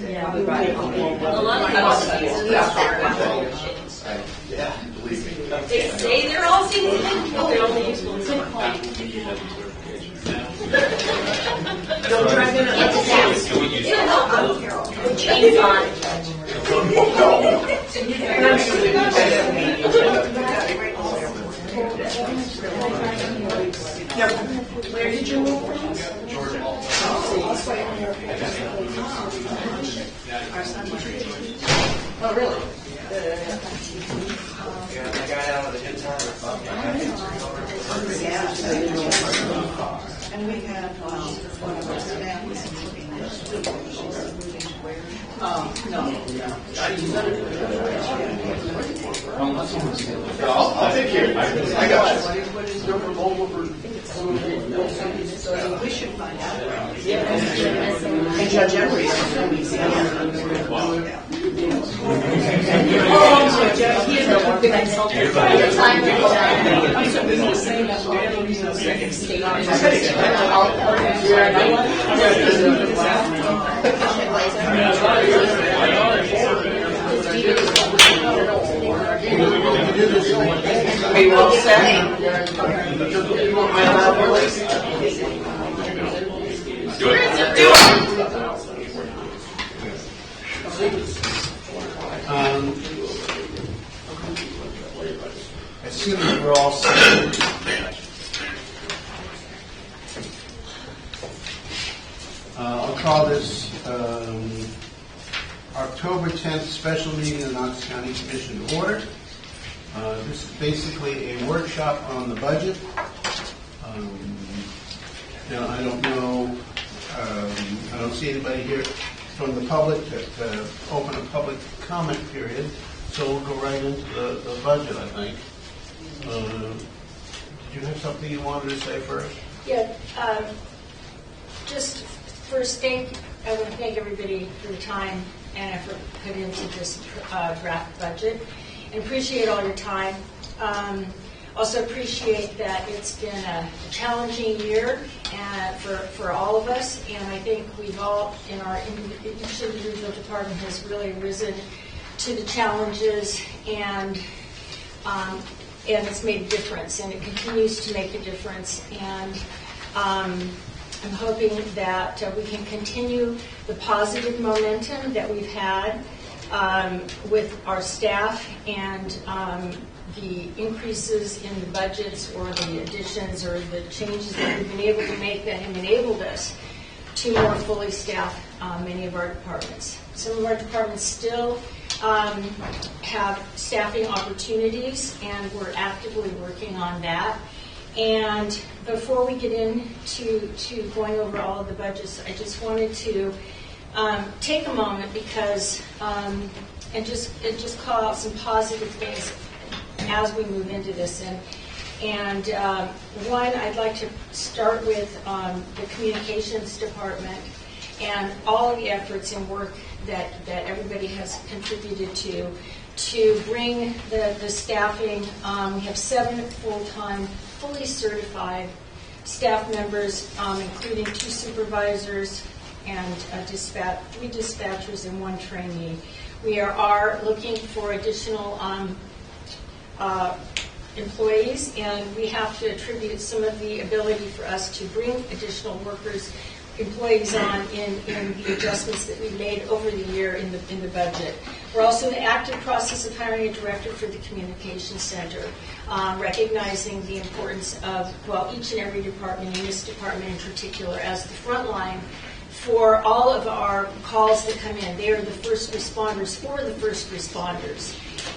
Yeah, right. A lot of Yeah, believe me. they say they're all things, but they're only useful in some point. Don't drive in at Chains on. Where did you move from? Georgia. Oh, really? Yeah, I got out of the good time. Yeah. And we had one of our staff was moving this week. She's moving to where? No. I'll take care of it. I got you. We should find out. And Judge Emery is from Louisiana. Oh, Judge, he is the consultant. Are you all set? Assuming we're all set. I'll call this October 10th special meeting of the Knox County Commission to order. This is basically a workshop on the budget. Now, I don't know, I don't see anybody here from the public to open a public comment period, so we'll go right into the budget, I think. Did you have something you wanted to say first? Yeah, just first, I want to thank everybody for the time and effort put into this draft budget, and appreciate all your time. Also appreciate that it's been a challenging year for all of us, and I think we've all, each individual department has really risen to the challenges, and it's made a difference, and it continues to make a difference. And I'm hoping that we can continue the positive momentum that we've had with our staff, and the increases in the budgets or the additions or the changes that we've been able to make that have enabled us to more fully staff many of our departments. Some of our departments still have staffing opportunities, and we're actively working on that. And before we get into going over all of the budgets, I just wanted to take a moment because and just call out some positive things as we move into this. And one, I'd like to start with the communications department and all of the efforts and work that everybody has contributed to bring the staffing. We have 7 full-time, fully certified staff members, including 2 supervisors and 3 dispatchers and 1 trainee. We are looking for additional employees, and we have to attribute some of the ability for us to bring additional employees on in the adjustments that we've made over the year in the budget. We're also in the active process of hiring a director for the communications center, recognizing the importance of, each and every department, and this department in particular, as the front line for all of our calls that come in. They are the first responders for the first responders.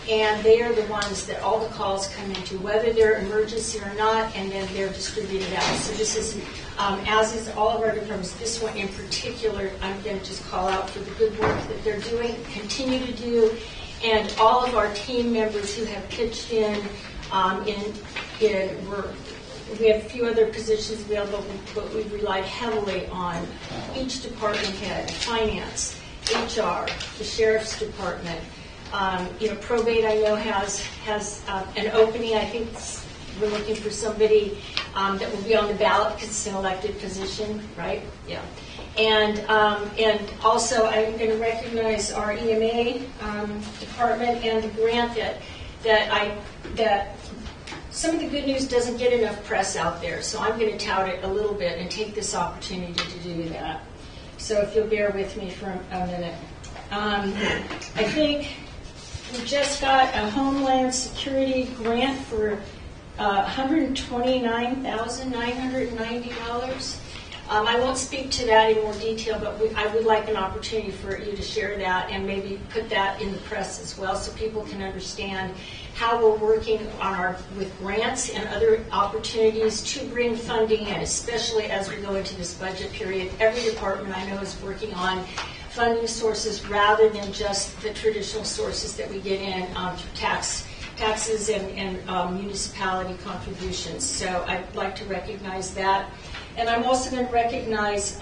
And they are the ones that all the calls come into, whether they're emergency or not, and then they're distributed out. So this is, as is all of our departments, this one in particular, I'm going to just call out for the good work that they're doing, continue to do, and all of our team members who have pitched in. We have a few other positions available, but we've relied heavily on each department head, finance, HR, the sheriff's department. Probate, I know, has an opening. I think we're looking for somebody that will be on the ballot because it's an elected position, right? Yeah. And also I'm going to recognize our EMA department and the grant that some of the good news doesn't get enough press out there, so I'm going to tout it a little bit and take this opportunity to do that. So if you'll bear with me for a minute. I think we just got a Homeland Security grant for $129,990. I won't speak to that in more detail, but I would like an opportunity for you to share that and maybe put that in the press as well so people can understand how we're working with grants and other opportunities to bring funding in, especially as we go into this budget period. Every department I know is working on funding sources rather than just the traditional sources that we get in through taxes and municipality contributions. So I'd like to recognize that. And I'm also going to recognize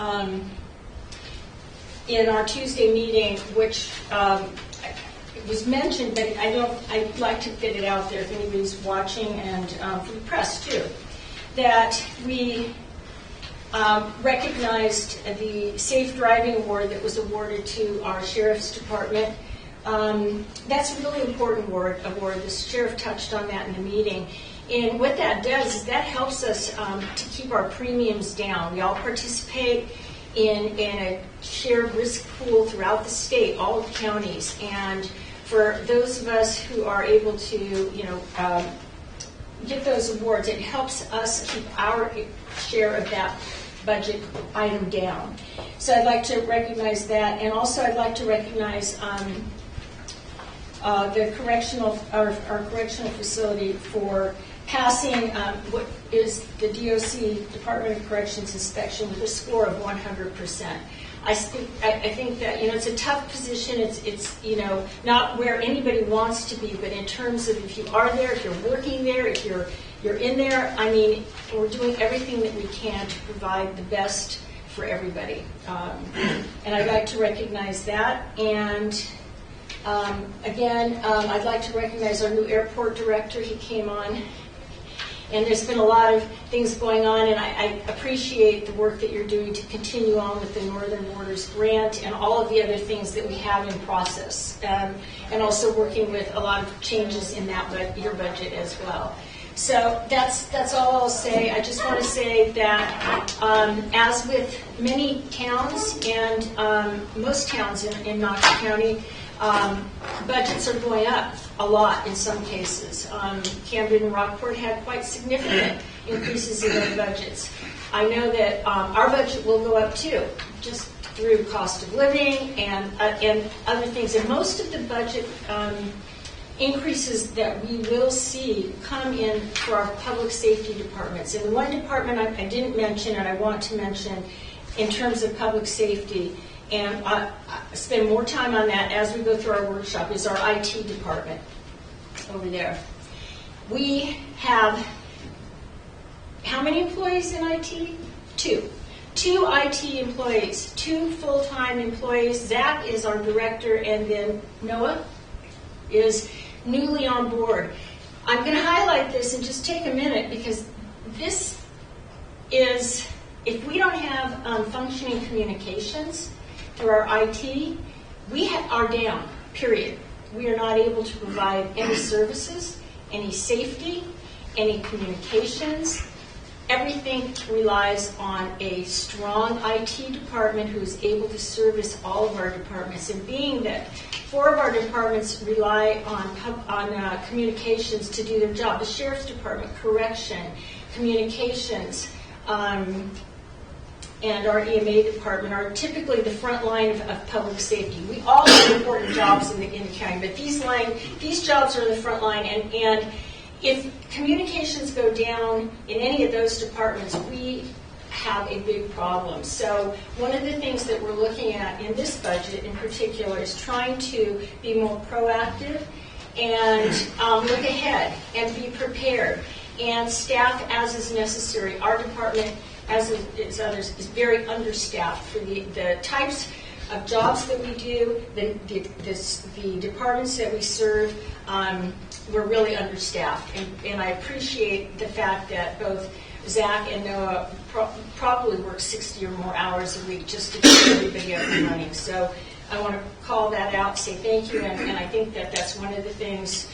in our Tuesday meeting, which it was mentioned, but I'd like to get it out there if anybody's watching, and for the press too, that we recognized the Safe Driving Award that was awarded to our Sheriff's Department. That's a really important award. The sheriff touched on that in the meeting. And what that does is that helps us to keep our premiums down. We all participate in a shared risk pool throughout the state, all the counties. And for those of us who are able to, get those awards, it helps us keep our share of that budget item down. So I'd like to recognize that. And also I'd like to recognize the our correctional facility for passing what is the DOC, Department of Corrections inspection, with a score of 100%. I think that it's a tough position. It's not where anybody wants to be, but in terms of if you are there, if you're working there, if you're in there, I mean, we're doing everything that we can to provide the best for everybody. And I'd like to recognize that. And again, I'd like to recognize our new airport director. He came on. And there's been a lot of things going on, and I appreciate the work that you're doing to continue on with the Northern Borders Grant and all of the other things that we have in process, and also working with a lot of changes in your budget as well. So that's all I'll say. I just want to say that as with many towns and most towns in Knox County, budgets are going up a lot in some cases. Camden and Rockport had quite significant increases in their budgets. I know that our budget will go up too, just through cost of living and other things. And most of the budget increases that we will see come in for our public safety departments. And the one department I didn't mention and I want to mention in terms of public safety, and I spend more time on that as we go through our workshop, is our IT department over there. We have how many employees in IT? Two IT employees, 2 full-time employees. Zach is our director, and then Noah is newly on board. I'm going to highlight this and just take a minute, because this is, if we don't have functioning communications through our IT, we are down, period. We are not able to provide any services, any safety, any communications. Everything relies on a strong IT department who is able to service all of our departments. And being that 4 of our departments rely on communications to do their job, the Sheriff's Department, Correction, Communications, and our EMA department are typically the front line of public safety. We all have important jobs in the county, but these jobs are in the front line, and if communications go down in any of those departments, we have a big problem. So one of the things that we're looking at in this budget in particular is trying to be more proactive and look ahead and be prepared and staff as is necessary. Our department, as is others, is very understaffed for the types of jobs that we do, the departments that we serve. We're really understaffed, and I appreciate the fact that both Zach and Noah probably work 60 or more hours a week just to keep everybody up and running. So I want to call that out, say thank you, and I think that that's one of the things,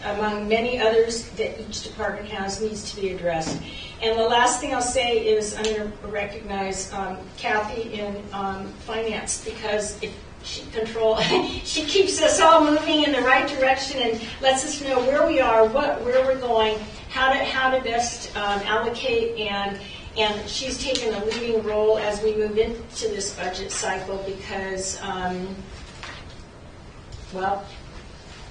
among many others, that each department has needs to be addressed. And the last thing I'll say is I'm going to recognize Kathy in finance, because if she she keeps us all moving in the right direction and lets us know where we are, where we're going, how to best allocate, and she's taken a leading role as we move into this budget cycle because, well,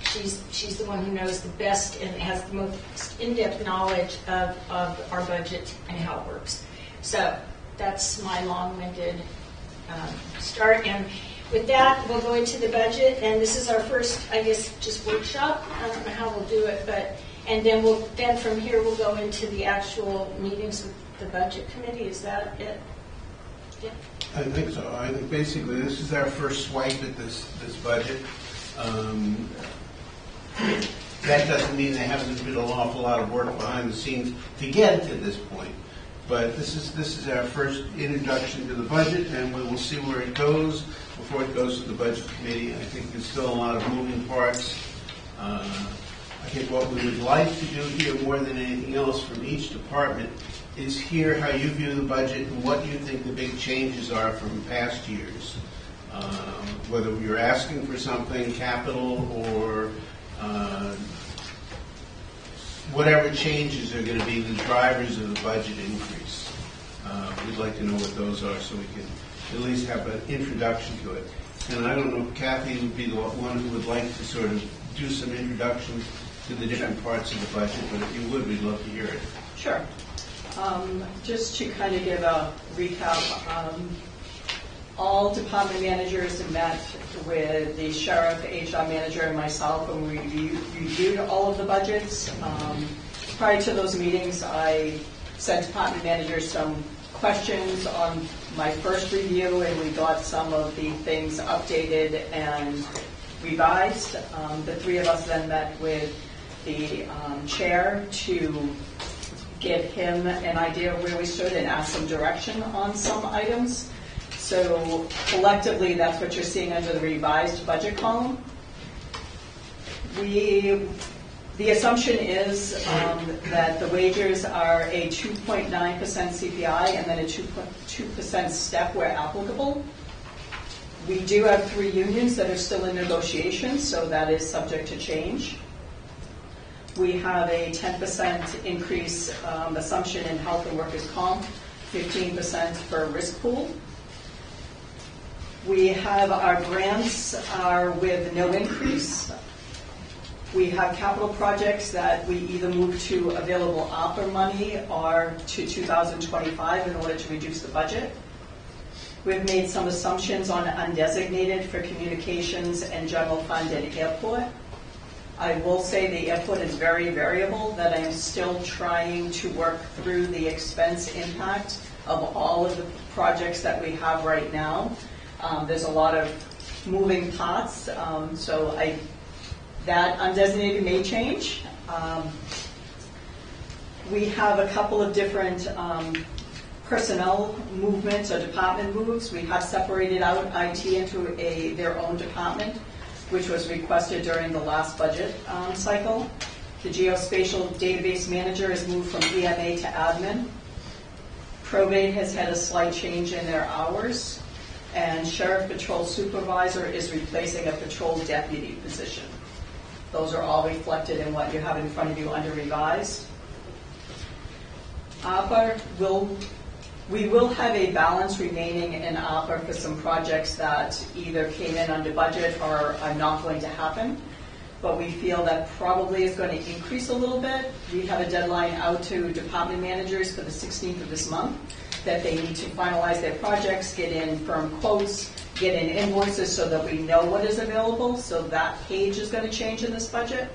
she's the one who knows the best and has the most in-depth knowledge of our budget and how it works. So that's my long-winded start. And with that, we'll go into the budget, and this is our first, I guess, just workshop. I don't know how we'll do it, and then from here we'll go into the actual meetings with the budget committee. Is that it? Yeah. I think so. I think basically this is our first swipe at this budget. That doesn't mean there hasn't been an awful lot of work behind the scenes to get to this point. But this is our first introduction to the budget, and we will see where it goes before it goes to the budget committee. I think there's still a lot of moving parts. I think what we would like to do here more than anything else from each department is hear how you view the budget and what you think the big changes are from past years. Whether you're asking for something, capital, or whatever changes are going to be the drivers of the budget increase. We'd like to know what those are so we can at least have an introduction to it. And I don't know if Kathy would be the one who would like to sort of do some introductions to the different parts of the budget, but if you would, we'd love to hear it. Sure. Just to kind of give a recap, all department managers met with the sheriff, HR manager, and myself, and we reviewed all of the budgets. Prior to those meetings, I sent department managers some questions on my first review, and we got some of the things updated and revised. The three of us then met with the chair to give him an idea of where we stood and ask some direction on some items. So collectively, that's what you're seeing under the revised budget column. The assumption is that the wages are a 2.9% CPI and then a 2% step where applicable. We do have 3 unions that are still in negotiations, so that is subject to change. We have a 10% increase assumption in health and workers' comp, 15% for risk pool. We have our grants are with no increase. We have capital projects that we either move to available ARPA money or to 2025 in order to reduce the budget. We've made some assumptions on undesignated for communications and general fund and airport. I will say the airport is very variable, that I'm still trying to work through the expense impact of all of the projects that we have right now. There's a lot of moving parts, so that undesignated may change. We have a couple of different personnel movements or department moves. We have separated out IT into their own department, which was requested during the last budget cycle. The geospatial database manager has moved from EMA to admin. Probate has had a slight change in their hours. And sheriff patrol supervisor is replacing a patrol deputy position. Those are all reflected in what you have in front of you under revised. ARPA we will have a balance remaining in ARPA for some projects that either came in under budget or are not going to happen. But we feel that probably is going to increase a little bit. We have a deadline out to department managers for the 16th of this month that they need to finalize their projects, get in firm quotes, get in invoices so that we know what is available. So that page is going to change in this budget.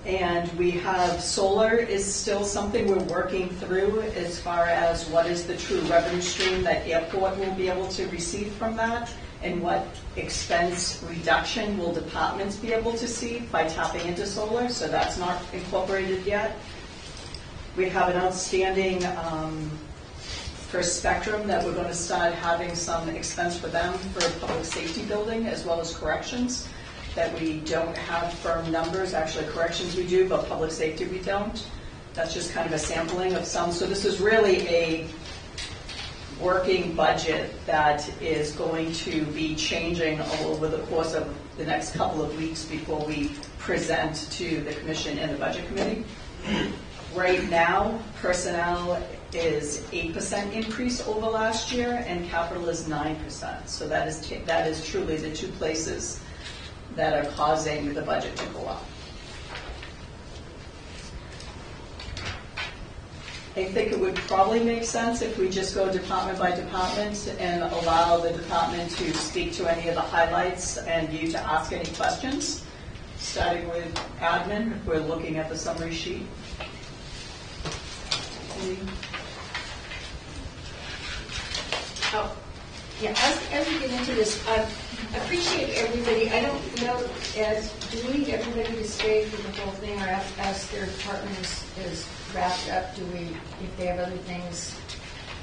And we have solar is still something we're working through as far as what is the true revenue stream that airport will be able to receive from that, and what expense reduction will departments be able to see by tapping into solar. So that's not incorporated yet. We have an outstanding for Spectrum that we're going to start having some expense for them for public safety building as well as corrections, that we don't have firm numbers. Actually, corrections we do, but public safety we don't. That's just kind of a sampling of some. So this is really a working budget that is going to be changing over the course of the next couple of weeks before we present to the commission and the budget committee. Right now, personnel is 8% increase over last year, and capital is 9%. So that is truly the two places that are causing the budget to go up. I think it would probably make sense if we just go department by department and allow the department to speak to any of the highlights and you to ask any questions, starting with admin, if we're looking at the summary sheet. Oh, yeah, as we get into this, I appreciate everybody. I don't know, do we need everybody to stay for the whole thing, or as their department is wrapped up, do we, if they have other things,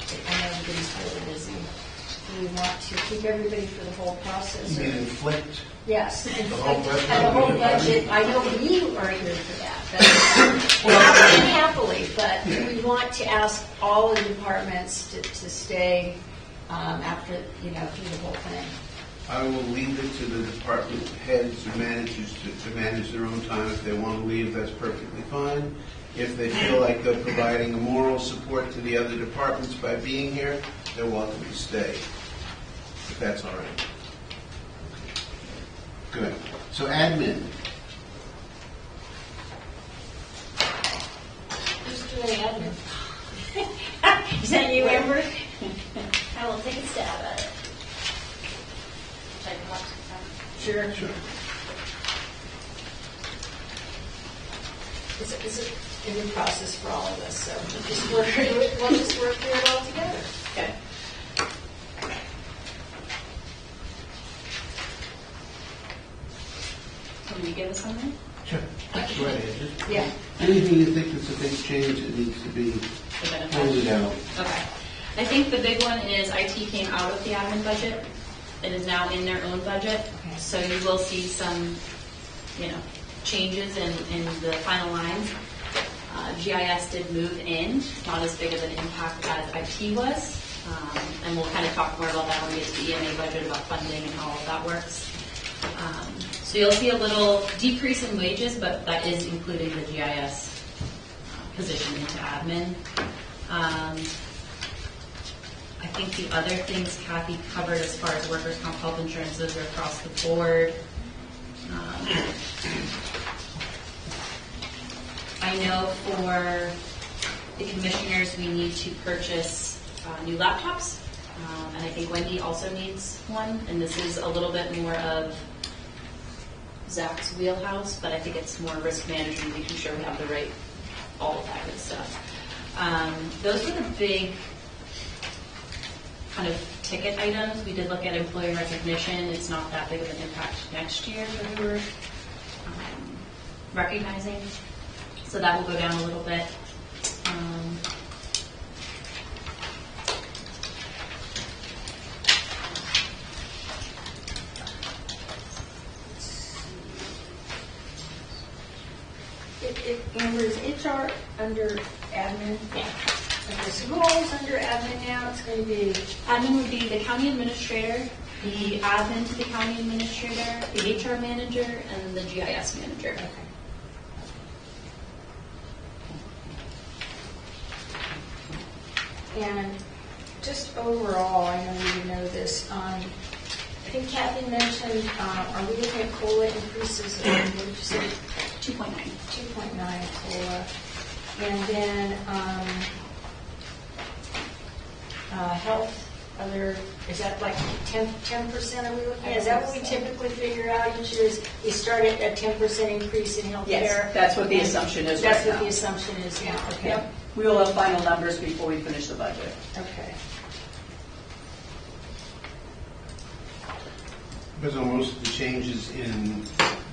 I know everybody's really busy, do we want to keep everybody for the whole process? You mean inflict? Yes, and The whole budget? and the whole budget, I know we are here for that, but happily, but we want to ask all the departments to stay after, through the whole thing. I will leave it to the department heads or managers to manage their own time. If they want to leave, that's perfectly fine. If they feel like they're providing a moral support to the other departments by being here, they're welcome to stay, if that's all right. Good. So admin. Who's doing admin? Is that you, Amber? I will take a stab at it. Should I come up to the front? Sure. It's a new process for all of us, so we'll just work through it all together. Okay. Can you give us something? Sure. Go ahead. Just Yeah. anything you think is a big change that needs to be The benefit? pointed out. Okay. I think the big one is IT came out of the admin budget. It is now in their own budget. Okay. So you will see some, changes in the final lines. GIS did move in, not as big of an impact as IT was. And we'll kind of talk more about that when we get to the EMA budget, about funding and how all of that works. So you'll see a little decrease in wages, but that is including the GIS position into admin. I think the other things Kathy covered as far as workers' comp, health insurance, those are across the board. I know for the commissioners, we need to purchase new laptops. And I think Wendy also needs one. And this is a little bit more of Zach's wheelhouse, but I think it's more risk management, making sure we have the right, all of that good stuff. Those were the big kind of ticket items. We did look at employee recognition. It's not that big of an impact next year that we were recognizing. So that will go down a little bit. Amber, is HR under admin? Yeah. Okay, so who all's under admin now? It's going to be, Admin would be the county administrator, the admin to the county administrator, the HR manager, and the GIS manager. okay. And just overall, I know you know this, I think Kathy mentioned, are we looking at COLA increases of, what did you say? 2.9. 2.9 COLA. And then health, is that like 10% are we looking at? Is that what we typically figure out each year? Is we start at a 10% increase in health care? Yes, that's what the assumption is right That's what now. the assumption is now, okay. Yep. We will have final numbers before we finish the budget. Okay. Because most of the changes in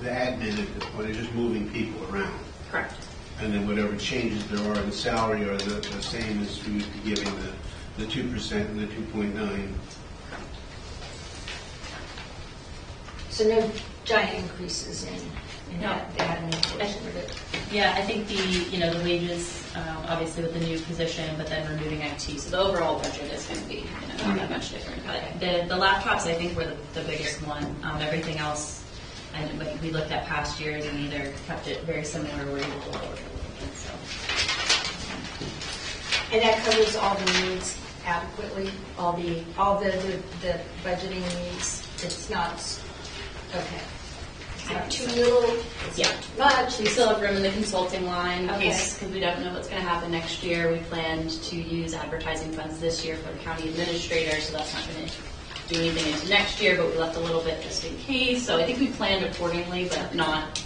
the admin at this point are just moving people around. Correct. And then whatever changes there are in salary are the same as we would be giving the 2% and the 2.9. So no giant increases in No. that, they had an inflation with it. Yeah, I think the wages, obviously with the new position, but then removing IT, so the overall budget is going to be, not that much different. But the laptops, I think, were the biggest one. Everything else, and like we looked at past years and either kept it very similar or even lowered a little bit, so. And that covers all the needs adequately, all the budgeting needs. It's not, okay. It's not too little, it's Yeah. not too much. We still have room in the consulting line in Okay. case, because we don't know what's going to happen next year. We planned to use advertising funds this year for the county administrator, so that's not going to do anything into next year, but we left a little bit just in case. So I think we planned accordingly, but not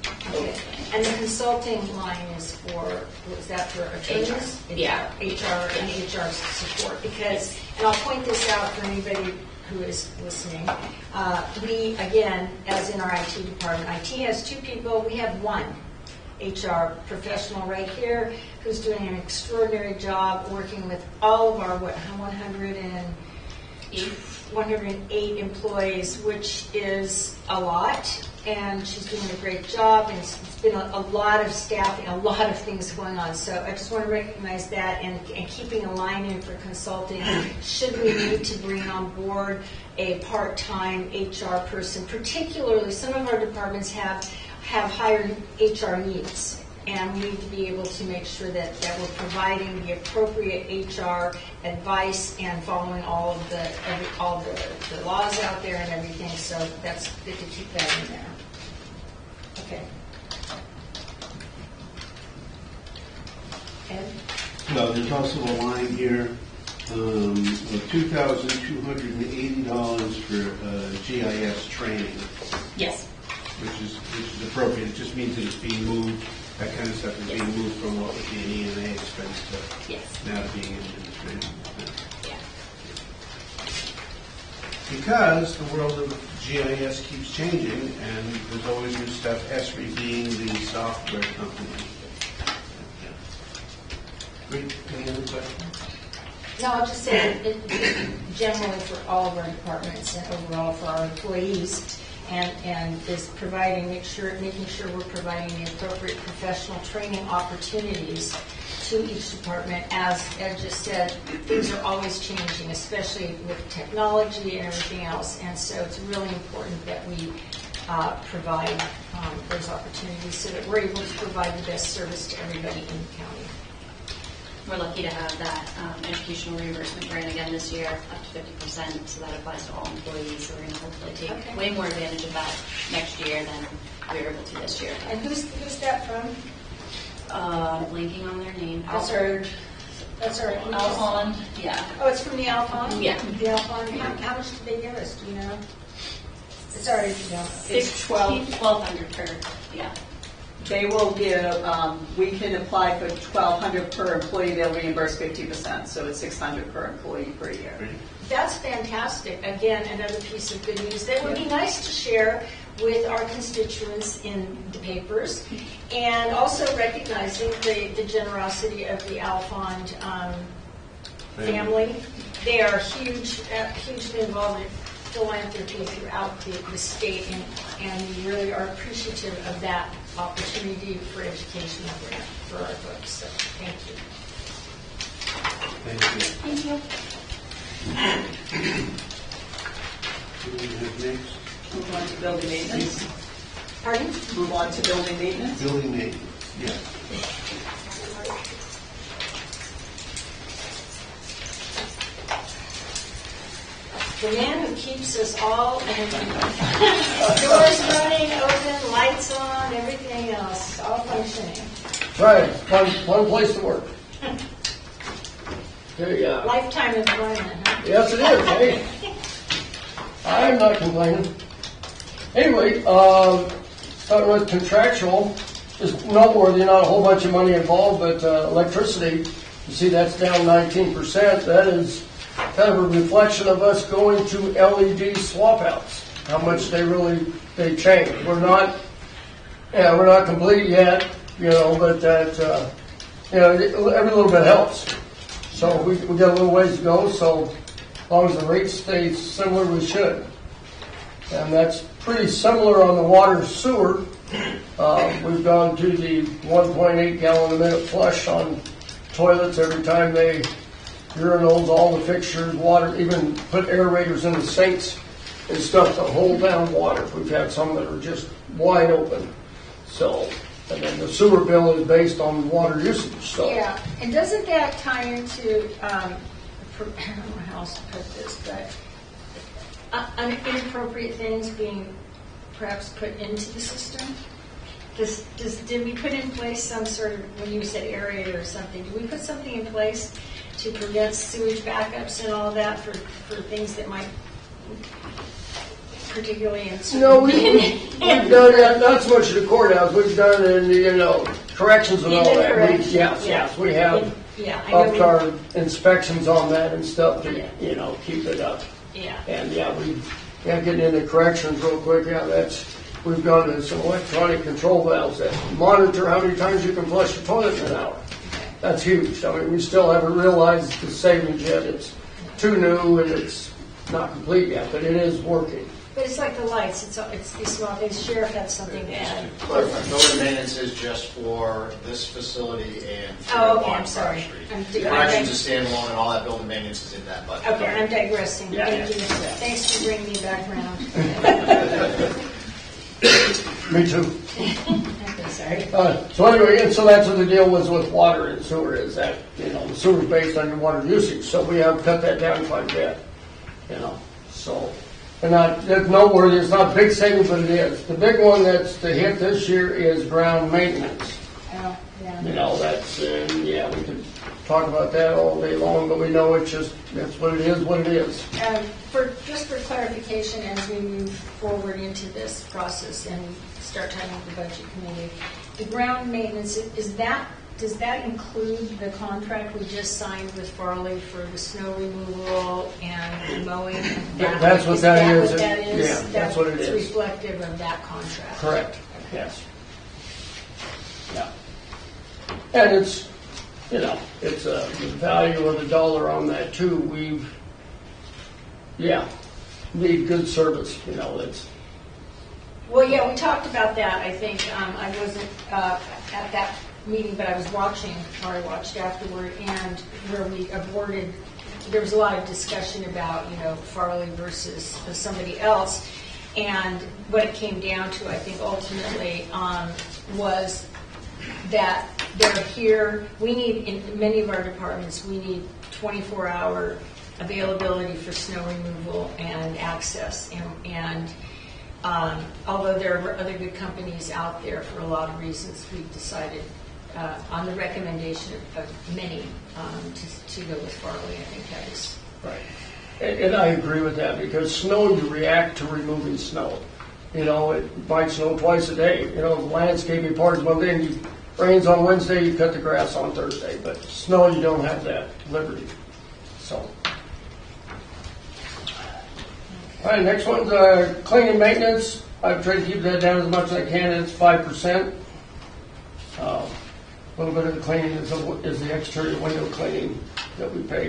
Okay. overplanned. And the consulting line is for, was that for attorneys? Yeah. HR and HR support, because, and I'll point this out for anybody who is listening. We, again, as in our IT department, IT has 2 people, we have 1 HR professional right here who's doing an extraordinary job working with all of our, 108 employees, which is a lot, and she's doing a great job, and it's been a lot of staffing, a lot of things going on. So I just want to recognize that and keeping a line in for consulting. Should we need to bring on board a part-time HR person, particularly some of our departments have higher HR needs. And we need to be able to make sure that we're providing the appropriate HR advice and following all the laws out there and everything. So that's good to keep that in there. Okay. Ed? No, there's also a line here of $2,280 for GIS training, Yes. which is appropriate. It just means that it's being moved, that kind of stuff is being moved from what would be an EMA expense Yes. to now being administrative. Yeah. Because the world of GIS keeps changing, and there's always new stuff, Esri being the software company. Great. Any other questions? No, I'll just say it generally for all of our departments and overall for our employees, and is making sure we're providing the appropriate professional training opportunities to each department. As Ed just said, things are always changing, especially with technology and everything else, and so it's really important that we provide those opportunities so that we're able to provide the best service to everybody in the county. We're lucky to have that educational reimbursement grant again this year, up to 50%, so that applies to all employees. So we're going to hopefully take Okay. way more advantage of that next year than we were able to this year. And who's that from? Blanking on their name. That's our Alphond, yeah. Oh, it's from the Alphon? Yeah. The Alphon, how much did they give us, do you know? It's already, It's 12. 1,200 per, yeah. They will give, we can apply for $1,200 per employee, they'll reimburse 50%, so it's $600 per employee per year. That's fantastic. Again, another piece of good news that would be nice to share with our constituents in the papers, and also recognizing the generosity of the Alphond family. They are hugely involved in philanthropy throughout the state, and we really are appreciative of that opportunity for education for our folks. So thank you. Thank you. Thank you. What do we have next? Move on to building maintenance. Pardon? Move on to building maintenance. Building maintenance, yes. The man who keeps us all in, doors running, open, lights on, everything else, all functioning. Right, fun place to work. Hey, Lifetime employment, huh? yes it is, hey. I'm not complaining. Anyway, starting with contractual, is noteworthy, not a whole bunch of money involved, but electricity, you see that's down 19%. That is kind of a reflection of us going to LED swap outs, how much they change. We're not complete yet, but that, every little bit helps. So we got a little ways to go, so as long as the rate stays similar, we should. And that's pretty similar on the water sewer. We've gone to the 1.8 gallon a minute flush on toilets every time they urinals, all the fixtures, water, even put aerators in the sinks and stuff to hold down water. We've had some that are just wide open. So, and then the sewer bill is based on water usage, so. Yeah, and doesn't that tie into, I don't know how else to put this, but inappropriate things being perhaps put into the system? Did we put in place some sort of, when you said aerator or something, did we put something in place to prevent sewage backups and all that for things that might, particularly in... No, we've done that, not so much at the courthouse, we've done in the, corrections and all Even that. corrections, Yes, we have Yeah, I know upped our inspections on that and stuff to, keep it up. Yeah. And getting into corrections real quick, we've gone to some electronic control valves that monitor how many times you can flush the toilet in an hour. That's huge. I mean, we still haven't realized the savings yet. It's too new and it's not complete yet, but it is working. But it's like the lights, it's these small things. Sheriff had something to add. Building maintenance is just for this facility and for Oh, okay, Water I'm sorry. Street. Corrections is standalone and all that building maintenance is in that budget. Okay, I'm digressing. Yeah, Thank you. yeah. Thanks for bringing me back around. Me too. Okay, sorry. So anyway, and so that's what the deal was with water and sewer is that, the sewer is based on your water usage. So we have cut that down quite a bit, so. And it's noteworthy, it's not a big savings, but it is. The big one that's to hit this year is ground maintenance. Oh, yeah. That's, we could talk about that all day long, but we know that's what it is. Just for clarification, as we move forward into this process and start talking with the budget committee, the ground maintenance, does that include the contract we just signed with Farley for the snow removal and mowing? That's what that is. What that is? Yeah, that's what it is. It's reflective of that contract. Correct, yes. Yeah. And it's, it's the value of the dollar on that too. Need good service, it's. Well, yeah, we talked about that. I think I wasn't at that meeting, but I was watching, or I watched afterward, and where we aborted, there was a lot of discussion about, Farley versus somebody else. And what it came down to, I think, ultimately, was that they're here. We need, in many of our departments, we need 24-hour availability for snow removal and access. And although there are other good companies out there for a lot of reasons, we've decided on the recommendation of many to go with Farley. I think that is Right. And I agree with that because snow, you react to removing snow. It might snow twice a day. The landscaping part is one thing. Rains on Wednesday, you cut the grass on Thursday. But snow, you don't have that liberty. So. All right, next one's cleaning maintenance. I've tried to keep that down as much as I can. It's 5%. A little bit of the cleaning is the exterior window cleaning that we pay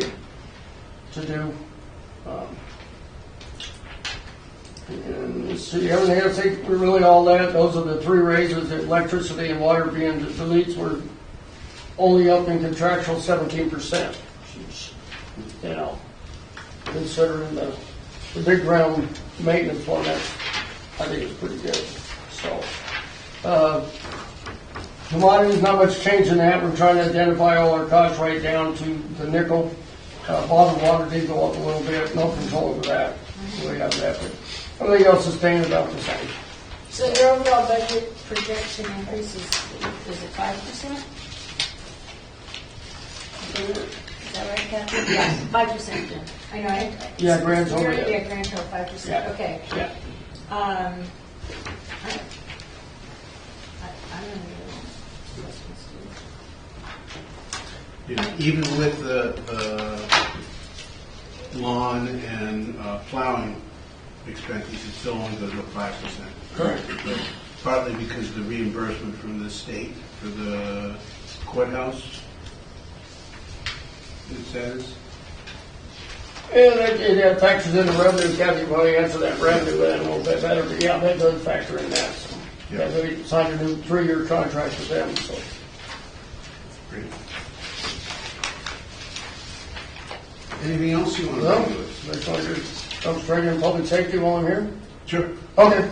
to do. And let's see, everything else, I think we're really all that. Those are the three raises, the electricity and water being the deletes were only up in contractual 17%. Considering the big ground maintenance one, I think it's pretty good. So, commodities, not much change in that. We're trying to identify all our costs right down to the nickel. Bottled water did go up a little bit. No control over that. We have that, but everything else is staying about the same. So your overall budget projection increase is it 5%? Is that right, Kathy? Yeah, 5%. Then. I know. Yeah, grand total. Yeah, grand total 5%. Yeah. Okay. Yeah. I don't know. Even with the lawn and plowing expenses, it still only goes up 5%. Correct. partly because of the reimbursement from the state for the courthouse, it says. And it factors in the revenue. Kathy will probably answer that revenue then a little bit better, but yeah, that does factor in that. So, Yeah. yeah, we signed a new 3-year contract with them, so. Great. Anything else you want to No, bring to us? next one is, I'm straight in public safety while I'm here. Sure. Okay.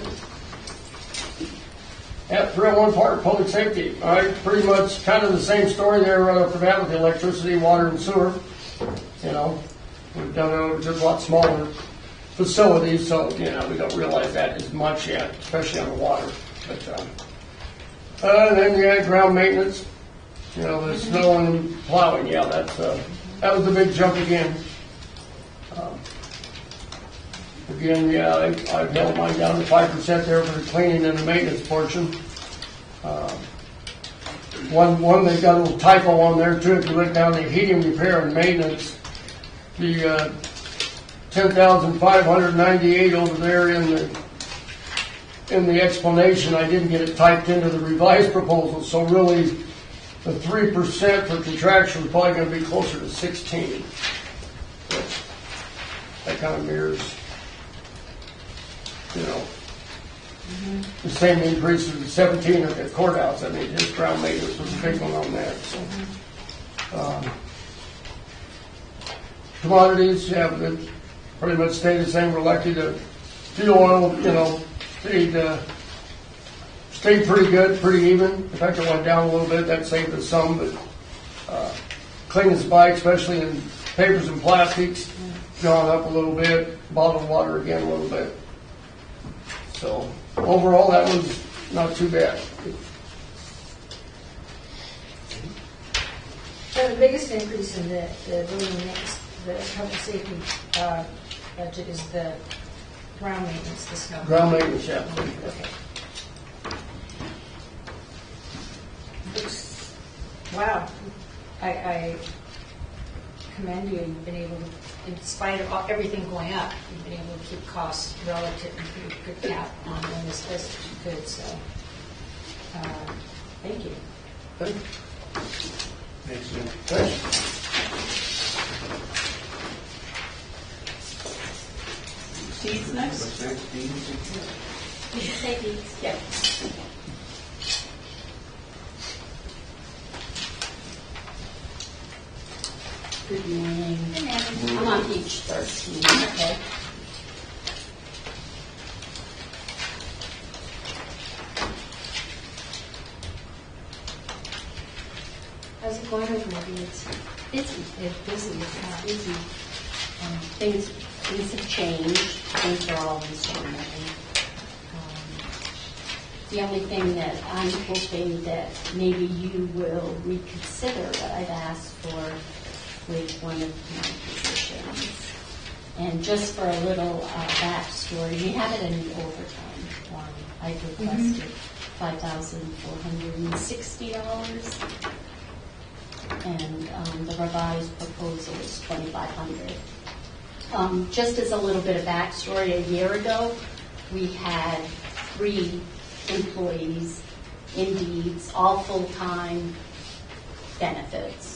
At 301 Park, public safety. All right, pretty much kind of the same story there right off the bat with the electricity, water, and sewer. You know, we've done it just a lot smaller facilities, so, you know, we don't realize that as much yet, especially on the water. But then you had ground maintenance, you know, the snow and plowing, yeah, that was the big jump again. Again, yeah, I've held mine down to 5% there for the cleaning and the maintenance portion. One they got a little typo on there too. If you look down the heating repair and maintenance, the 10,598 over there in the explanation, I didn't get it typed into the revised proposal. So really, the 3% for contractual is probably going to be closer to 16. That kind of mirrors, you know, the same increase as 17 at the courthouse. I mean, just ground maintenance was a big one on that. So, commodities, yeah, they pretty much stayed the same. We're lucky to fuel oil, you know, stayed pretty good, pretty even. In fact, it went down a little bit. That saved us some, but clean as bike, especially in papers and plastics, gone up a little bit. Bottled water again a little bit. So overall, that was not too bad. So the biggest increase in the building maintenance, the public safety budget is the ground maintenance, the snow. Ground maintenance, yeah. Okay. Looks, wow. I commend you. You've been able to, in spite of everything going up, you've been able to keep costs relative and pretty good cap on this list, which is good. So, thank you. Good. Excellent. Steve's next. What's next, Dean? Did you say these? Yeah. Good morning. Good morning. I'm on page 13. Okay. How's it going with maybe it's Busy. busy, it's not Busy. Things have changed. Things are always changing. The only thing that I'm hoping that maybe you will reconsider what I've asked for with one of my positions. And just for a little backstory, we have it in the overtime line. I requested $5,460, and the revised proposal is $2,500. Just as a little bit of backstory, a year ago, we had 3 employees, Indeeds, all full-time benefits.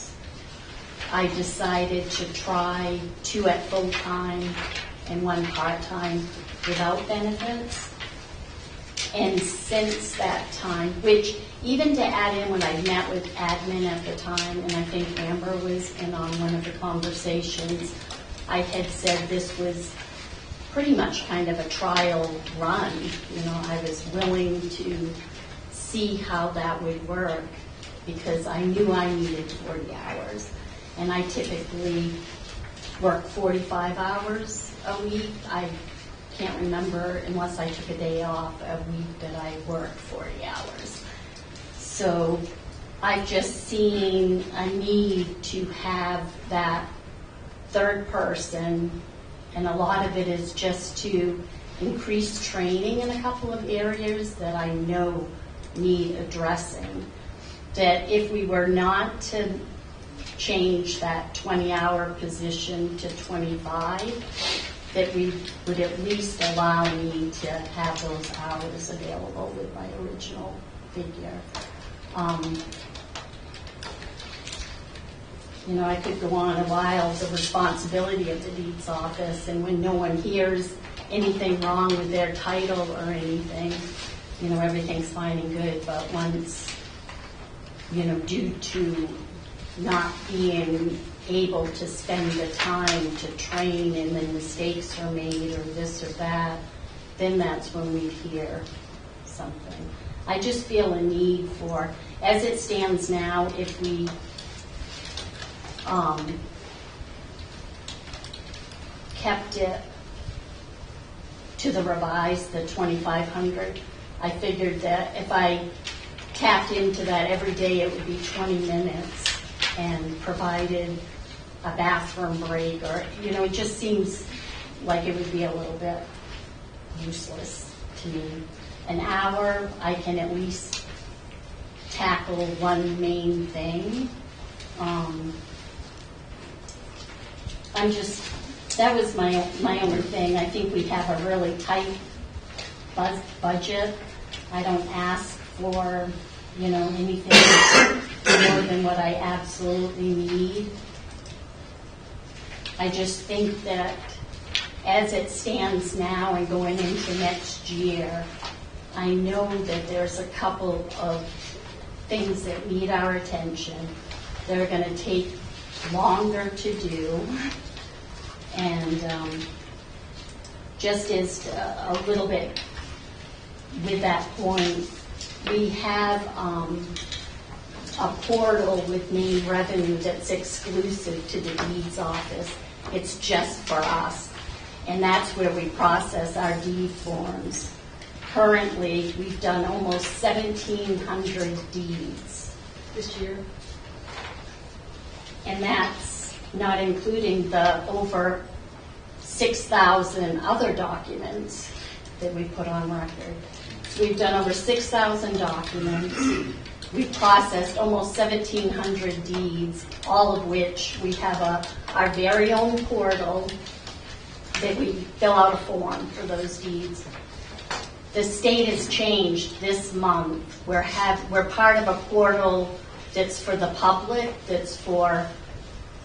I decided to try 2 at full-time and 1 part-time without benefits. And since that time, which even to add in when I met with admin at the time, and I think Amber was in on one of the conversations, I had said this was pretty much kind of a trial run. You know, I was willing to see how that would work because I knew I needed 40 hours. And I typically work 45 hours a week. I can't remember, unless I took a day off, a week that I worked 40 hours. So I've just seen a need to have that third person, and a lot of it is just to increase training in a couple of areas that I know need addressing. That if we were not to change that 20-hour position to 25, that we would at least allow me to have those hours available with my original figure. You know, I could go on a while, the responsibility of the deeds office, and when no one hears anything wrong with their title or anything, you know, everything's fine and good, but once, you know, due to not being able to spend the time to train and then mistakes are made or this or that, then that's when we hear something. I just feel a need for, as it stands now, if we kept it to the revised, the 2,500, I figured that if I tapped into that every day, it would be 20 minutes and provided a bathroom break, or, you know, it just seems like it would be a little bit useless to me. An hour, I can at least tackle one main thing. That was my only thing. I think we have a really tight budget. I don't ask for, you know, anything more than what I absolutely need. I just think that as it stands now and going into next year, I know that there's a couple of things that need our attention. They're going to take longer to do. And just as a little bit with that point, we have a portal with main revenue that's exclusive to the deeds office. It's just for us. And that's where we process our deed forms. Currently, we've done almost 1,700 deeds This year? and that's not including the over 6,000 other documents that we put on record. So we've done over 6,000 documents. We've processed almost 1,700 deeds, all of which we have our very own portal that we fill out a form for those deeds. The state has changed this month. We're part of a portal that's for the public, that's for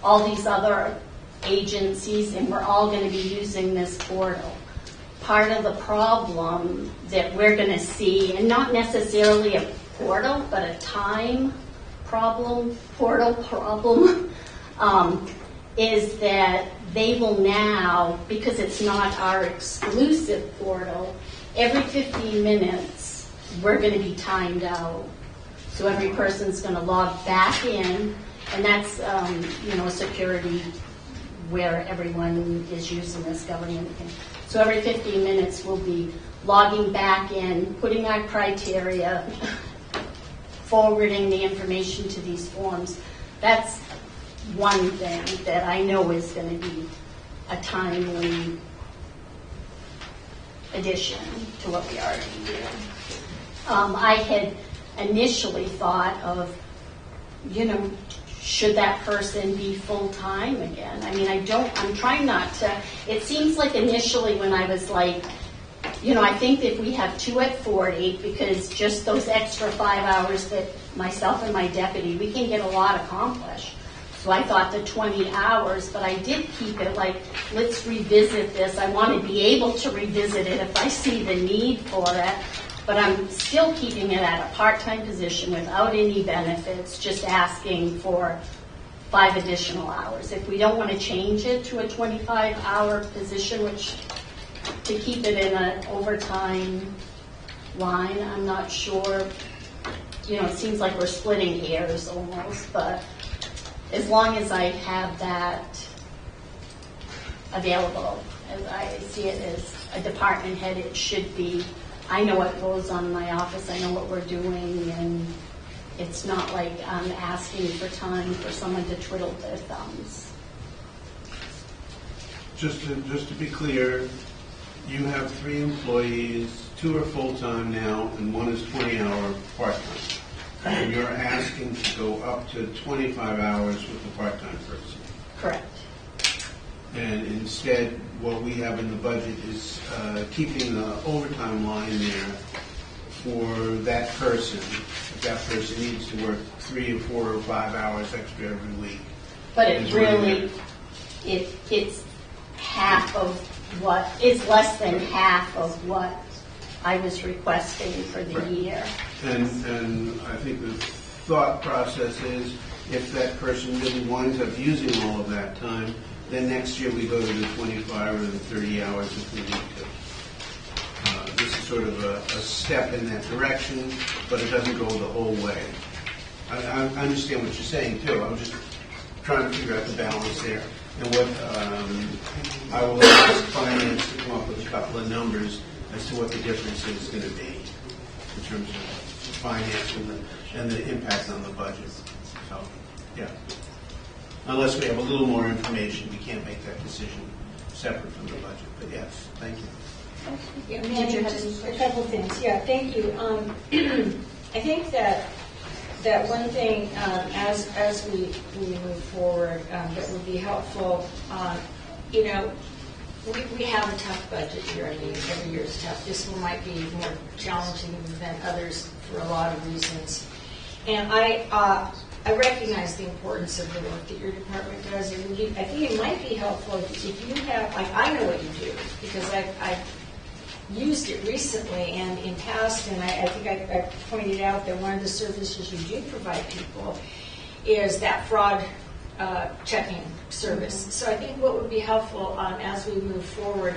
all these other agencies, and we're all going to be using this portal. Part of the problem that we're going to see, and not necessarily a portal, but a time problem, portal problem, is that they will now, because it's not our exclusive portal, every 15 minutes, we're going to be timed out. So every person's going to log back in, and that's, a security where everyone is using this government thing. So every 15 minutes, we'll be logging back in, putting our criteria, forwarding the information to these forms. That's one thing that I know is going to be a timely addition to what we already do. I had initially thought of, should that person be full-time again? I mean, I'm trying not to. It seems like initially when I was like, I think that if we have 2 at 40, because just those extra 5 hours that myself and my deputy, we can get a lot accomplished. So I thought the 20 hours, but I did keep it like, let's revisit this. I want to be able to revisit it if I see the need for it. But I'm still keeping it at a part-time position without any benefits, just asking for 5 additional hours. If we don't want to change it to a 25-hour position, which to keep it in an overtime line, I'm not sure. It seems like we're splitting hairs almost, but as long as I have that available, as I see it as a department head, it should be. I know what goes on in my office, I know what we're doing, and it's not like I'm asking for time for someone to twiddle their thumbs. Just to be clear, you have 3 employees, 2 are full-time now, and 1 is 20-hour part-time. And you're asking to go up to 25 hours with the part-time person. Correct. And instead, what we have in the budget is keeping the overtime line there for that person. If that person needs to work 3 or 4 or 5 hours extra every week. But it really, it's half of what, it's less than half of what I was requesting for the year. And I think the thought process is, if that person really winds up using all of that time, then next year we go to the 25 or the 30 hours if we need to. This is sort of a step in that direction, but it doesn't go the whole way. I understand what you're saying too. I'm just trying to figure out the balance there. And what I will ask finance to come up with a couple of numbers as to what the difference is going to be in terms of finance and the impact on the budget. So, yeah. Unless we have a little more information, we can't make that decision separate from the budget. But yes, thank you. Yeah, Manager, just a couple of things. Yeah, thank you. I think that one thing, as we move forward, that would be helpful, we have a tough budget year. I mean, every year is tough. This one might be more challenging than others for a lot of reasons. And I recognize the importance of the work that your department does. I think it might be helpful if you have, like, I know what you do because I've used it recently and in past, and I think I pointed out that one of the services you do provide people is that fraud checking service. So I think what would be helpful as we move forward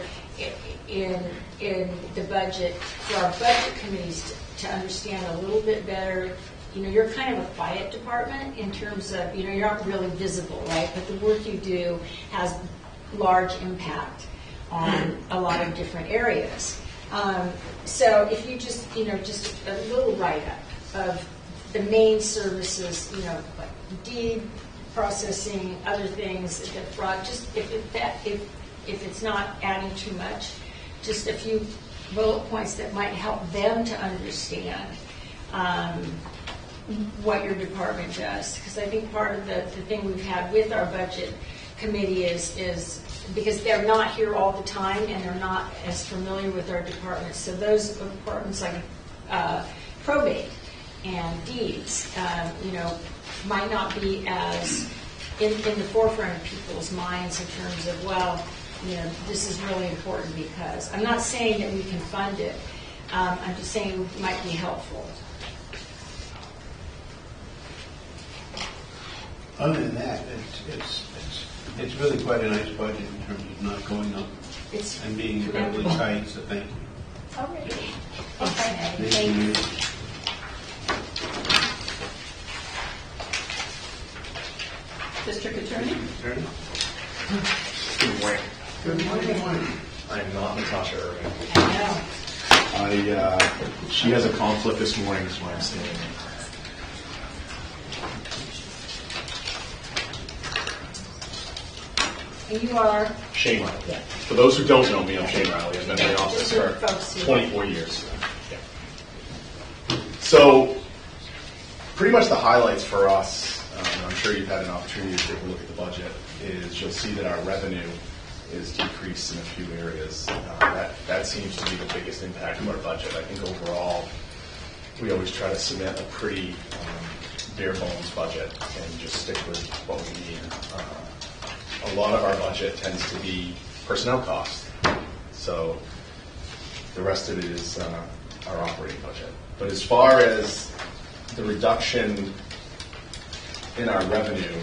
in the budget for our budget committees to understand a little bit better. You're kind of a quiet department in terms of, you're not really visible, right? But the work you do has large impact on a lot of different areas. So if you just a little write-up of the main services, like deed processing, other things, the fraud, just if it's not adding too much, just a few bullet points that might help them to understand what your department does. Because I think part of the thing we've had with our budget committee is because they're not here all the time and they're not as familiar with our departments. So those departments like probate and deeds, might not be as in the forefront of people's minds in terms of, well, this is really important because I'm not saying that we can fund it. I'm just saying it might be helpful. Other than that, it's really quite a nice budget in terms of not going up and being incredibly tight, so thank you. All right. Thank you. District Attorney? Attorney? Good morning. Good morning. I'm not Natasha Irving. I know. She has a conflict this morning, is why I'm standing. And you are? Shane Riley. Yeah. For those who don't know me, I'm Shane Riley. I've been in the office Just for folks for who- 24 years. Yeah. So, pretty much the highlights for us, and I'm sure you've had an opportunity to take a look at the budget, is you'll see that our revenue is decreased in a few areas. That seems to be the biggest impact of our budget. I think overall, we always try to submit a pretty bare bones budget and just stick with what we need. A lot of our budget tends to be personnel costs. So the rest of it is our operating budget. But as far as the reduction in our revenue,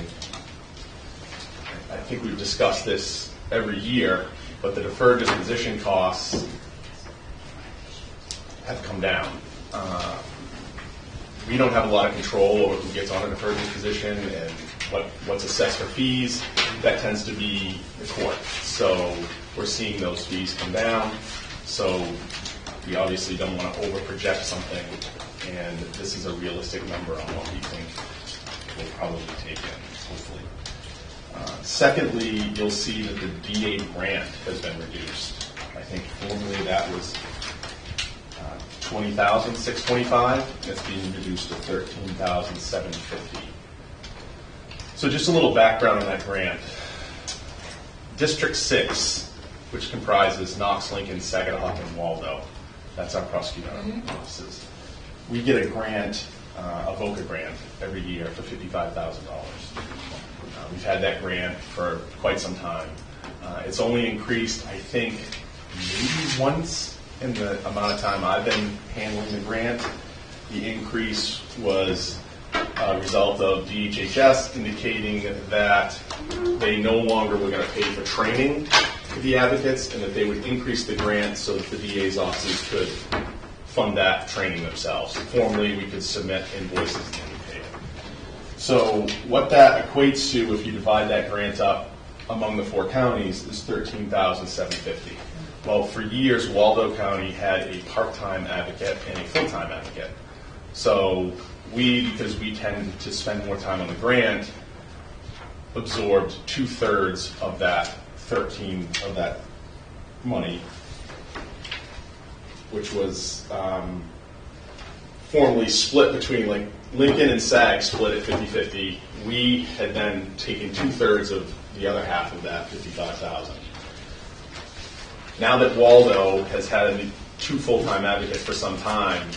I think we've discussed this every year, but the deferred disposition costs have come down. We don't have a lot of control over who gets on a deferred disposition and what's assessed for fees. That tends to be the court. So we're seeing those fees come down. So we obviously don't want to over-project something, and this is a realistic number on what we think we'll probably take in, hopefully. Secondly, you'll see that the DA grant has been reduced. I think formerly that was $20,625. It's being reduced to $13,750. So just a little background on that grant. District 6 which comprises Knox, Lincoln, Saginaw, and Waldo. That's our prosecuting offices. We get a grant, a VOCA grant, every year for $55,000. We've had that grant for quite some time. It's only increased, I think, maybe once in the amount of time I've been handling the grant. The increase was a result of DHHS indicating that they no longer were going to pay for training for the advocates and that they would increase the grant so that the DA's offices could fund that training themselves. Formerly, we could submit invoices and then we pay it. So what that equates to, if you divide that grant up among the 4 counties, is $13,750. Well, for years, Waldo County had a part-time advocate and a full-time advocate. So we, because we tend to spend more time on the grant, absorbed 2/3 of that of that money, which was formally split between, like, Lincoln and SAG split at 50-50. We had then taken 2/3 of the other half of that, $55,000. Now that Waldo has had 2 full-time advocates for some time,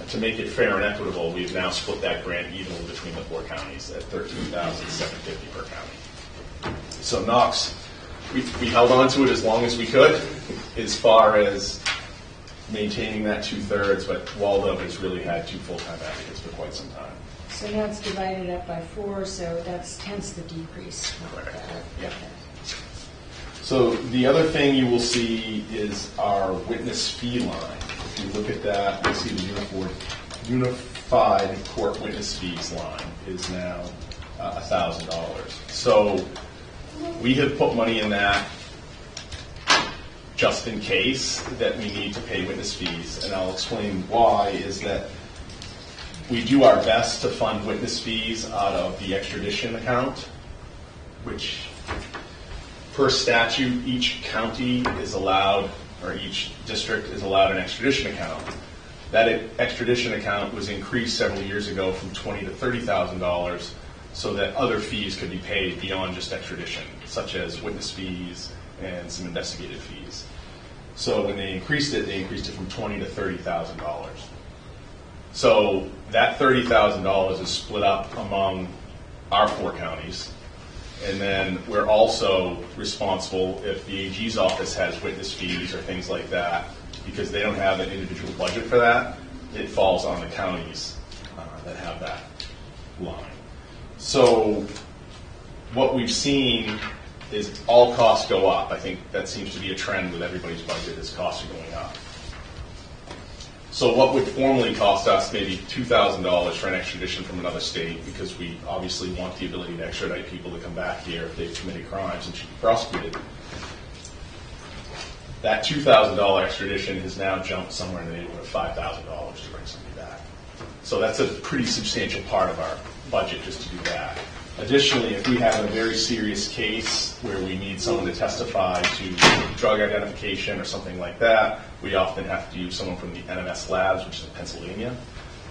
to make it fair and equitable, we've now split that grant evenly between the 4 counties at $13,750 per county. So Knox, we held on to it as long as we could, as far as maintaining that 2/3, but Waldo has really had 2 full-time advocates for quite some time. So now it's divided up by 4, so that's hence the decrease. Correct. Yeah. Okay. So the other thing you will see is our witness fee line. If you look at that, you'll see the unified court witness fees line is now $1,000. So we have put money in that just in case that we need to pay witness fees. And I'll explain why, is that we do our best to fund witness fees out of the extradition account, which per statute, each county is allowed, or each district is allowed an extradition account. That extradition account was increased several years ago from $20,000 to $30,000 so that other fees could be paid beyond just extradition, such as witness fees and some investigative fees. So when they increased it from $20,000 to $30,000. So that $30,000 is split up among our 4 counties. And then we're also responsible if the AG's office has witness fees or things like that, because they don't have an individual budget for that, it falls on the counties that have that line. So what we've seen is all costs go up. I think that seems to be a trend with everybody's budget, is costs are going up. So what would formerly cost us maybe $2,000 for an extradition from another state, because we obviously want the ability to extradite people to come back here if they've committed crimes and should be prosecuted, that $2,000 extradition has now jumped somewhere in the neighborhood of $5,000 to bring somebody back. So that's a pretty substantial part of our budget just to do that. Additionally, if we have a very serious case where we need someone to testify to drug identification or something like that, we often have to use someone from the NMS Labs, which is in Pennsylvania.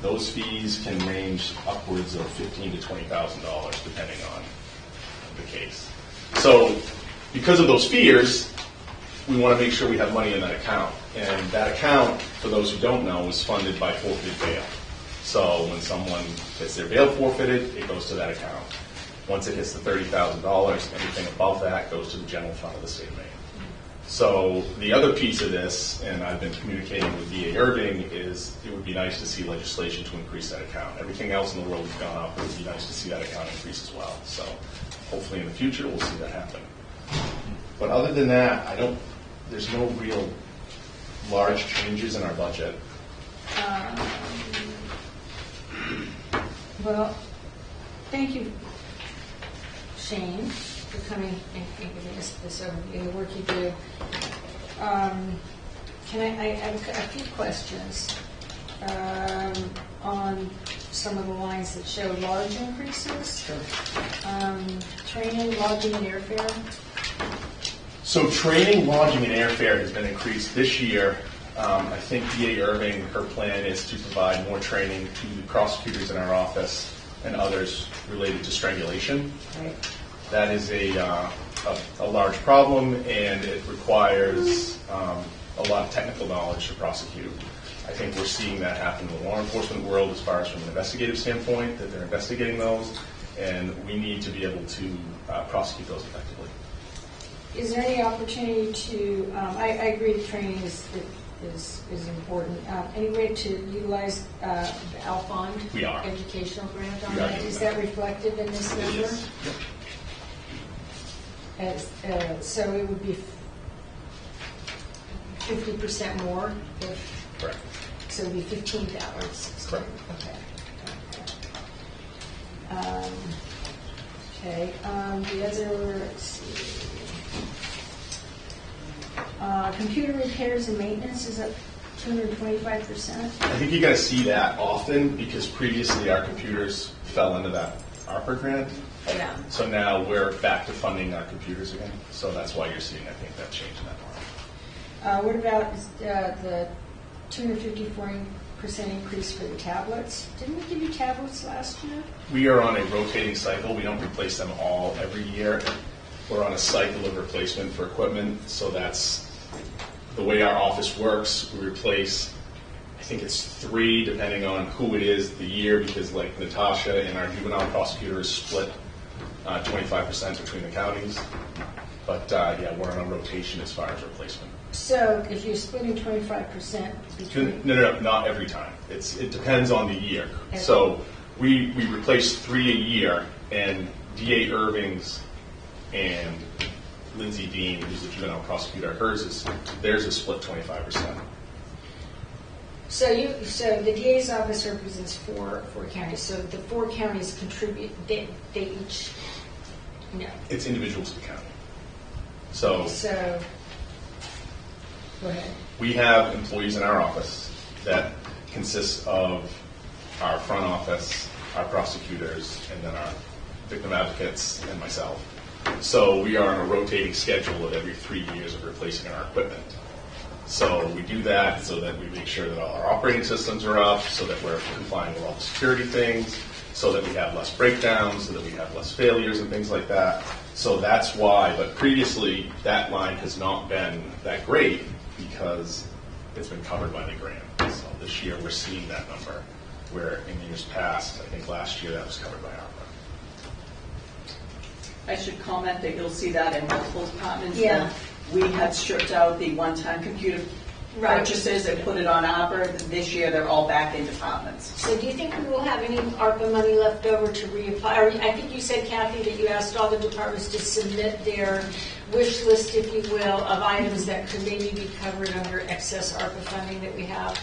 Those fees can range upwards of $15,000 to $20,000 depending on the case. So because of those fears, we want to make sure we have money in that account. And that account, for those who don't know, is funded by forfeited bail. So when someone gets their bail forfeited, it goes to that account. Once it hits the $30,000, anything above that goes to the general fund of the state of Maine. So the other piece of this, and I've been communicating with DA Irving, is it would be nice to see legislation to increase that account. Everything else in the world has gone up. It would be nice to see that account increase as well. So hopefully in the future we'll see that happen. But other than that, there's no real large changes in our budget. Well, thank you, Shane, for coming and giving us this overview, the work you do. I have a few questions on some of the lines that show large increases. Sure. Training, lodging, and airfare. So training, lodging, and airfare has been increased this year. I think DA Irving, her plan is to provide more training to the prosecutors in our office and others related to strangulation. Right. That is a a large problem, and it requires a lot of technical knowledge to prosecute. I think we're seeing that happen in the law enforcement world as far as from an investigative standpoint, that they're investigating those, and we need to be able to prosecute those effectively. Is there any opportunity to, I agree training is important. Any way to utilize the Alfond We are. educational grant on We are that? doing Is that. that reflected in this It number? is. So it would be 50% more if, Correct. so it would be 15 hours. Correct. Okay. Okay, the other, let's see. Computer repairs and maintenance is up 225%. I think you're going to see that often because previously our computers fell into that ARPA grant. Yeah. So now we're back to funding our computers again. So that's why you're seeing, I think, that change in that line. What about the 254% increase for the tablets? Didn't we give you tablets last year? We are on a rotating cycle. We don't replace them all every year. We're on a cycle of replacement for equipment. So that's the way our office works. We replace, I think it's 3, depending on who it is, the year, because like Natasha and our juvenile prosecutor is split 25% between the counties. But yeah, we're on a rotation as far as replacement. So if you're splitting 25% between, No, not every time. It depends on the year. So we replace 3 a year, and D.A. Irving's and Lindsay Dean, who's the juvenile prosecutor, theirs is split 25%. so the DA's office represents four counties. So the 4 counties contribute. They each, no. It's individuals to county. So Go ahead. we have employees in our office that consist of our front office, our prosecutors, and then our victim advocates and myself. So we are on a rotating schedule of every 3 years of replacing our equipment. So we do that so that we make sure that all our operating systems are up, so that we're complying with all the security things, so that we have less breakdowns, so that we have less failures and things like that. So that's why, but previously that line has not been that great because it's been covered by the grant. So this year we're seeing that number, where in years past, I think last year that was covered by ARPA. I should comment that you'll see that in multiple departments. Yeah. That we had stripped out the one-time computer Right. purchases and put it on ARPA. This year, they're all back in departments. So do you think we will have any ARPA money left over to reapply? Or I think you said, Kathy, that you asked all the departments to submit their wish list, if you will, of items that could maybe be covered under excess ARPA funding that we have.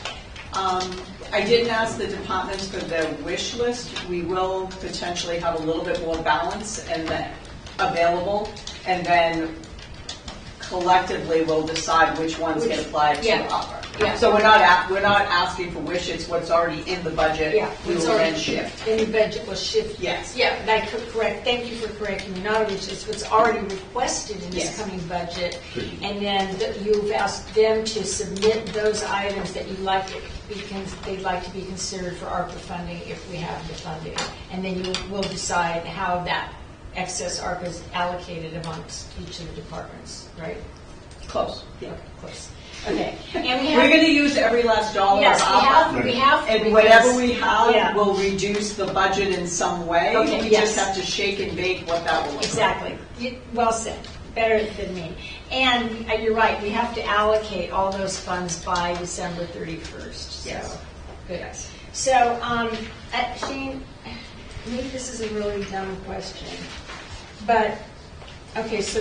I didn't ask the departments for their wish list. We will potentially have a little bit more balance and then available, and then collectively we'll decide which ones get applied to Yeah. ARPA. Yeah. So we're not asking for wish. It's what's already in the budget. Yeah, We it's will already- then shift. Any budget will shift. Yes. Yeah, that could correct. Thank you for correcting me. Not only just what's already requested in this Yes. coming budget, and then you've asked them to submit those items that you'd like it because they'd like to be considered for ARPA funding if we have the funding, and then you will decide how that excess ARPA is allocated amongst each of the departments, right? Close. Yeah. Close. Okay. And we We're have. going to use every last dollar Yes, of ARPA. we have. And whatever we Yeah. have will reduce the budget in some way. Okay, We yes. just have to shake and bake what that will look like. Exactly. Well said. Better than me. And you're right, we have to allocate all those funds by December 31st. So, Yes. good. So, Shane, maybe this is a really dumb question, but, okay, so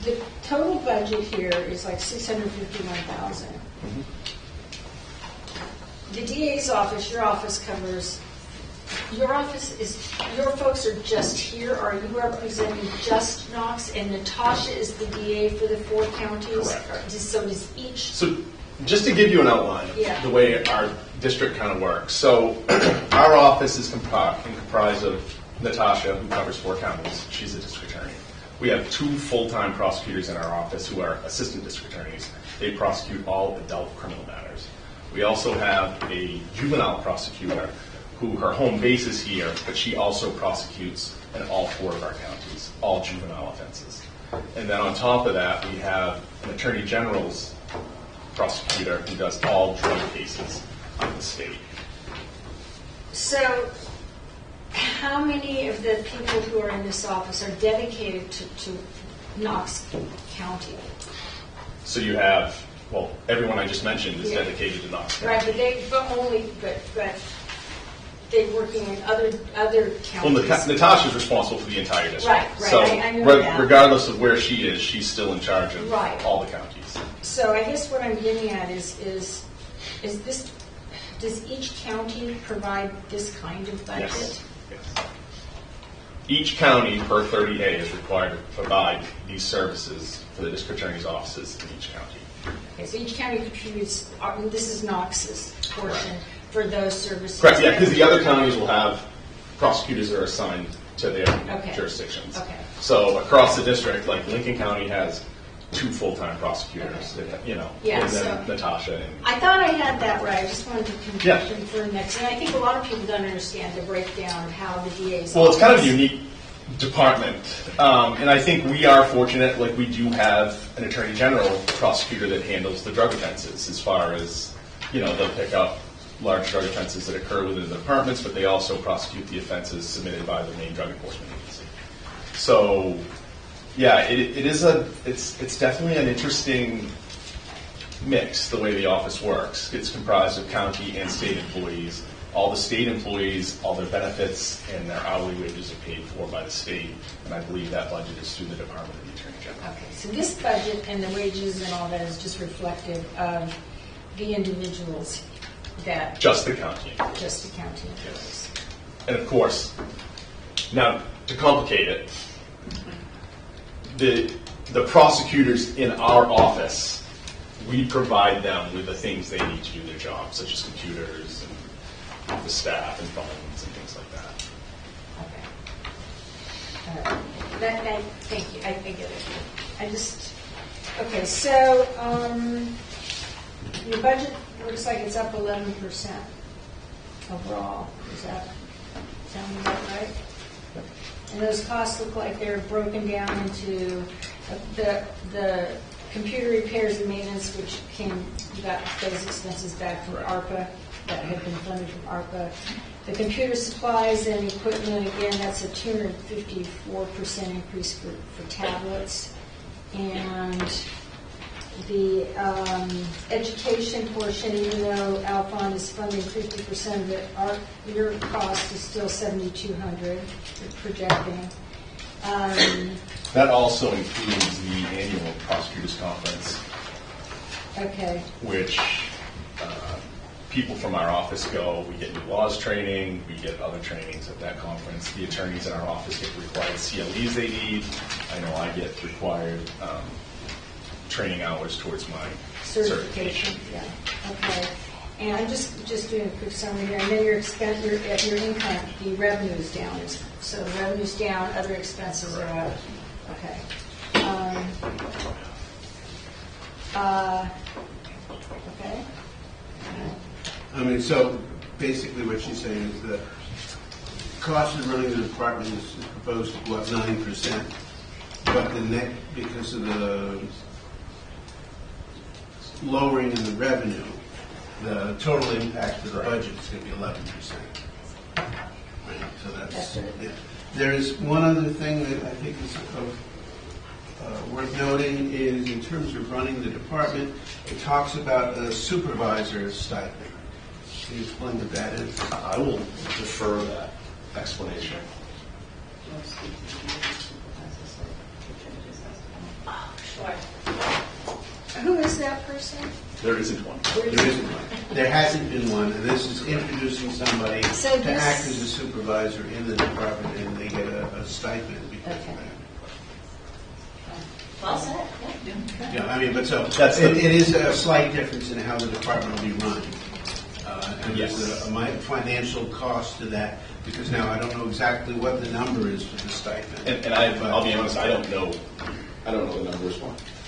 the total budget here is like $651,000. The DA's office, your office covers, your folks are just here, are you representing just Knox, and Natasha is the DA for the 4 counties? Correct. Or so is each, So just to give you an outline Yeah. of the way our district kind of works. So our office is comprised of Natasha, who covers 4 counties. She's a district attorney. We have 2 full-time prosecutors in our office who are assistant district attorneys. They prosecute all adult criminal matters. We also have a juvenile prosecutor who her home base is here, but she also prosecutes in all 4 of our counties, all juvenile offenses. And then on top of that, we have an attorney general's prosecutor who does all drug cases in the state. So, how many of the people who are in this office are dedicated to Knox County? So you have, well, everyone I just mentioned is Yeah. dedicated to Knox Right, County. but they're working in other Well, counties. Natasha's responsible for the entire district. Right, So I know that. regardless of where she is, she's still in charge of Right. all the counties. So I guess what I'm getting at is this, does each county provide this kind of budget? Yes. Yes. Each county per 30A is required to provide these services for the district attorney's offices in each county. Okay, so each county contributes, this is Knox's portion for those services. Correct, yeah, because the other counties will have prosecutors that are assigned to their Okay. jurisdictions. Okay. So across the district, like Lincoln County has 2 full-time prosecutors, you know, Yeah, and then so- Natasha and I thought I had that right, I just wanted to Yeah. confirm that. And I think a lot of people don't understand the breakdown of how the DA's. Well, it's kind of a office- unique department, and I think we are fortunate, like we do have an attorney general prosecutor that handles the drug offenses as far as, you know, they'll pick up large drug offenses that occur within the departments, but they also prosecute the offenses submitted by the main drug enforcement agency. So, yeah, it's definitely an interesting mix, the way the office works. It's comprised of county and state employees. All the state employees, all their benefits and their hourly wages are paid for by the state, and I believe that budget is through the Department of the Attorney General. Okay, so this budget and the wages and all that is just reflective of the individuals that, Just the county. just the county employees. And of course, now to complicate it, the prosecutors in our office, we provide them with the things they need to do their job, such as computers and office staff and phones and things like that. Okay. Thank you, I get it. I just, okay, so, your budget looks like it's up 11% overall. Does that sound about right? And those costs look like they're broken down into the computer repairs and maintenance, which you got those expenses back from ARPA, that had been funded from ARPA. The computer supplies and equipment, again, that's a 254% increase for tablets. And the education portion, even though Alphon is funding 50% of it, your cost is still $7,200, projecting. That also includes the annual prosecutors conference, Okay, which people from our office go. We get new laws training, we get other trainings at that conference. The attorneys in our office get required CLEs they need. I know I get required training hours towards my certification. yeah, okay. And I'm just doing a quick summary here. And then your income, the revenue is down. So the revenue's down, other expenses are up. Okay. Okay. I mean, so basically what she's saying is the cost of running the department is proposed to go up 9%, but the net, because of the lowering in the revenue, the total impact of the budget is going to be 11%. Right, so That's it. yeah. There is one other thing that I think is worth noting is in terms of running the department, it talks about a supervisor stipend. Can you explain what that is? I will defer that explanation. Sure. Who is that person? There isn't one. There isn't one. There hasn't been one, and this is introducing somebody So to this- act as a supervisor in the department, and they get a stipend because of Okay. that. Well said, yeah. Yeah, I mean, but so, That's the- it is a slight difference in how the department will be run. And there's Yes. a financial cost to that, because now I don't know exactly what the number is for the stipend. And I'll be honest, I don't know the numbers.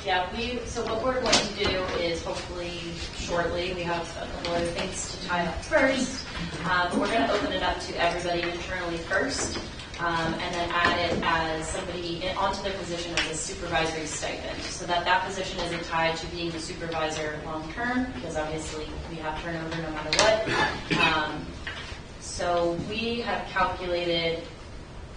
Yeah, so what we're going to do is hopefully shortly, we have a couple other things to tie up first, but we're going to open it up to everybody internally first. and then add it as somebody onto their position as a supervisory stipend, so that that position isn't tied to being the supervisor long-term, because obviously we have turnover no matter what. So we have calculated,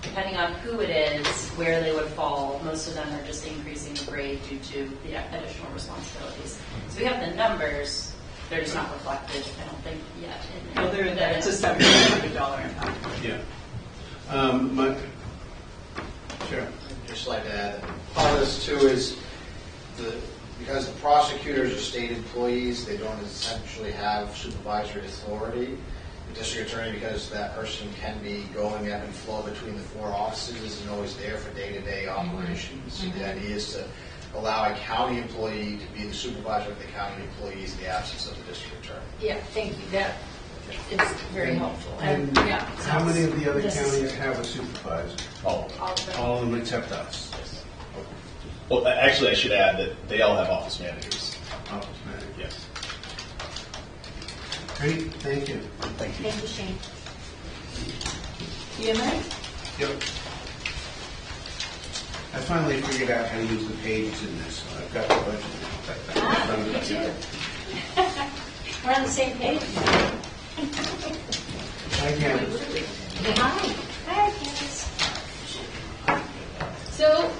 depending on who it is, where they would fall. Most of them are just increasing the grade due to the additional responsibilities. So we have the numbers, they're just not reflected, I don't think, yet. Well, they're in there. It's a $700 impact. Yeah. Sure. Just like to add, part of this too is because the prosecutors are state employees, they don't essentially have supervisory authority. The district attorney, because that person can be going ebb and flow between the 4 offices, isn't always there for day-to-day operations. So the idea is to allow a county employee to be the supervisor of the county employees in the absence of the district attorney. Yeah, thank you, that is very helpful. And yeah, how many of the other this is- counties have a supervisor? Oh. All of them. All of them except us. Well, actually, I should add that they all have office managers. Office manager. Yes. Great, thank you. Thank you. Thank you, Shane. EMA? Yep. I finally figured out how to use the pages in this, so I've got the budget now. Me too. We're on the same page. I can. Hi. Hi, Candace. So,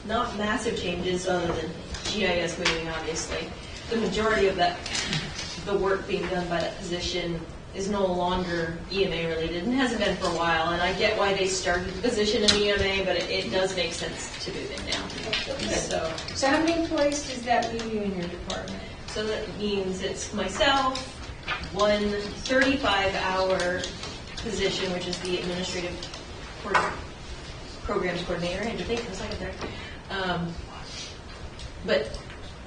not massive changes other than GIS moving, obviously. The majority of that, the work being done by that position is no longer EMA related and hasn't been for a while. And I get why they started the position in EMA, but it does make sense to move it now. So how many employees does that leave you in your department? So that means it's myself, one 35-hour position, which is the administrative programs coordinator. I had to think for a second there. But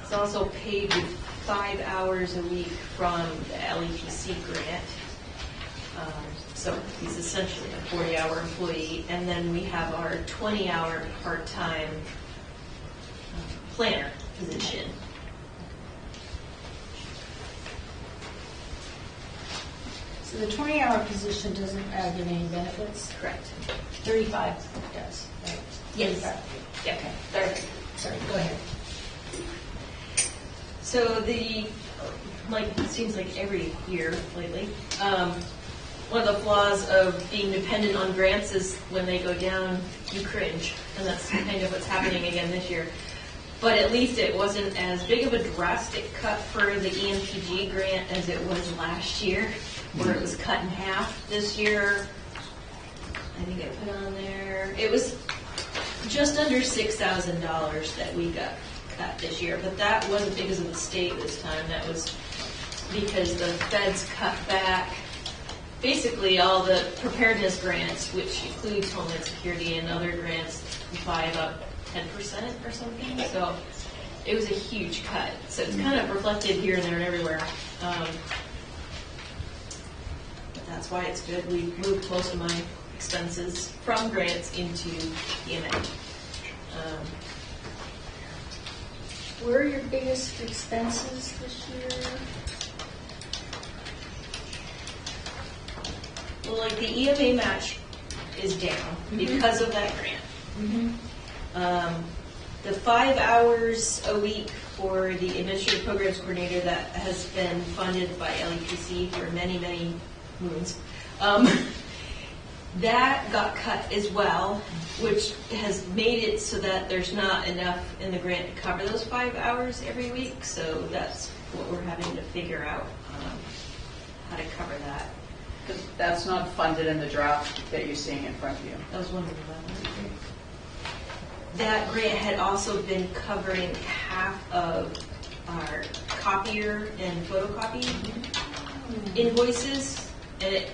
it's also paid with 5 hours a week from the LEPC grant. So he's essentially a 40-hour employee. And then we have our 20-hour part-time planner position. So the 20-hour position doesn't add any benefits? Correct. 35 does, right? Yes. 35. Yeah. Okay, very, sorry, go ahead. So it seems like every year lately, one of the flaws of being dependent on grants is when they go down, you cringe. And that's kind of what's happening again this year. But at least it wasn't as big of a drastic cut for the EMPG grant as it was last year, where it was cut in half this year. I think I put on there, it was just under $6,000 that we got cut this year, but that wasn't because of the state this time. That was because the feds cut back basically all the preparedness grants, which includes Homeland Security and other grants, by about 10% or something. So it was a huge cut. So it's kind of reflected here and there and everywhere. But that's why it's good. We moved most of my expenses from grants into EMA. Where are your biggest expenses this year? Well, like the EMA match is down because of that grant. The 5 hours a week for the administrative programs coordinator that has been funded by LEPC for many, many moons, that got cut as well, which has made it so that there's not enough in the grant to cover those 5 hours every week. So that's what we're having to figure out, how to cover that. Because that's not funded in the draft that you're seeing in front of you. That was one of them. That grant had also been covering half of our copier and photocopy invoices, and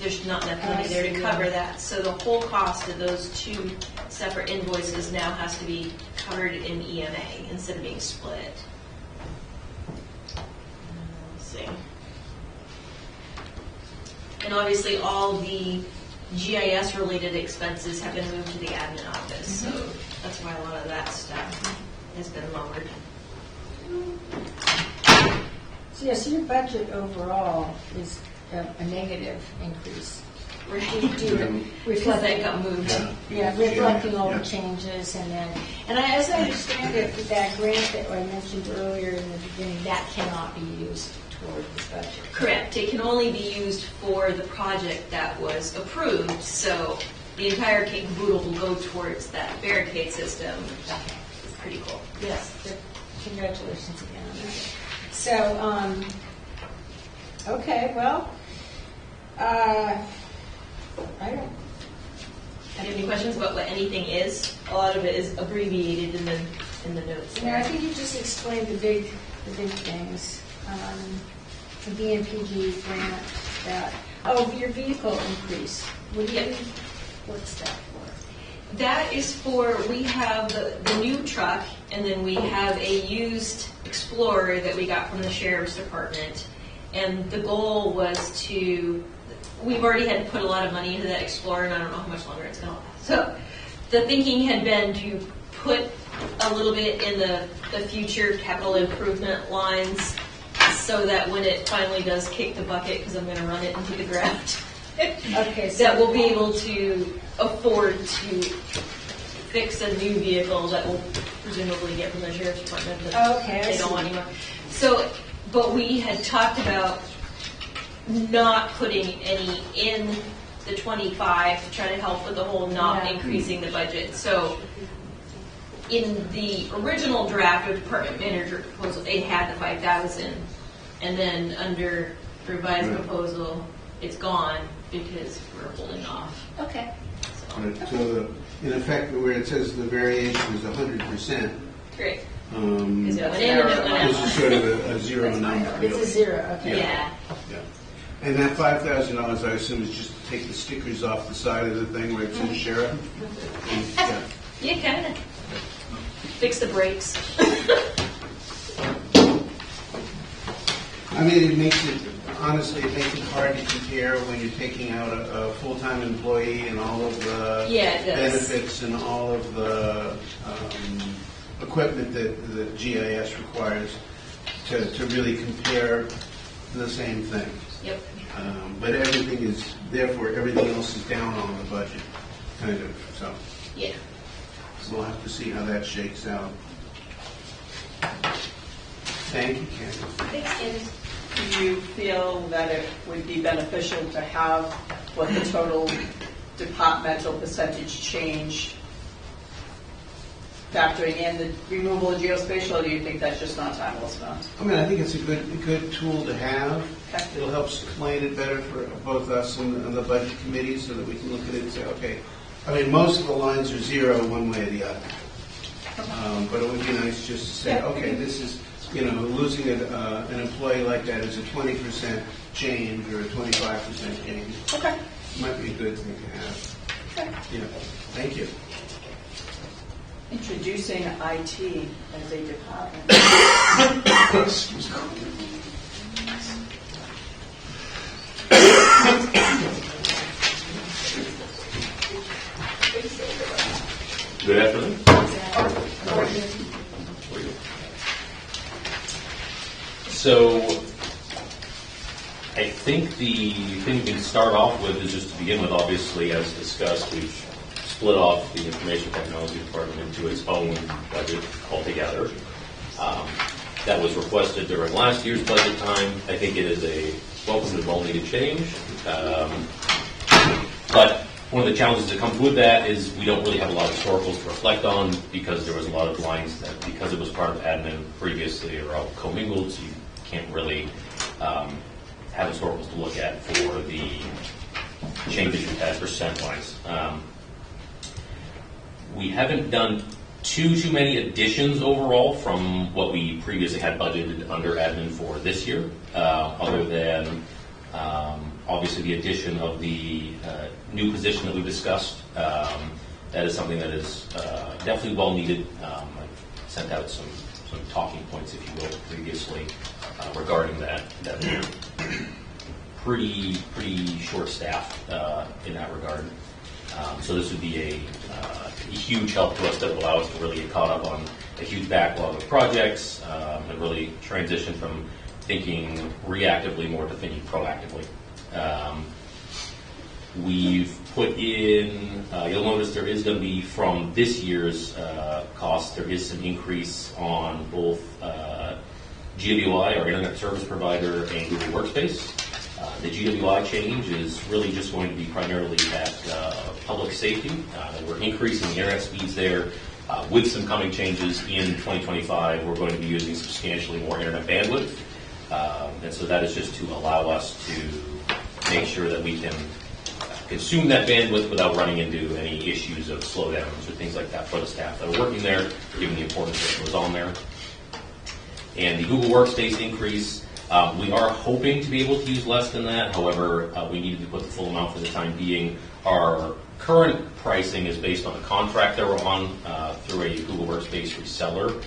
there's not enough money there to cover that. So the whole cost of those 2 separate invoices now has to be covered in EMA instead of being split. Let's see. And obviously, all the GIS-related expenses have been moved to the admin office, so that's why a lot of that stuff has been lowered. So yes, your budget overall is a negative increase. do Because that reflecting, got moved. yeah, reflecting all Yeah. the changes and then, and as I understand it, that grant that I mentioned earlier in the beginning, that cannot be used toward the budget. Correct. It can only be used for the project that was approved, so the entire kit and caboodle will go towards that barricade system. It's pretty cool. Yes, good. Congratulations again on that. So, okay, well, I don't, Do you have any questions about what anything is? A lot of it is abbreviated in the notes. you know, I think you just explained the big things. The BMPG grant, that, oh, your vehicle increase. What do you, Yep. what's that for? That is for, we have the new truck, and then we have a used Explorer that we got from the Sheriff's Department. And the goal was to, we've already had to put a lot of money into that Explorer, and I don't know how much longer it's going to last. So the thinking had been to put a little bit in the future capital improvement lines so that when it finally does kick the bucket, because I'm going to run it into the ground, Okay, so that we'll be able to afford to fix a new vehicle that we'll presumably get from the sheriff's department, but Okay, I they don't see. want anymore. So, but we had talked about not putting any in the 25 to try to help with the whole not Yeah. increasing the budget. So in the original draft of department manager proposal, it had the 5,000, and then under revised Right. proposal, it's gone because we're holding off. Okay. So, in effect, where it says the variation is 100%, Great. um, Because it went in and it went this is out. sort of a zero number, It's a really. zero, okay. Yeah. Yeah. And that $5,000, I assume, is just to take the stickers off the side of the thing where it says sheriff? Yeah. Yeah, kind of. Fix the brakes. I mean, it makes it, honestly, it makes it hard to compare when you're taking out a full-time employee and all of the Yeah, it does. benefits and all of the equipment that the GIS requires to really compare the same thing. Yep. But everything is, therefore, everything else is down on the budget, kind of, so Yeah. we'll have to see how that shakes out. Thank you, Candace. Do you feel that it would be beneficial to have what the total departmental percentage change factoring in the removal of geospatial, or do you think that's just not time well spent? I mean, I think it's a good tool to have. Okay. It'll help explain it better for both us and the budget committee so that we can look at it and say, okay, I mean, most of the lines are zero one way or the other. But it would be nice just to say, okay, this is, losing an employee like that is a 20% change or a 25% change. Okay. Might be a good thing to have. Yeah, thank you. Introducing IT as a department. Excuse me. Good afternoon. So, I think the thing we can start off with is just to begin with, obviously, as discussed, we've split off the information technology department into its own budget altogether. That was requested during last year's budget time. I think it is a welcome and well-needed change. But one of the challenges that comes with that is we don't really have a lot of historicals to reflect on because there was a lot of lines that, because it was part of admin previously, are all commingled, so you can't really have historicals to look at for the changes you've had percent-wise. We haven't done too many additions overall from what we previously had budgeted under admin for this year, other than obviously the addition of the new position that we discussed. That is something that is definitely well needed. I sent out some talking points, if you will, previously regarding that. That pretty short staffed in that regard. So this would be a huge help to us that would allow us to really get caught up on a huge backlog of projects and really transition from thinking reactively more to thinking proactively. We've put in, you'll notice there is going to be, from this year's cost, there is some increase on both GWI, our internet service provider, and Google Workspace. The GWI change is really just going to be primarily at public safety. We're increasing the internet speeds there. With some coming changes in 2025, we're going to be using substantially more internet bandwidth. And so that is just to allow us to make sure that we can consume that bandwidth without running into any issues of slowdowns or things like that for the staff that are working there, given the importance that was on there. And the Google Workspace increase, we are hoping to be able to use less than that. However, we needed to put the full amount for the time being. Our current pricing is based on a contract that we're on through a Google Workspace reseller.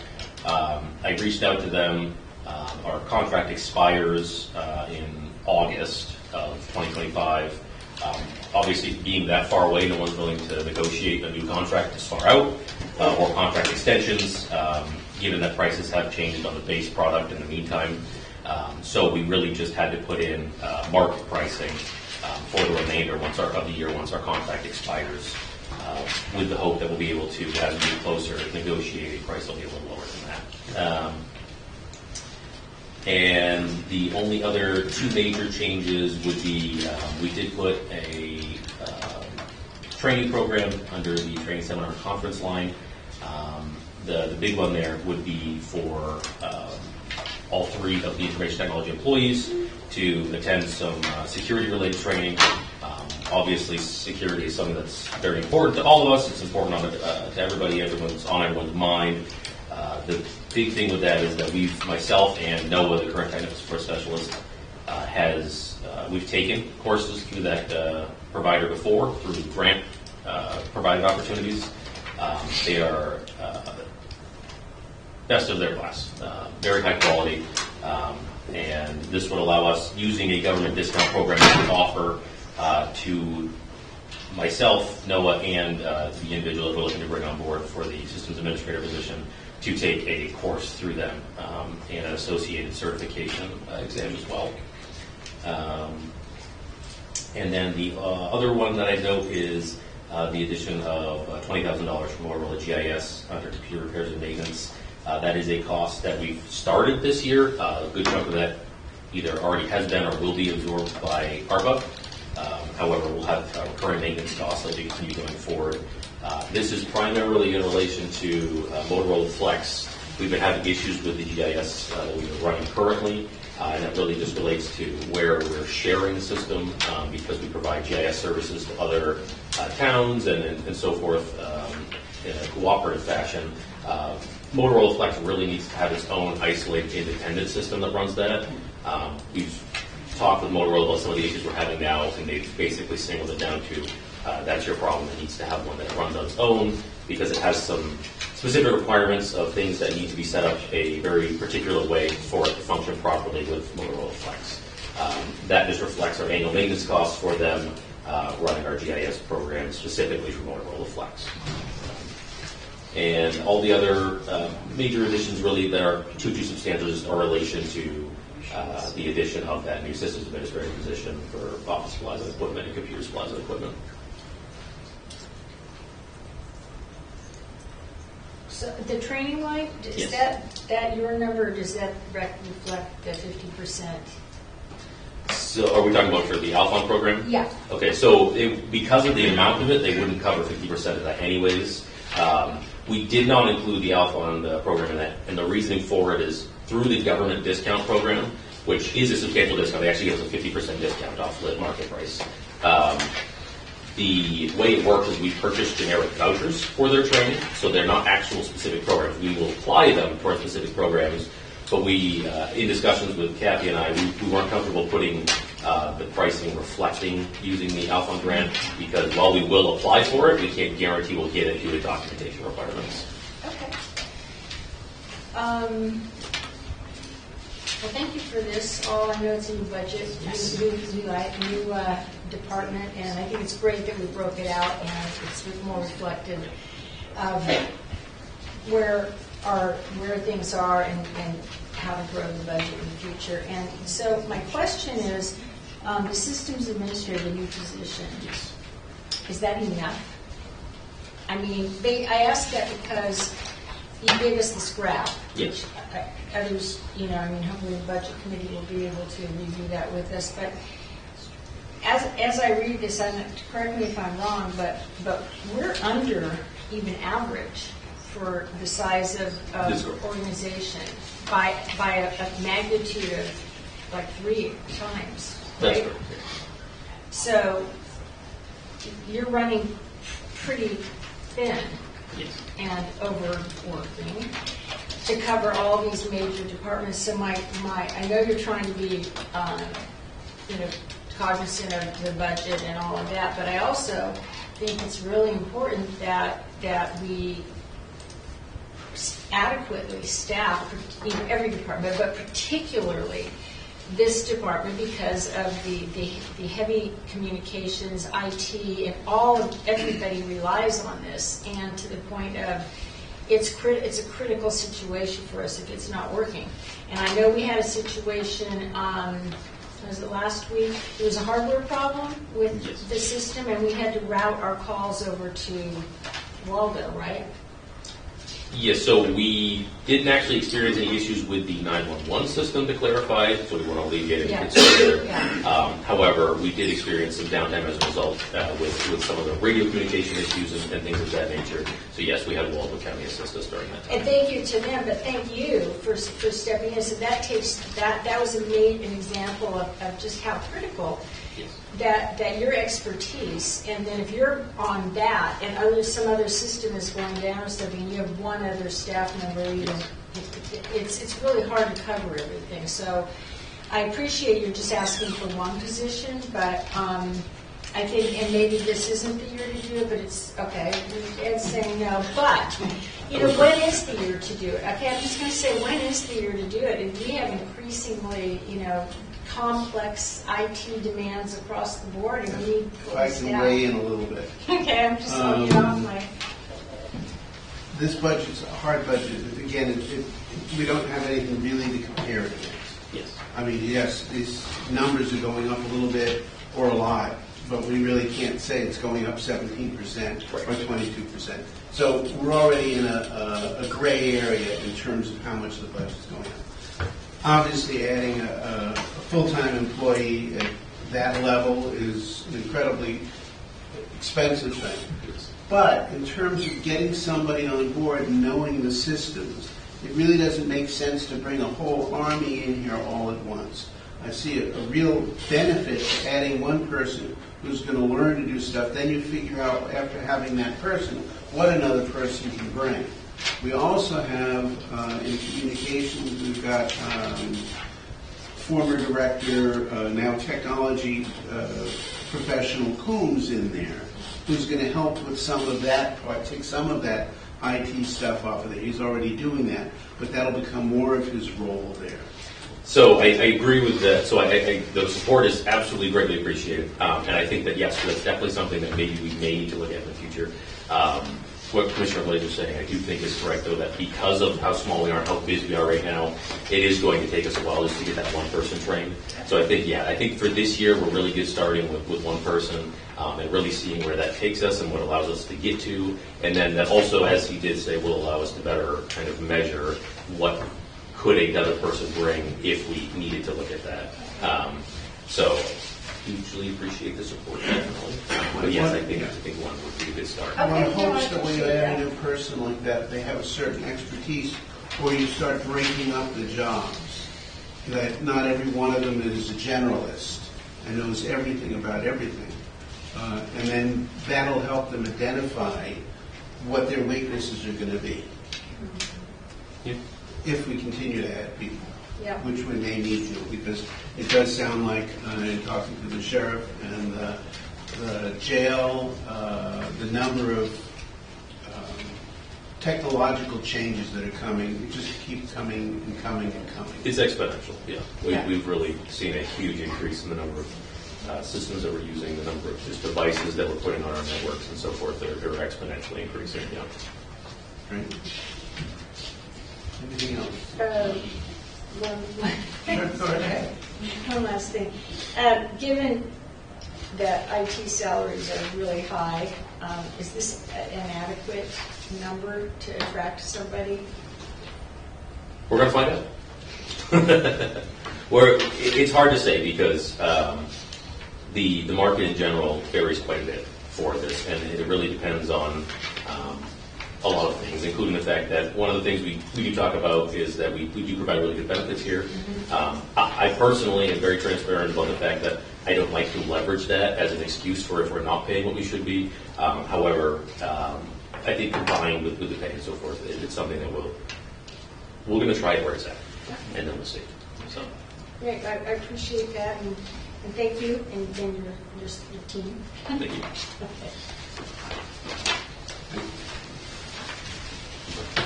I reached out to them. Our contract expires in August of 2025. Obviously, being that far away, no one's willing to negotiate a new contract this far out or contract extensions, given that prices have changed on the base product in the meantime. So we really just had to put in market pricing for the remainder of the year once our contract expires, with the hope that we'll be able to, as we get closer, negotiate a price that'll be a little lower than that. And the only other two major changes would be we did put a training program under the training seminar conference line. The big one there would be for all three of the information technology employees to attend some security-related training. Obviously, security is something that's very important to all of us. It's important to everybody. Everyone's on everyone's mind. The big thing with that is that myself and Noah, the current technical support specialist, we've taken courses through that provider before, through grant provided opportunities. They are best of their class, very high quality, and this would allow us, using a government discount program that we offer to myself, Noah, and the individual that we're looking to bring on board for the systems administrator position, to take a course through them and an associated certification exam as well. And then the other one that I note is the addition of $20,000 from Motorola GIS under computer repairs and maintenance. That is a cost that we've started this year. A good chunk of that either already has been or will be absorbed by ARPA. However, we'll have current maintenance costs as we continue going forward. This is primarily in relation to Motorola Flex. We've been having issues with the GIS that we've been running currently, and that really just relates to where we're sharing the system because we provide GIS services to other towns and so forth in a cooperative fashion. Motorola Flex really needs to have its own isolated, independent system that runs that. We've talked with Motorola about some of the issues we're having now, and they've basically singled it down to that's your problem. It needs to have one that runs on its own because it has some specific requirements of things that need to be set up a very particular way for it to function properly with Motorola Flex. That just reflects our annual maintenance costs for them running our GIS program specifically for Motorola Flex. And all the other major additions really that are too substantial just are relation to the addition of that new systems administrator position for office supplies and equipment and computer supplies and equipment. So the training line, is Yes. that your number, or does that reflect the 50%? So are we talking about for the Alphon program? Yeah. Okay, so because of the amount of it, they wouldn't cover 50% of that anyways. We did not include the Alphon program in that, and the reasoning for it is through the government discount program, which is a substantial discount. They actually give us a 50% discount off the market price. The way it works is we purchase generic vouchers for their training, so they're not actual specific programs. We will apply them to our specific programs, but we, in discussions with Kathy and I, we weren't comfortable putting the pricing reflecting using the Alphon grant because while we will apply for it, we can't guarantee we'll get it due to documentation requirements. Okay. Well, thank you for this. All I know it's in the budget. Yes. New department, and I think it's great that we broke it out and it's more reflective of where things are and how to grow the budget in the future. And so my question is, The systems administrator, the new position, is that enough? I mean, I ask that because you gave us this graph. Yes. Others, I mean, hopefully the budget committee will be able to review that with us. But as I read this, correct me if I'm wrong, but we're under even average for the size of That's correct. organization by a magnitude of like 3 times. That's Right? correct. So you're running pretty thin Yes. and overworking to cover all these major departments. So I know you're trying to be, cognizant of the budget and all of that, but I also think it's really important that we adequately staff every department, but particularly this department because of the heavy communications, IT, and everybody relies on this, and to the point of it's a critical situation for us if it's not working. And I know we had a situation, was it last week? It was a hardware problem with the system, and we had to route our calls over to Waldo, right? Yes, so we didn't actually experience any issues with the 911 system, to clarify, so we weren't alleviating Yeah. concern there. Yeah. However, we did experience some downtime as a result with some of the radio communication issues and things of that nature. So yes, we had Waldo County assist us during that time. And thank you to them, but thank you for stepping in. So that was an example of just how critical Yes. that your expertise, and then if you're on that and some other system is going down or something, and you have one other staff member, it's really hard to cover everything. So I appreciate you're just asking for one position, but I think, and maybe this isn't the year to do it, but it's, okay, Ed's saying no, but, when is the year to do it? Okay, I'm just going to say, when is the year to do it? And we have increasingly, complex IT demands across the board, and we need If I can weigh in a little bit. Okay, I'm just looking off my... This budget's a hard budget. Again, we don't have anything really to compare it against. Yes. I mean, yes, these numbers are going up a little bit or a lot, but we really can't say it's going up 17% or 22%. So we're already in a gray area in terms of how much the budget's going up. Obviously, adding a full-time employee at that level is an incredibly expensive thing. But in terms of getting somebody on board and knowing the systems, it really doesn't make sense to bring a whole army in here all at once. I see a real benefit to adding one person who's going to learn to do stuff. Then you figure out, after having that person, what another person can bring. We also have, in communications, we've got former director, now technology professional Coombs in there, who's going to help with some of that part, take some of that IT stuff off of there. He's already doing that, but that'll become more of his role there. So I agree with that. So the support is absolutely greatly appreciated. And I think that, yes, that's definitely something that maybe we may need to look at in the future. What Commissioner Blaze is saying, I do think is correct, though, that because of how small we are and how busy we are right now, it is going to take us a while just to get that one person trained. So I think for this year, we're really good starting with one person and really seeing where that takes us and what allows us to get to. And then that also, as he did say, will allow us to better kind of measure what could another person bring if we needed to look at that. So hugely appreciate the support, definitely. But yes, I think one would be a good start. One Okay, no, I hopes that when you appreciate add a that. new person like that, they have a certain expertise, or you start breaking up the jobs. That not every one of them is a generalist and knows everything about everything. And then that'll help them identify what their weaknesses are going to be. Yeah. If we continue to add people. Yeah. Which we may need to, because it does sound like, in talking to the sheriff and the jail, the number of technological changes that are coming, it just keeps coming and coming and coming. It's exponential, yeah. Yeah. We've really seen a huge increase in the number of systems that we're using, the number of just devices that we're putting on our networks and so forth. They're exponentially increasing, yeah. Right? Anything else? Go ahead. One last thing. Given that IT salaries are really high, is this an adequate number to attract somebody? We're going to find out. It's hard to say because the market in general varies quite a bit for this, and it really depends on a lot of things, including the fact that one of the things we do talk about is that we do provide really good benefits here. I personally am very transparent about the fact that I don't like to leverage that as an excuse for if we're not paying what we should be. However, I think combined with the pay and so forth, it's something that we're going to try it where it's at, and then we'll see. So. Great, I appreciate that, and thank you, and your team. Thank you.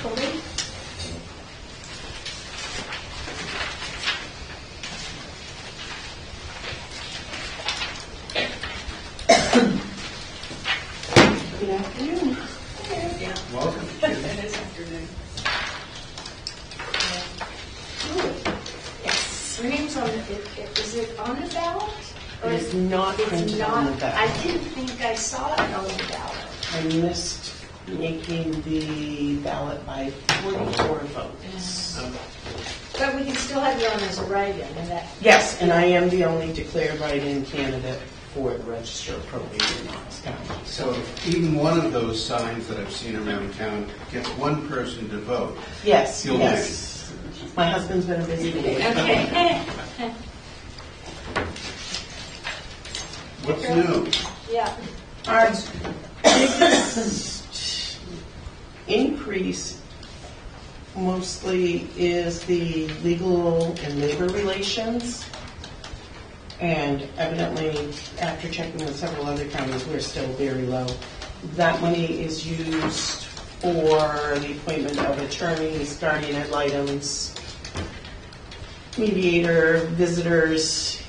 Okay. Good afternoon. Welcome. It is afternoon. Yes. Your name's on is it on the ballot? Or It is not it's printed not? on the ballot. I didn't think I saw it on the ballot. I missed making the ballot by 44 votes. But we can still have you on as a write-in, and that. Yes, and I am the only declared write-in candidate for the Register of Probate in Knox County. So even one of those signs that I've seen around town gets one person to vote. Yes, You'll yes. My husband's been a busy day. Okay. What's new? Yeah. Our biggest increase mostly is the legal and labor relations. And evidently, after checking with several other counties, we're still very low. That money is used for the appointment of attorneys, guardian ad litems, mediator, visitors.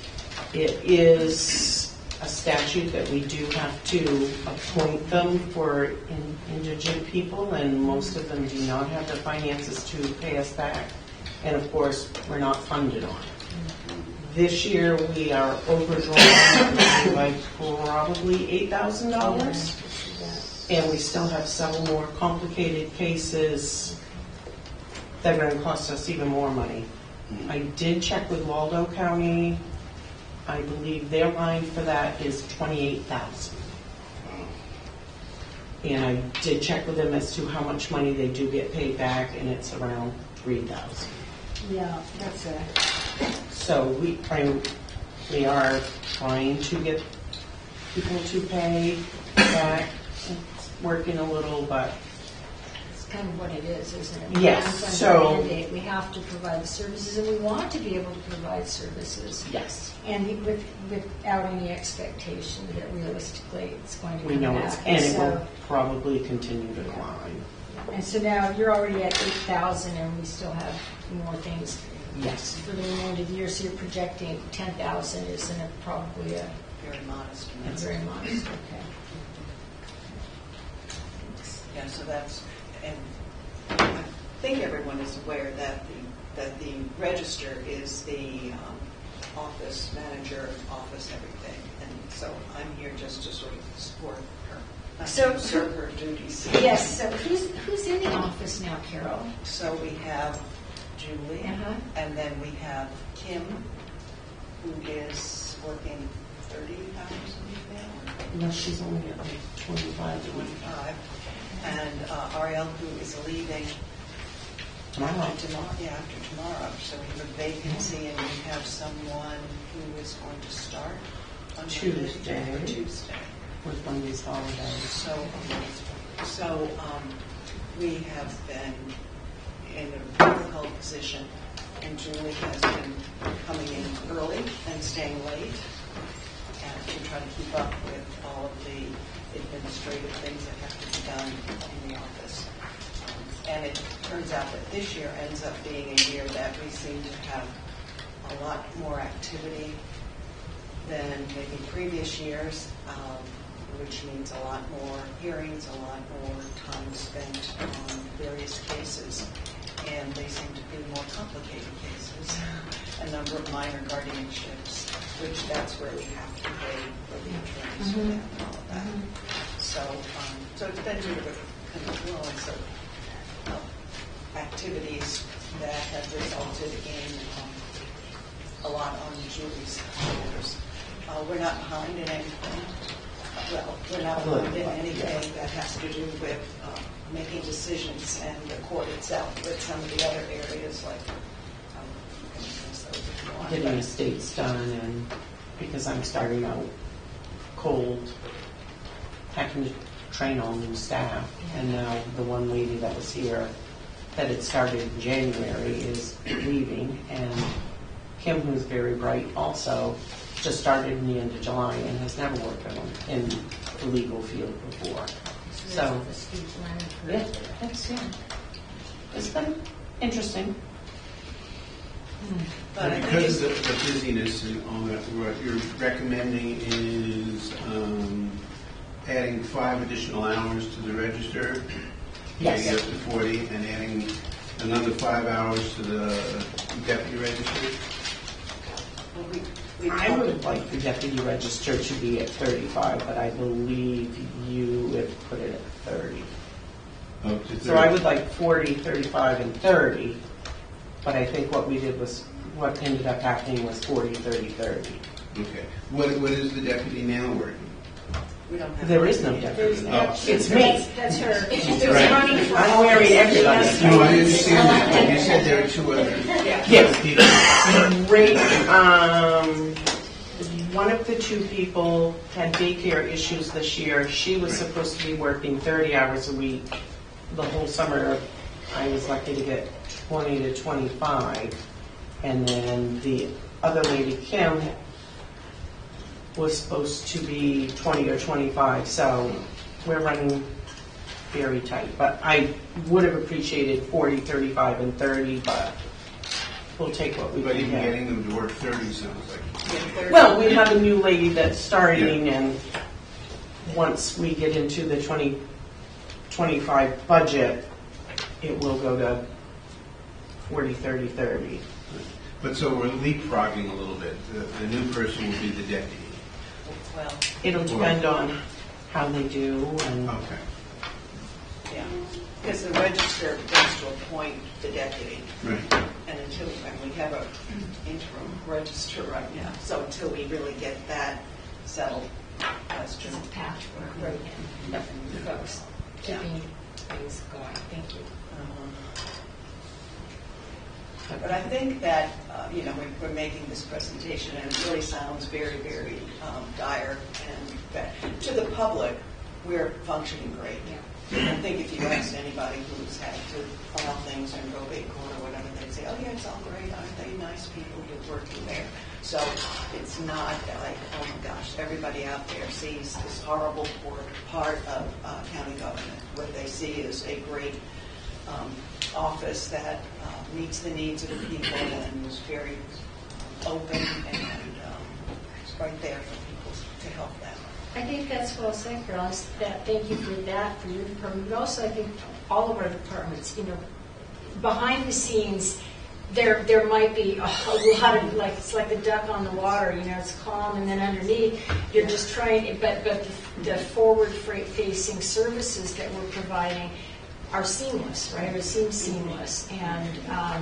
It is a statute that we do have to appoint them for indigent people, and most of them do not have the finances to pay us back. And of course, we're not funded on it. This year, we are overdrawn by probably $8,000, and we still have several more complicated cases that are going to cost us even more money. I did check with Waldo County. I believe their line for that is $28,000. And I did check with them as to how much money they do get paid back, and it's around $3,000. Yeah, that's it. So we are trying to get people to pay back. It's working a little, but It's kind of what it is, isn't it? Yes, It's under so- mandate. We have to provide the services, and we want to be able to provide services. yes, And without any expectation that realistically it's going to we come know back. it's, and it so, will probably continue to climb. And so now you're already at 8,000, and we still have more things Yes. for the remainder of the year. So you're projecting 10,000 isn't it probably a Very modest. very modest. Okay. Yeah, so that's, and I think everyone is aware that the register is the office manager, office everything. And so I'm here just to sort of support her, So- serve her duties. Yes. So who's in the office now, Carol? So we have Julie, Uh-huh. and then we have Kim, who is working 30 hours a week now, No, she's only at like 25 or a week. 25, and Ariel, who is leaving Tomorrow. after tomorrow. So we have a vacancy, and we have someone who is going to start on Tuesday. Tuesday. With Monday's holidays. So we have been in a difficult position, and Julie has been coming in early and staying late, and to try to keep up with all of the administrative things that have to be done in the office. And it turns out that this year ends up being a year that we seem to have a lot more activity than maybe previous years, which means a lot more hearings, a lot more time spent on various cases. and they seem to be more complicated cases. A number of minor guardianships, which that's where we have to pay for the attorneys for that and all of that. So it's been sort of a confluence of activities that have resulted in a lot on Julie's shoulders. We're not behind in anything. Well, we're not behind in anything that has to do with making decisions and the court itself, but some of the other areas like getting estates done, and because I'm starting out cold, having to train all new staff, and now the one lady that was here that had started in January is leaving, and Kim, who's very bright, also just started in the end of July and has never worked in the legal field before. So, yeah, it's been interesting. But I think Because it's, of the busyness and all that, what you're recommending is adding 5 additional hours to the register, Yes. getting up to 40, and adding another 5 hours to the deputy register. we I would like the deputy register to be at 35, but I believe you would put it at 30. Up to 30. So I would like 40, 35, and 30, but I think what we did was, what ended up happening was 40, 30, 30. Okay. What is the deputy now working? we don't have. There is no deputy now. Oh. It's me. That's her. Right. Running for I'm wearing everybody's. No, I understand that, but you said there are 2 other Yes. people. One of the 2 people had daycare issues this year. She was supposed to be working 30 hours a week. The whole summer, I was lucky to get 20 to 25. And then the other lady, Kim, was supposed to be 20 or 25. So we're running very tight. But I would have appreciated 40, 35, and 30, but we'll take what we But can even get. getting them to work 30 sounds like. Well, we have a new lady that's starting, and once we get into the 2025 budget, it will go to 40, 30, 30. But so we're leapfrogging a little bit. The new person will be the deputy. Well, It'll depend on how they do, and Okay. yeah, because the register goes to appoint the deputy. Right. And until, and we have a interim register right now, so until we really get that settled, that's true. It's a patchwork right now. Folks, keeping things going. Thank you. But I think that, we're making this presentation, and it really sounds very, very dire, and that to the public, we're functioning great. I think if you ask anybody who's had to file things in probate court or whatever, they'd say, oh yeah, it's all great, aren't they nice people who're working there? So it's not like, oh my gosh, everybody out there sees this horrible part of county government. What they see is a great office that meets the needs of the people and is very open and is right there for people to help them. I think that's well said, girls. Thank you for that, for your department, but also I think all of our departments, behind the scenes, there might be a lot of, like, it's like the duck on the water, it's calm, and then underneath, you're just trying, but the forward-facing services that we're providing are seamless, right? It seems seamless, and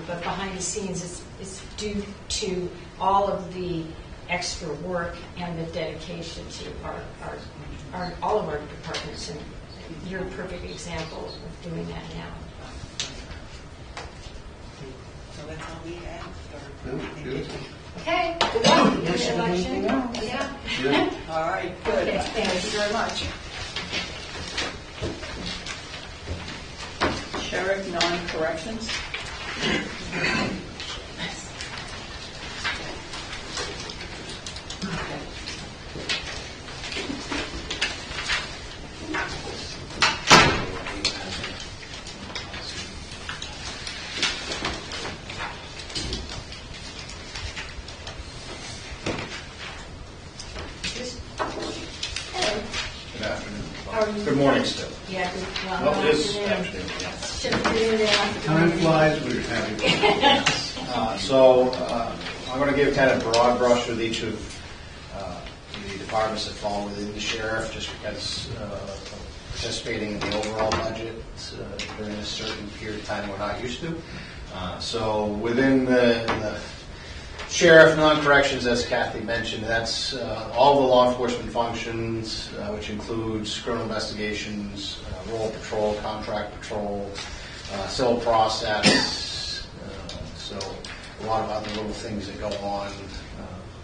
but behind the scenes, it's due to all of the extra work and the dedication to our all of our departments, and you're a perfect example of doing that now. So that's all we have. No, good. Okay, good luck with the election. Yeah. Yeah. All right, good. Okay, Thank thanks. you very much. Sheriff non-corrections? Hello. Good afternoon. How are you? Good morning still. Yeah, well, Well, it is afternoon. afternoon, yeah. Should've been in the afternoon. Time flies, we're having. I'm going to give kind of broad brush with each of the departments that fall within the sheriff, just because participating in the overall budget during a certain period of time we're not used to. So within the sheriff, non-corrections, as Kathy mentioned, that's all the law enforcement functions, which includes criminal investigations, roll patrol, contract patrol, civil process, so a lot of other little things that go on,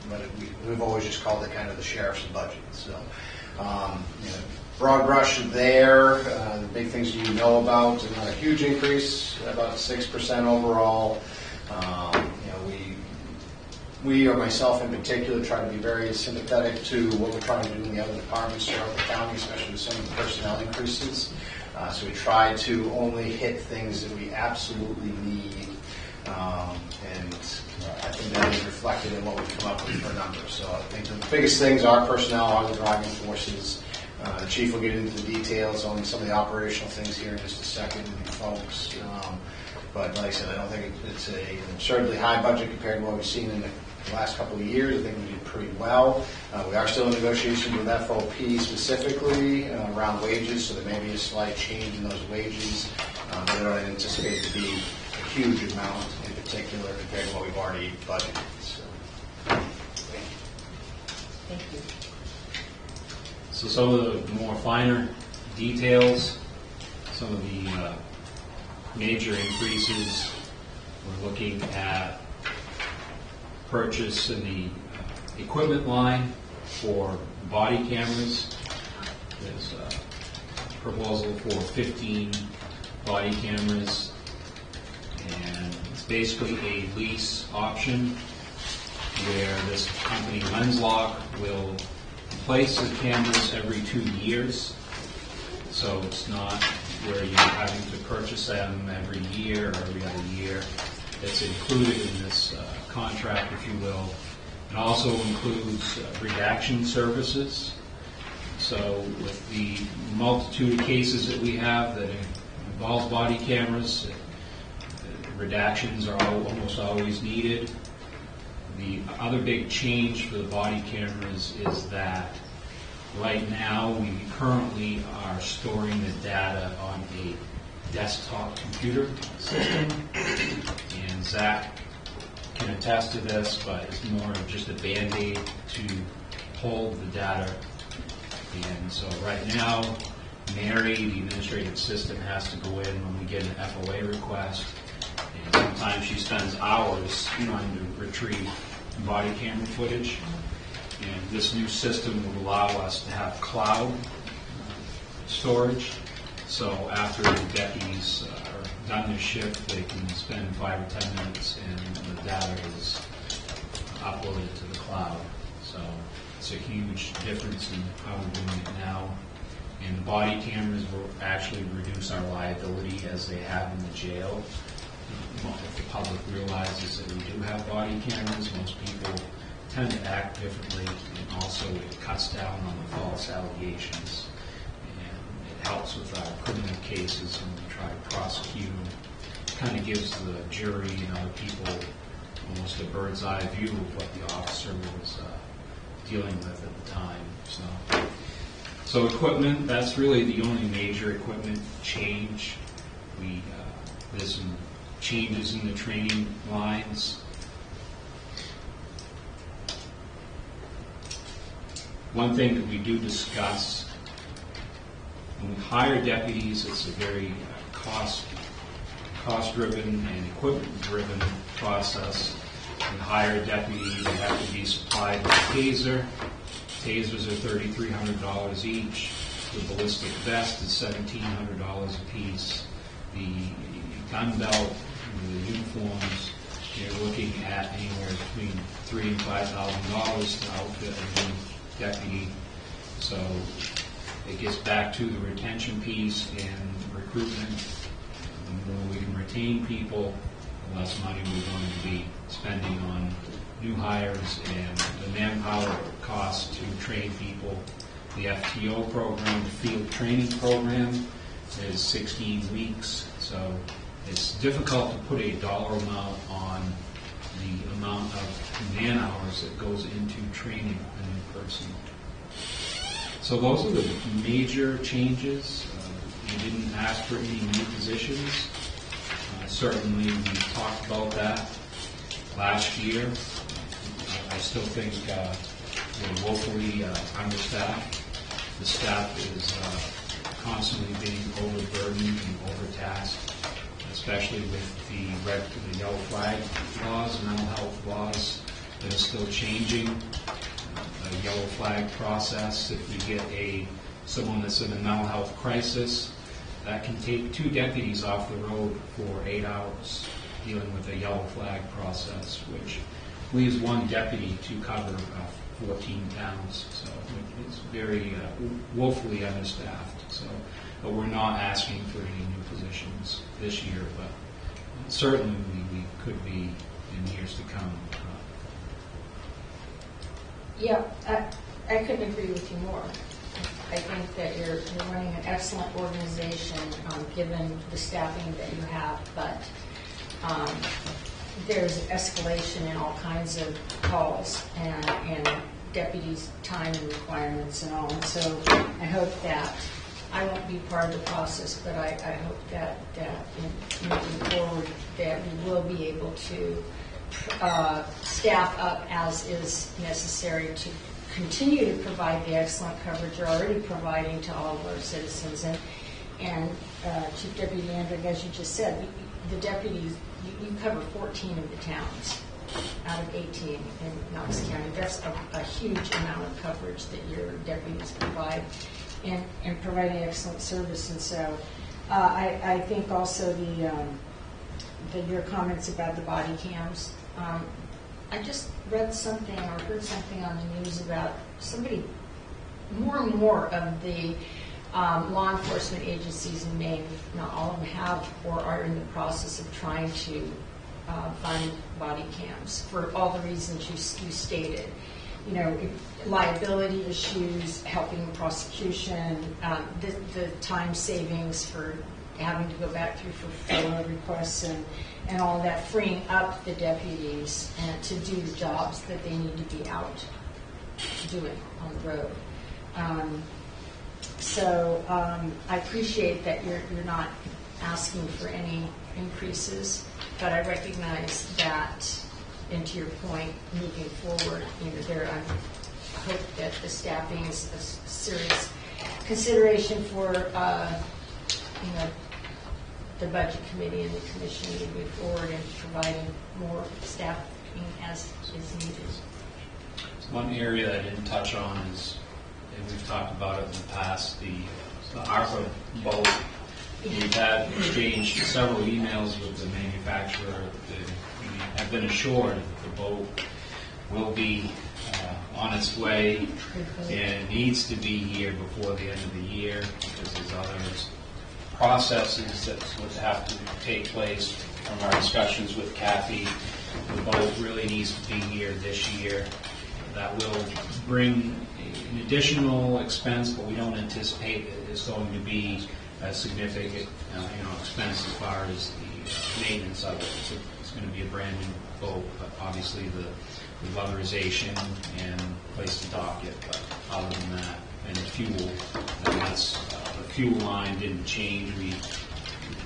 but we've always just called it kind of the sheriff's budget. So, broad brush there, the big things you know about, a huge increase, about 6% overall. We, or myself in particular, try to be very sympathetic to what we're trying to do in the other departments throughout the county, especially with some of the personnel increases. So we try to only hit things that we absolutely need, and I think that is reflected in what we've come up with for numbers. So I think the biggest things are personnel, are the driving forces. The chief will get into the details on some of the operational things here in just a second, folks. But like I said, I don't think it's an absurdly high budget compared to what we've seen in the last couple of years. I think we did pretty well. We are still in negotiations with FOP specifically around wages, so there may be a slight change in those wages. But I don't anticipate it to be a huge amount in particular compared to what we've already budgeted. So, Thank you. So some of the more finer details, some of the major increases, we're looking at purchase in the equipment line for body cameras. There's a proposal for 15 body cameras, and it's basically a lease option where this company, Lenslock, will replace the cameras every 2 years. So it's not where you're having to purchase them every year or every other year. It's included in this contract, if you will. It also includes redaction services. So with the multitude of cases that we have that involve body cameras, redactions are almost always needed. The other big change for the body cameras is that right now we currently are storing the data on a desktop computer system, and Zach can attest to this, but it's more of just a Band-Aid to hold the data. And so right now, Mary, the administrative assistant, has to go in when we get an FOA request, and sometimes she spends hours trying to retrieve body camera footage. And this new system will allow us to have cloud storage. So after the deputies are done their shift, they can spend 5 or 10 minutes and the data is uploaded to the cloud. So it's a huge difference in how we're doing it now. And the body cameras will actually reduce our liability as they have in the jail. If the public realizes that we do have body cameras, most people tend to act differently, and also it cuts down on the false allegations. And it helps with our criminal cases when we try to prosecute them. It kind of gives the jury and other people almost a bird's eye view of what the officer was dealing with at the time. So equipment, that's really the only major equipment change. There's some changes in the training lines. One thing that we do discuss, when we hire deputies, it's a very cost-driven and equipment-driven process. When we hire a deputy, they have to be supplied with a taser. Tasers are $3,300 each. The ballistic vest is $1,700 a piece. The gun belt, the uniforms, you're looking at anywhere between $3,000 and $5,000 to outfit a new deputy. So it gets back to the retention piece and recruitment. The more we can retain people, the less money we're going to be spending on new hires and the manpower costs to train people. The FTO program, the field training program, is 16 weeks. So it's difficult to put a dollar amount on the amount of man hours that goes into training a new person. So those are the major changes. We didn't ask for any new positions. Certainly, we talked about that last year. I still think we're woefully understaffed. The staff is constantly being overburdened and overtasked, especially with the yellow flag laws, mental health laws that are still changing. A yellow flag process, if we get someone that's in a mental health crisis, that can take 2 deputies off the road for 8 hours dealing with a yellow flag process, which leaves 1 deputy to cover 14 towns. So it's very woefully understaffed. So, but we're not asking for any new positions this year, but certainly we could be in years to come. Yeah, I couldn't agree with you more. I think that you're running an excellent organization, given the staffing that you have, but there's escalation in all kinds of calls and deputies' time and requirements and all. And so I hope that I won't be part of the process, but I hope that in moving forward that we will be able to staff up as is necessary to continue to provide the excellent coverage you're already providing to all of our citizens. And Chief Deputy Andrick, as you just said, the deputies, you cover 14 of the towns out of 18 in Knox County. That's a huge amount of coverage that your deputies provide and providing excellent service. And so I think also your comments about the body cams. I just read something or heard something on the news about more and more of the law enforcement agencies in Maine, not all of them have or are in the process of trying to fund body cams for all the reasons you stated. You know, liability issues, helping prosecution, the time savings for having to go back through for photo requests and all that, freeing up the deputies and to do the jobs that they need to be out doing on the road. So I appreciate that you're not asking for any increases, but I recognize that, and to your point, moving forward, I hope that the staffing is a serious consideration for the budget committee and the commission moving forward and providing more staffing as is needed. One area that I didn't touch on is, and we've talked about it in the past, the ARPA boat. We've had exchanged several emails with the manufacturer. We have been assured that the boat will be on its way and needs to be here before the end of the year because there's other processes that would have to take place from our discussions with Kathy. The boat really needs to be here this year. That will bring an additional expense, but we don't anticipate it is going to be a significant expense as far as the maintenance of it. It's going to be a brand new boat, but obviously the weatherization and place to dock it. But other than that, and the fuel, the fuel line didn't change.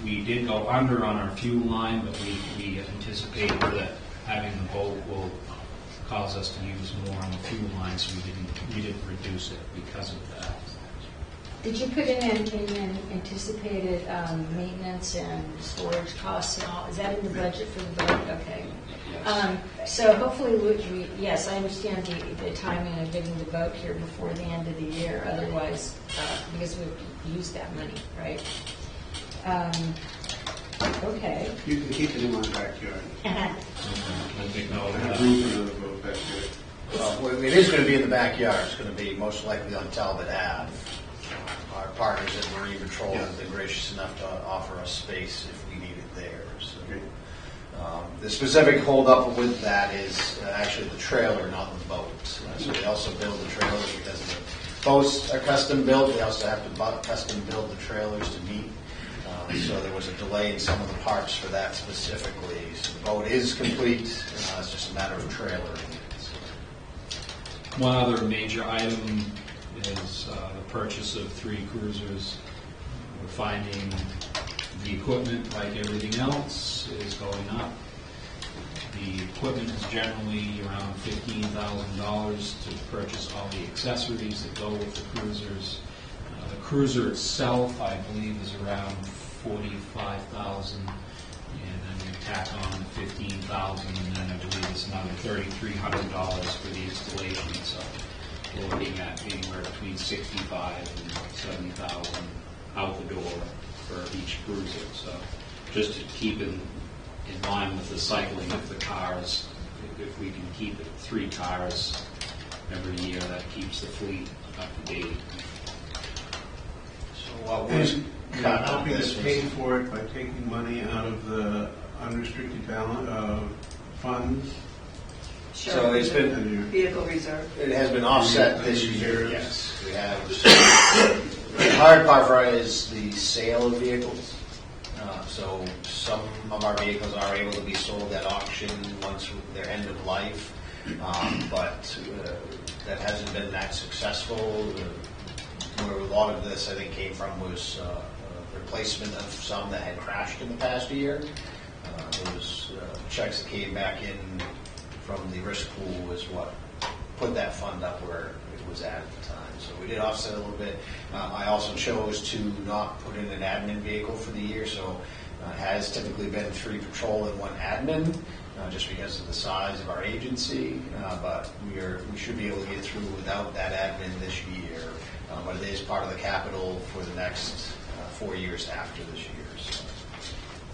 We did go under on our fuel line, but we anticipated that having the boat will cause us to use more on the fuel line, so we didn't reduce it because of that. Did you put in anticipated maintenance and storage costs and all? Is that in the budget for the boat? Okay. So hopefully, yes, I understand the timing of getting the boat here before the end of the year. Otherwise, because we've used that money, right? Okay. You can keep it in my backyard. I think no, I have room for another boat back there. Well, it is going to be in the backyard. It's going to be most likely on Talbot Ave. Our partners at Marine Patrol have been gracious enough to offer us space if we need it there. So, the specific holdup with that is actually the trailer, not the boat. So they also build the trailers because the boats are custom built. They also have to custom build the trailers to meet So there was a delay in some of the parts for that specifically. So the boat is complete, it's just a matter of trailering. One other major item is the purchase of 3 cruisers. We're finding the equipment, like everything else, is going up. The equipment is generally around $15,000 to purchase all the accessories that go with the cruisers. The cruiser itself, I believe, is around $45,000, and then you tack on $15,000, and then I believe it's another $3,300 for the installation. So we're looking at anywhere between $65,000 and $70,000 out the door for each cruiser. So just to keep in line with the cycling of the cars, if we can keep it 3 cars every year, that keeps the fleet up to date. So what was And cut you're out of helping this us was- pay for it by taking money out of the unrestricted balance funds. So it's been- And you- Vehicle reserve. It has been offset this year, Reserves. yes. We have, the hard part for us is the sale of vehicles. So some of our vehicles are able to be sold at auction once they're end of life, but that hasn't been that successful. Where a lot of this, I think, came from was replacement of some that had crashed in the past year. Those checks that came back in from the risk pool was what put that fund up where it was at the time. So we did offset a little bit. I also chose to not put in an admin vehicle for the year, so it has typically been 3 patrol and 1 admin, just because of the size of our agency. But we should be able to get through without that admin this year. But it is part of the capital for the next 4 years after this year. So.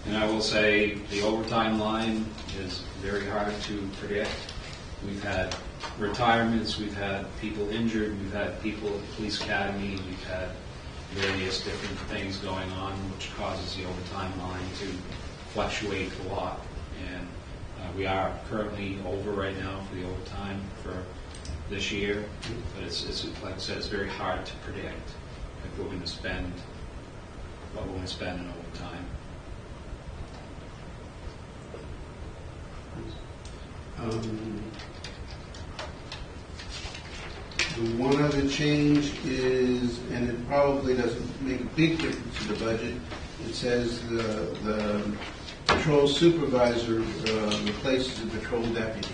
And I will say, the overtime line is very hard to predict. We've had retirements, we've had people injured, we've had people at the police academy, we've had various different things going on, which causes the overtime line to fluctuate a lot. And we are currently over right now for the overtime for this year, but it's like I said, it's very hard to predict what we're going to spend in overtime. The one other change is, and it probably doesn't make a big difference to the budget, it says the patrol supervisor replaces the patrol deputy.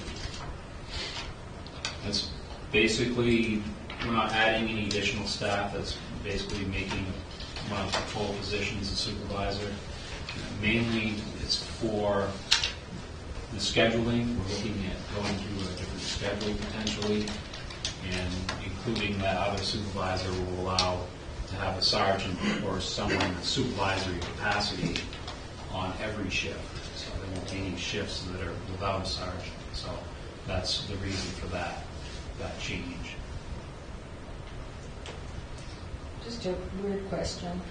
That's basically, we're not adding any additional staff, that's basically making one of the patrol positions a supervisor. Mainly, it's for the scheduling. We're looking at going through a different schedule potentially, and including that other supervisor will allow to have a sergeant or someone in supervisory capacity on every shift. So there won't be any shifts that are without a sergeant. So that's the reason for that change. Just a weird question.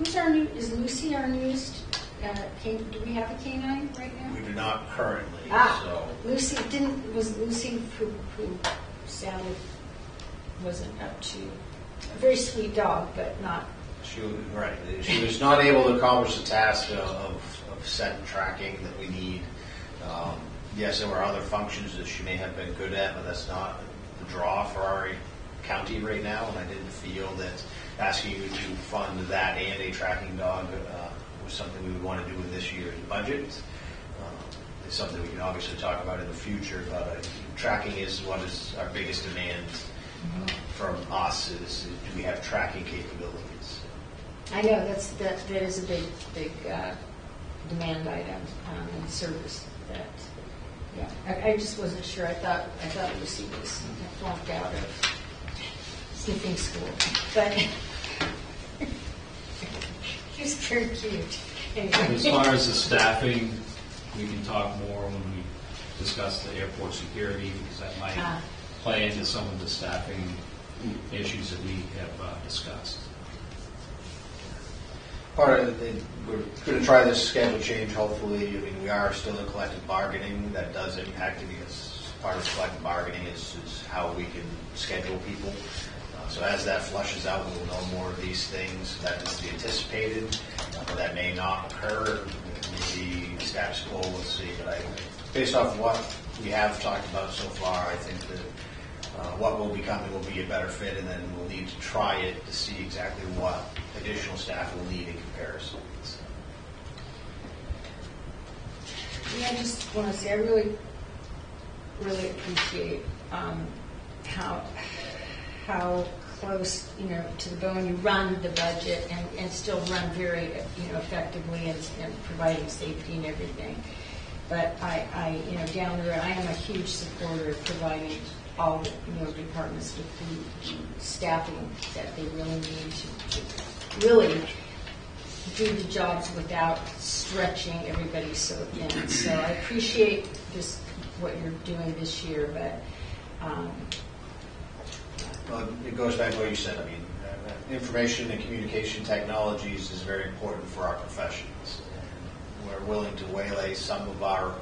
Is Lucy our newest, do we have a canine right now? We do not currently, so. Lucy, was Lucy who sounded, wasn't up to, a very sweet dog, but not. She was not able to accomplish the task of set and tracking that we need. Yes, there were other functions that she may have been good at, but that's not the draw for our county right now, and I didn't feel that asking you to fund that and a tracking dog was something we would want to do in this year's budget. It's something we can obviously talk about in the future, but tracking is what is our biggest demand from us is do we have tracking capabilities? I know that is a big demand item and service that. Yeah, I just wasn't sure. I thought Lucy was flunked out of sniffing school, but she was very cute. Anyway. As far as the staffing, we can talk more when we discuss the airport security, because that might play into some of the staffing issues that we have discussed. Part of it, we're going to try this schedule change, hopefully. I mean, we are still in collective bargaining. That does impact it because part of collective bargaining is how we can schedule people. So as that flushes out, we'll know more of these things. That is to be anticipated. That may not occur, maybe status quo, we'll see. But based off what we have talked about so far, I think that what will be coming will be a better fit, and then we'll need to try it to see exactly what additional staff will need in comparison. Yeah, I just want to say I really appreciate how close, to the bone you run the budget and still run very, effectively and providing safety and everything. But I down the road, I am a huge supporter of providing all the, departments with the staffing that they really need to really do the jobs without stretching everybody so thin. So I appreciate just what you're doing this year, but Well, it goes back to what you said. I mean, information and communication technologies is very important for our professions. And we're willing to waylay some of our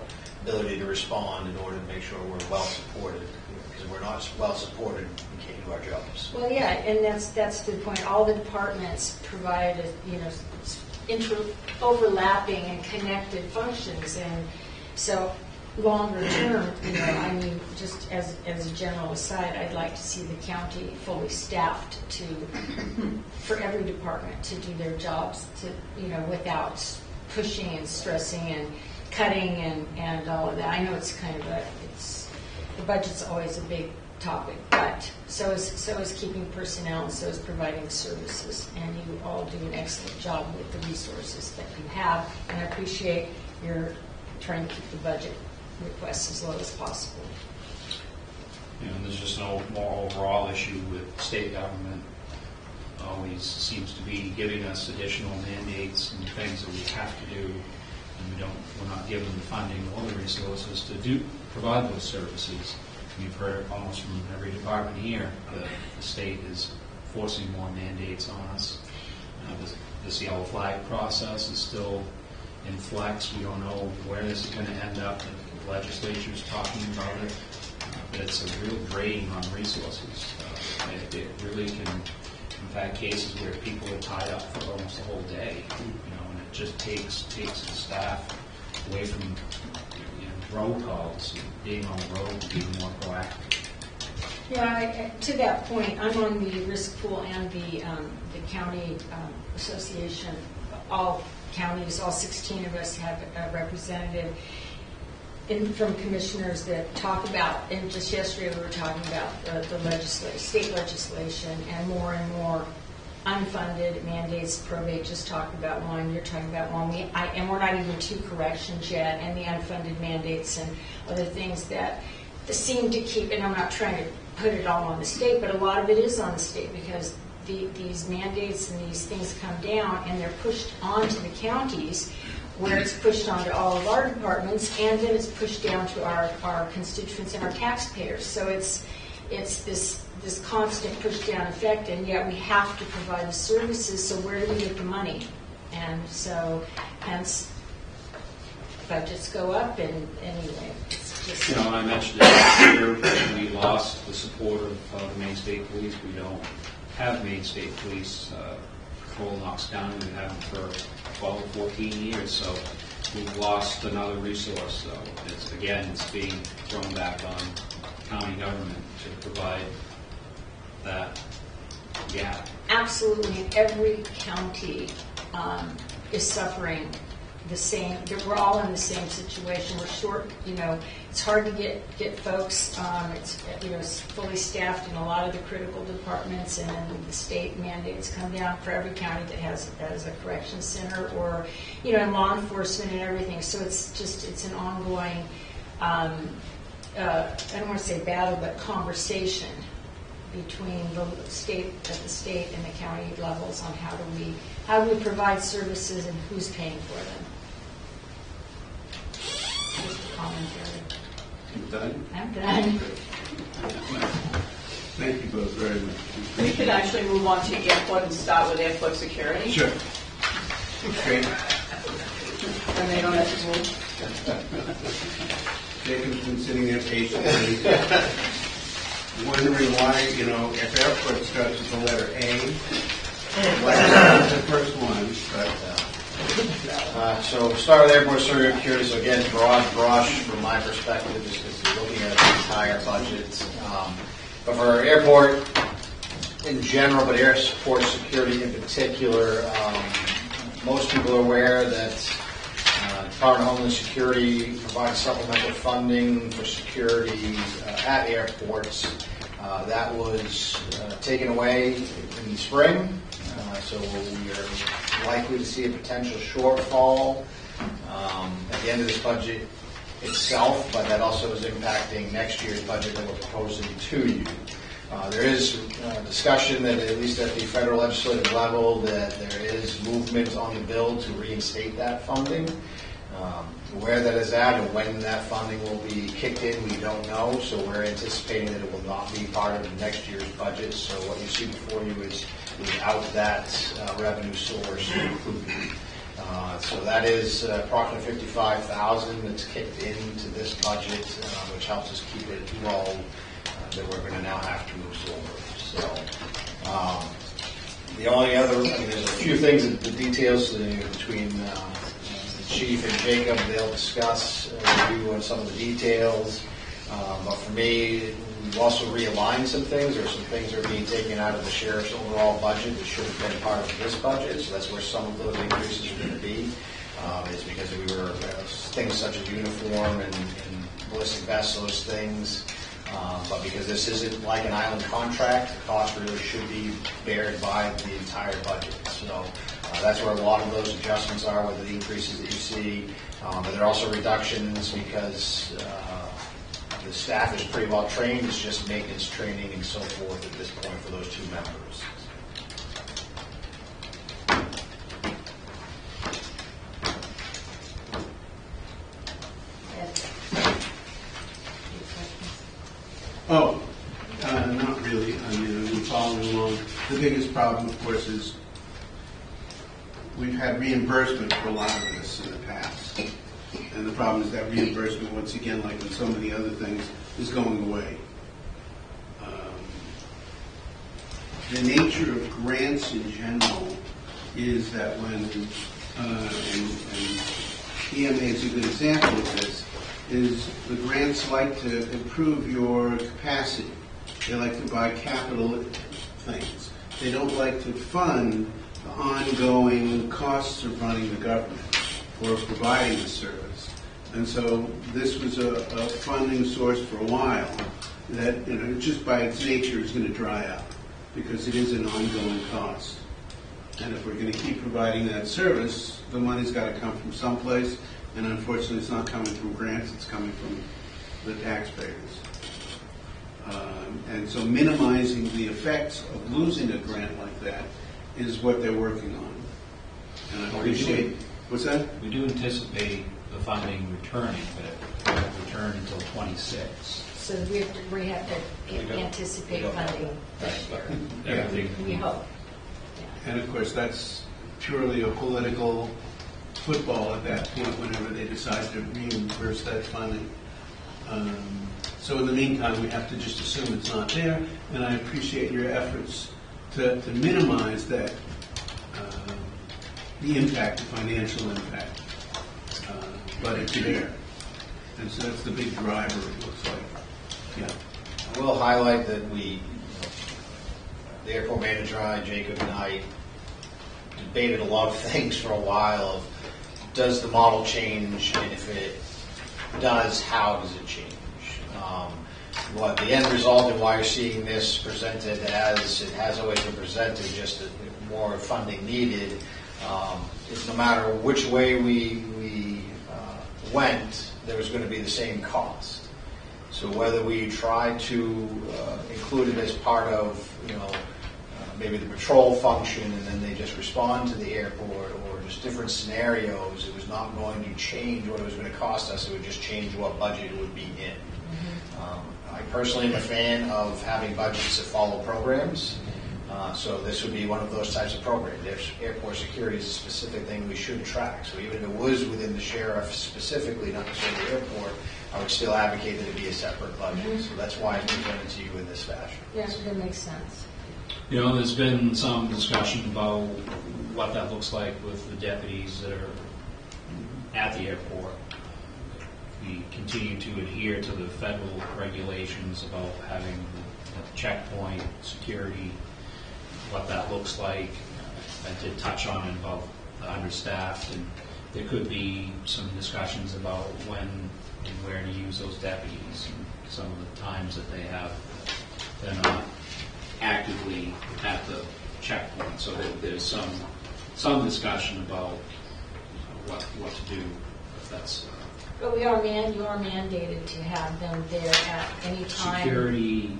ability to respond in order to make sure we're well supported. Because if we're not well supported, we can't do our jobs. well, yeah, and that's the point. All the departments provide, overlapping and connected functions, and so longer term, I mean, just as a general aside, I'd like to see the county fully staffed for every department to do their jobs without pushing and stressing and cutting and all of that. I know it's kind of the budget's always a big topic, but so is keeping personnel, and so is providing services, and you all do an excellent job with the resources that you have, and I appreciate your trying to keep the budget requests as low as possible. There's just no more overall issue with state government. Always seems to be giving us additional mandates and things that we have to do, and we're not given the funding or the resources to provide those services. You've heard almost from every department here that the state is forcing more mandates on us. This yellow flag process is still in flex. We don't know where this is going to end up. The legislature is talking about it. But it's a real drain on resources. It really can, in fact, cases where people are tied up for almost a whole day, and it just takes the staff away from road calls, being on the road, and being more proactive. Yeah, to that point, I'm on the risk pool and the county association. All counties, all 16 of us have a representative from commissioners that talk about, and just yesterday we were talking about the state legislation and more unfunded mandates. Probate just talked about one, you're talking about one, and we're not even to corrections yet, and the unfunded mandates and other things that seem to keep, and I'm not trying to put it all on the state, but a lot of it is on the state because these mandates and these things come down and they're pushed onto the counties, where it's pushed onto all of our departments, and then it's pushed down to our constituents and our taxpayers. So it's this constant push down effect, and yet we have to provide the services, so where do we get the money? And so hence budgets go up, and anyway, it's just... I mentioned it last year, we lost the support of the Maine State Police. We don't have Maine State Police patrol knocks down. We've had them for 12 or 14 years, so we've lost another resource. So it's being thrown back on county government to provide that gap. Absolutely, and every county is suffering the same. We're all in the same situation. We're short. It's hard to get folks. It's fully staffed in a lot of the critical departments, and then the state mandates come down for every county that has a correction center or in law enforcement and everything. So it's an ongoing. I don't want to say battle, but conversation between the state and the county levels on how do we provide services and who's paying for them. Just a commentary. You done? I'm done. Thank you both very much. We could actually move on to airport and start with airport security. Sure. Okay. And they don't have to move. Jacob's been sitting there patiently, wondering why, if airport starts with the letter A, why not the first one, but So start with airport security. So again, broad brush from my perspective, just because you're looking at the entire budget. But for airport in general, but airport security in particular, most people are aware that Department of Homeland Security provides supplemental funding for security at airports. That was taken away in the spring, so we are likely to see a potential shortfall at the end of this budget itself, but that also is impacting next year's budget that we're proposing to you. There is discussion that at least at the federal legislative level that there is movement on the bill to reinstate that funding. Where that is at and when that funding will be kicked in, we don't know. So we're anticipating that it will not be part of next year's budget. So what you see before you is without that revenue source included. So that is approximately $55,000 that's kicked into this budget, which helps us keep it low. That we're going to now have to move over. So the only other, there's a few things, the details between Chief and Jacob, they'll discuss review on some of the details. But for me, we've also realigned some things. There are some things that are being taken out of the sheriff's overall budget that should have been part of this budget. So that's where some of those increases are going to be. Is because we were things such as uniform and ballistic vests, those things. But because this isn't like an island contract, the cost really should be bared by the entire budget. So that's where a lot of those adjustments are with the increases that you see. But there are also reductions because the staff is pretty well trained. It's just maintenance training and so forth at this point for those two members. Oh, not really. I mean, we're following along. The biggest problem, of course, is we've had reimbursement for a lot of this in the past. And the problem is that reimbursement, once again, like with so many other things, is going away. The nature of grants in general is that when, and EMA is a good example of this, is the grants like to improve your capacity. They like to buy capital things. They don't like to fund the ongoing costs of running the government or providing the service. And so this was a funding source for a while that, just by its nature is going to dry up because it is an ongoing cost. And if we're going to keep providing that service, the money's got to come from someplace. And unfortunately, it's not coming from grants, it's coming from the taxpayers. And so minimizing the effects of losing a grant like that is what they're working on. And I appreciate, what's that? We do anticipate the funding returning, but it won't return until 26. So we have to anticipate funding this year. Everything. We hope. And of course, that's purely a political football at that point whenever they decide to reimburse that funding. So in the meantime, we have to just assume it's not there, and I appreciate your efforts to minimize that, the impact, the financial impact, but it's there. And so that's the big driver, it looks like. Yeah. I will highlight that the airport manager, Jacob and I, debated a lot of things for a while of does the model change, and if it does, how does it change? What the end result and why you're seeing this presented as it has always been presented, just more funding needed, is no matter which way we went, there was going to be the same cost. So whether we try to include it as part of, maybe the patrol function and then they just respond to the airport, or just different scenarios, it was not going to change what it was going to cost us. It would just change what budget it would be in. I personally am a fan of having budgets that follow programs. So this would be one of those types of programs. Airport security is a specific thing we should track. So even if it was within the sheriff specifically, not necessarily the airport, I would still advocate that it be a separate budget. So that's why it's presented to you in this fashion. Yeah, that makes sense. There's been some discussion about what that looks like with the deputies that are at the airport. We continue to adhere to the federal regulations about having the checkpoint, security, what that looks like. I did touch on it about the understaffed, and there could be some discussions about when and where to use those deputies, and some of the times that they have, they're not actively at the checkpoint. So there's some discussion about what to do if that's But you are mandated to have them there at any time. security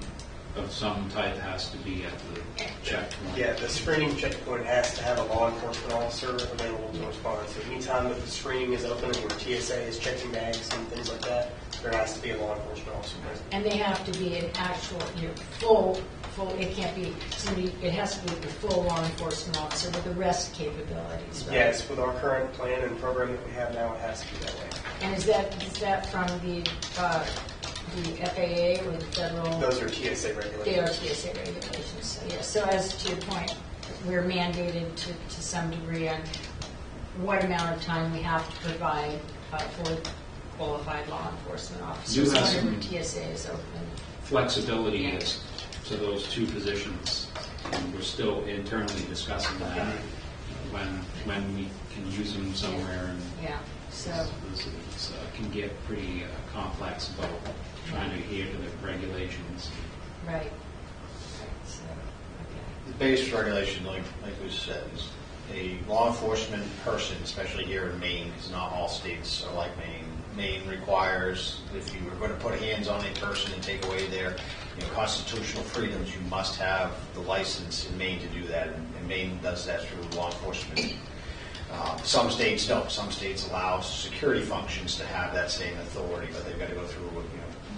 of some type has to be at the checkpoint. Yeah, the screening checkpoint has to have a law enforcement officer available to respond. So anytime that the screening is open and where TSA is checking bags and things like that, there has to be a law enforcement officer present. And they have to be an actual, full, it can't be somebody, it has to be the full law enforcement officer with the rest capabilities, right? Yes, with our current plan and program that we have now, it has to be that way. And is that from the FAA or the federal? Those are TSA regulations. They are TSA regulations, so yes. So as to your point, we're mandated to some degree on what amount of time we have to provide for qualified law enforcement officers You have whenever some- TSA is open. Flexibility as to those two positions, and we're still internally discussing that, when we can use them somewhere, and Yeah, so, it can get pretty complex about trying to adhere to the regulations. right. Right, so, okay. The base regulation, like we said, is a law enforcement person, especially here in Maine, because not all states are like Maine. Maine requires, if you were going to put hands on a person and take away their constitutional freedoms, you must have the license in Maine to do that, and Maine does that through law enforcement. Some states don't. Some states allow security functions to have that same authority, but they've got to go through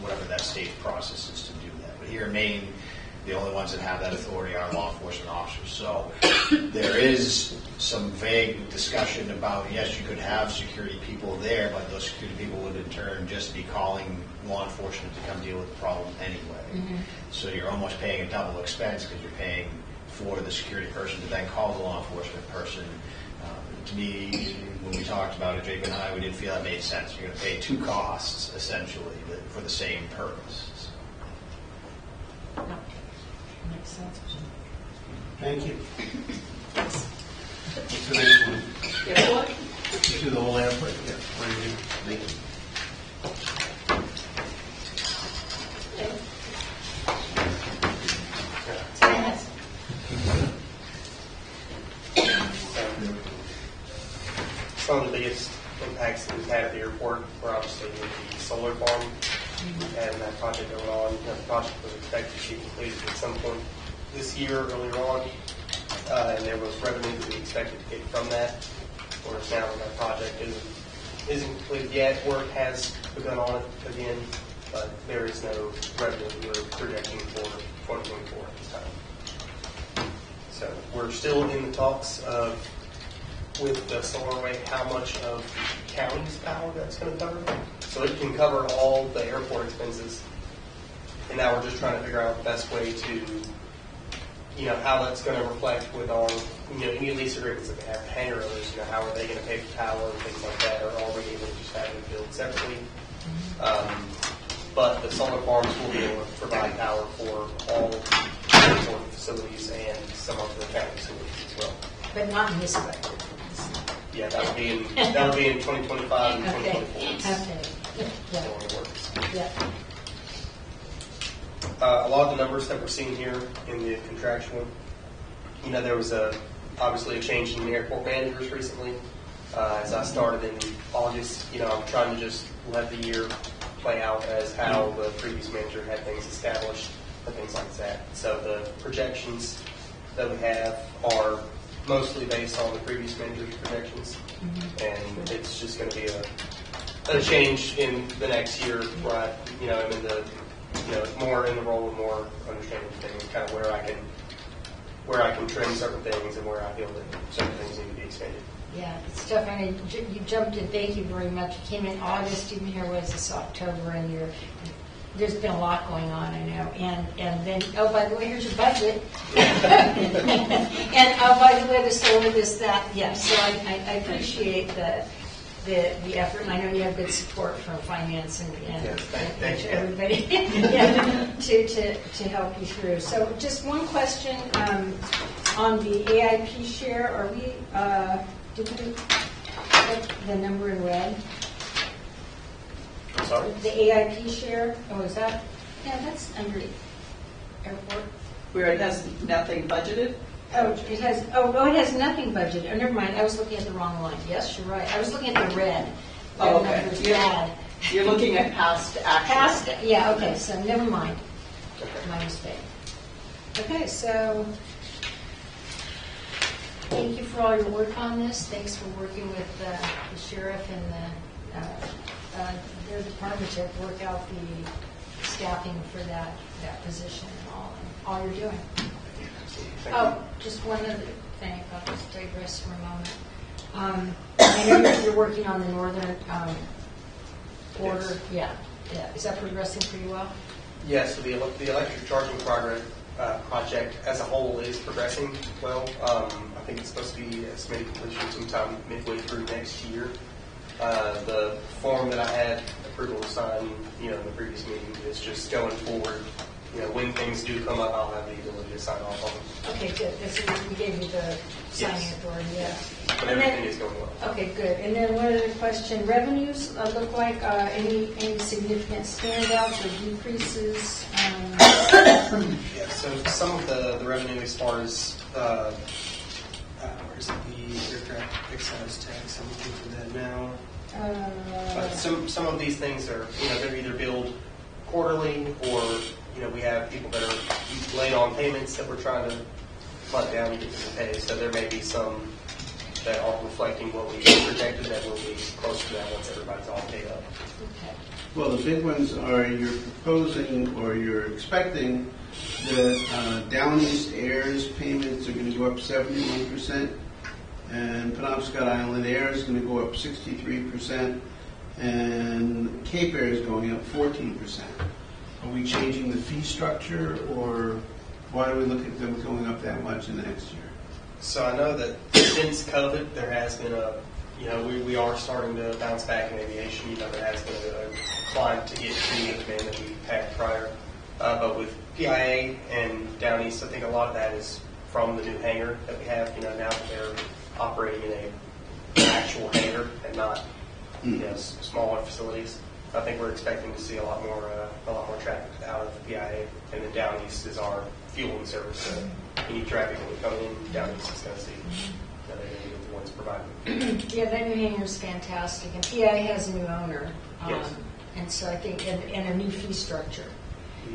whatever that state process is to do that. But here in Maine, the only ones that have that authority are law enforcement officers. So there is some vague discussion about, yes, you could have security people there, but those security people would in turn just be calling law enforcement to come deal with the problem anyway. Mm-hmm. So you're almost paying a double expense because you're paying for the security person to then call the law enforcement person. To me, when we talked about it, Jake and I, we didn't feel that made sense. You're going to pay two costs, essentially, for the same purpose. So. No, makes sense. Thank you. What's the next one? Airport? To the whole airport? Yeah, right here. Thank you. Some of the biggest impacts that we've had at the airport were obviously with the solar farm and that project going on. That project was expected to be completed at some point this year, earlier on, and there was revenue that we expected to get from that. Of course, now that project isn't completed yet. Work has begun on it again, but there is no revenue that we're projecting for 2024 at this time. So we're still in the talks of, with the solar array, how much of the county's power that's going to cover. So it can cover all the airport expenses. And now we're just trying to figure out the best way to, how that's going to reflect with our, any lease agreements that we have, hangar owners, how are they going to pay for power and things like that, or are we able to just have it billed separately? But the solar farms will be able to provide power for all airport facilities and some of the county facilities as well. But not in this budget. Yeah, that'll be in 2025 and 2024. Okay. So on the works. Yeah. A lot of the numbers that we're seeing here in the contractual, there was obviously a change in the airport managers recently. As I started in August, I'm trying to just let the year play out as how the previous manager had things established and things like that. So the projections that we have are mostly based on the previous manager's projections, and it's just going to be a change in the next year where I'm in the more in the role of more understanding things, kind of where I can trim certain things and where I feel that certain things need to be expanded. Yeah, it's tough. I mean, you jumped in. Thank you very much. You came in August. Even here was this October, and there's been a lot going on, I know. And then, oh, by the way, here's your budget. And oh, by the way, the solar, this, that, yes. So I appreciate the effort, and I know you have good support from finance and Yes, thank you. everybody yeah, to help you through. So just one question on the AIP share. Are we, did we put the number in red? I'm sorry? The AIP share, oh, is that, yeah, that's under airport. Where it has nothing budgeted? Oh, it has, it has nothing budgeted. Oh, never mind, I was looking at the wrong line. Yes, you're right. I was looking at the red. Oh, The okay. numbers You're- bad. You're looking at past actual. Past, yeah, okay, so never mind. My mistake. Okay, so thank you for all your work on this. Thanks for working with the sheriff and their department to work out the staffing for that position and all you're doing. Oh, just one other thing, I'll just digress for a moment. I know you're working on the northern border. Yes. Yeah. Is that progressing pretty well? Yeah, so the electric charging project as a whole is progressing well. I think it's supposed to be estimated completion sometime midway through next year. The form that I had approval to sign, in the previous meeting is just going forward. When things do come up, I'll have the ability to sign off on them. Okay, good. We gave you the signing Yes. authority, yeah. But And then- everything is going well. Okay, good. And then one other question, revenues look like any significant standouts or decreases? Yeah, so some of the revenue as far as, where's the aircraft excise tax, I'm looking for that now. Some of these things are, they're either billed quarterly or, we have people that are late on payments that we're trying to let down and get them to pay. So there may be some that aren't reflecting what we projected that will be close to that once everybody's all paid up. Okay. Well, the big ones are you're proposing or you're expecting that Down East Air's payments are going to go up 71%, and Penobscot Island Air is going to go up 63%, and Cape Air is going up 14%. Are we changing the fee structure, or why do we look at them going up that much in the next year? So I know that since COVID, there has been we are starting to bounce back in aviation. There has been a climb to get to the demand that we had prior. But with PIA and Down East, I think a lot of that is from the new hangar that we have. Now that they're operating in an actual hangar and not smaller facilities. I think we're expecting to see a lot more traffic out of the PIA, and then Down East is our fueling service. So any traffic that would come in, Down East is going to see. They're going to be the ones providing. Yeah, that new hangar is fantastic, and PI has a new owner. Yes. And so I think, and a new fee structure.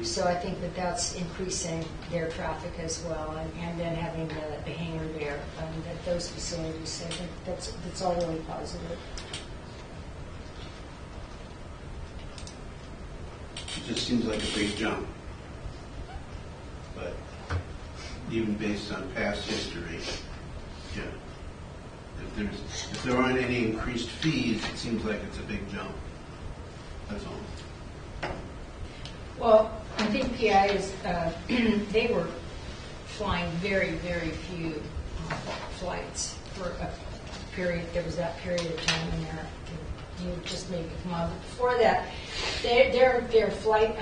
So I think that's increasing their traffic as well, and then having the hangar there, at those facilities. So I think that's all really positive. It just seems like a big jump. But even based on past history, if there aren't any increased fees, it seems like it's a big jump. That's all. Well, I think PI is, they were flying very, very few flights for a period. There was that period of time in there. You just maybe come on. But before that, their flight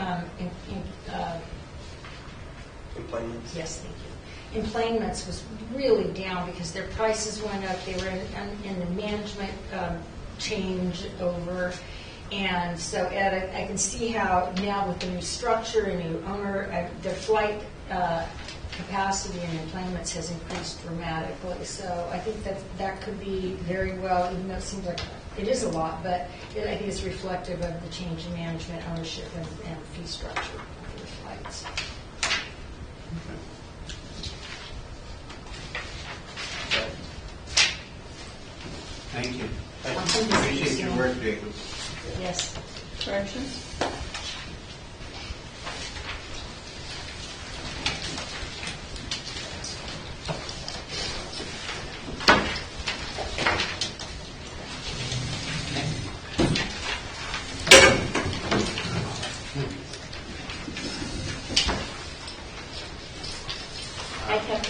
Employments. yes, thank you. Emplanements was really down because their prices went up. They were in the management change over. And so, Ed, I can see how now with the new structure and new owner, their flight capacity and employments has increased dramatically. So I think that could be very well, even though it seems like it is a lot, but I think it's reflective of the change in management, ownership, and fee structure for the flights. Thank you. Thank you. Appreciate your work, Jacob. Yes. Corrections?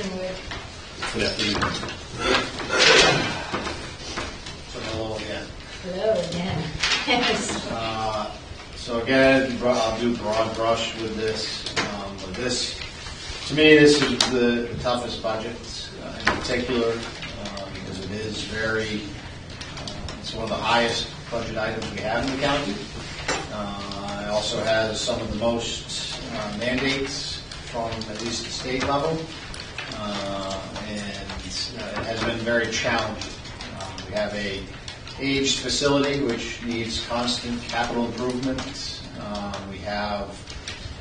discussion with, Good afternoon. So hello again. hello again. Yes. So again, I'll do broad brush with this. But this, to me, this is the toughest budget in particular because it is it's one of the highest budget items we have in the county. It also has some of the most mandates from at least the state level. And it has been very challenging. We have a aged facility which needs constant capital improvement. We have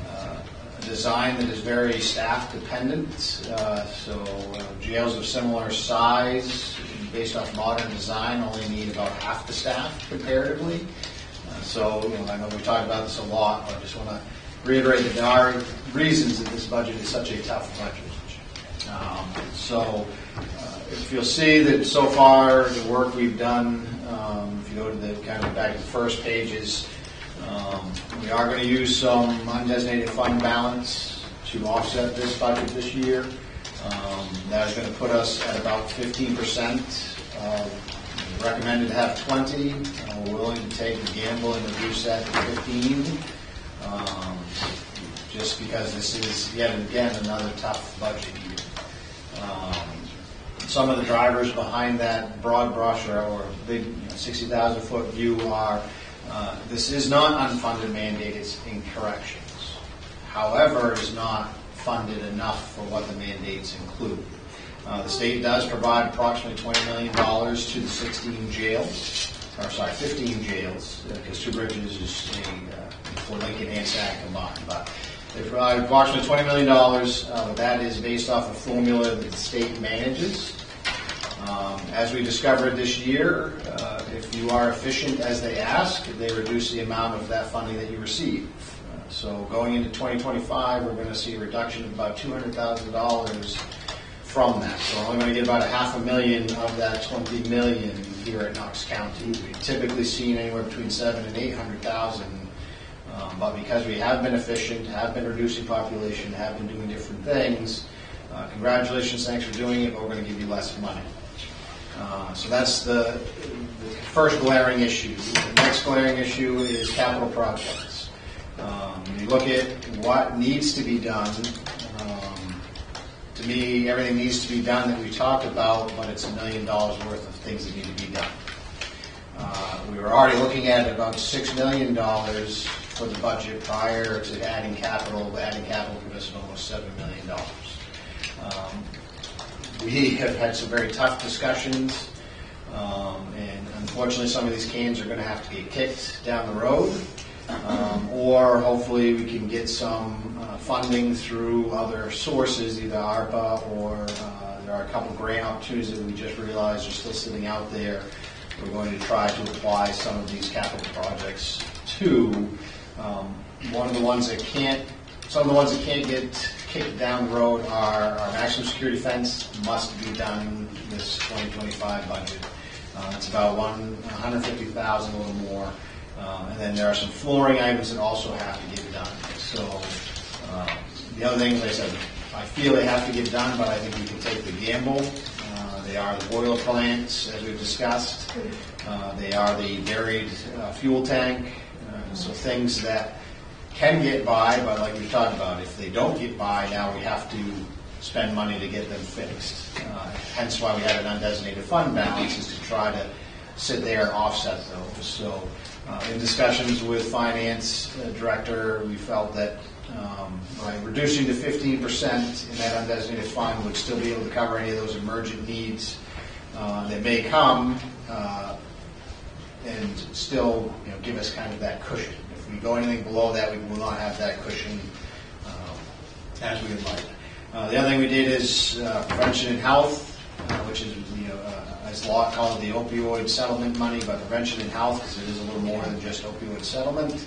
a design that is very staff dependent. So jails of similar size, based off modern design, only need about half the staff comparatively. So I know we talked about this a lot, but I just want to reiterate that there are reasons that this budget is such a tough budget. So if you'll see that so far the work we've done, if you go to the kind of back to the first pages, we are going to use some undesignated fund balance to offset this budget this year. That is going to put us at about 15%. Recommended to have 20. We're willing to take the gamble and reduce that to 15. Just because this is yet again another tough budget year. Some of the drivers behind that broad brush or big 60,000 foot view are this is not unfunded mandate, it's in corrections. However, it is not funded enough for what the mandates include. The state does provide approximately $20 million to the 15 jails, because Two Bridges is for Lincoln and Sac combined. But they provide approximately $20 million, but that is based off a formula that the state manages. As we discovered this year, if you are efficient as they ask, they reduce the amount of that funding that you receive. So going into 2025, we're going to see a reduction of about $200,000 from that. So we're only going to get about $500,000 of that $20 million here at Knox County. We've typically seen anywhere between $700,000 and $800,000. But because we have been efficient, have been reducing population, have been doing different things, congratulations, thanks for doing it, but we're going to give you less money. So that's the first glaring issue. The next glaring issue is capital projects. When you look at what needs to be done, to me, everything needs to be done that we talked about, but it's $1 million worth of things that need to be done. We were already looking at about $6 million for the budget prior to adding capital. Adding capital gives us almost $7 million. We have had some very tough discussions, and unfortunately some of these cans are going to have to get kicked down the road, or hopefully we can get some funding through other sources, either ARPA or there are a couple grant opportunities that we just realized are still sitting out there. We're going to try to apply some of these capital projects to. Some of the ones that can't get kicked down the road are our maximum security fence must be done this 2025 budget. It's about $150,000, a little more. And then there are some flooring items that also have to get done. So the other things, like I said, I feel they have to get done, but I think we can take the gamble. They are the boiler plants, as we've discussed. They are the buried fuel tank. So things that can get by, but like we talked about, if they don't get by, now we have to spend money to get them fixed. Hence why we have an undesignated fund balance, is to try to sit there and offset those. So in discussions with finance director, we felt that by reducing to 15% in that undesignated fund would still be able to cover any of those emergent needs that may come, and still give us kind of that cushion. If we go anything below that, we will not have that cushion as we would like. The other thing we did is prevention and health, which is as law called the opioid settlement money, but prevention and health, because it is a little more than just opioid settlement.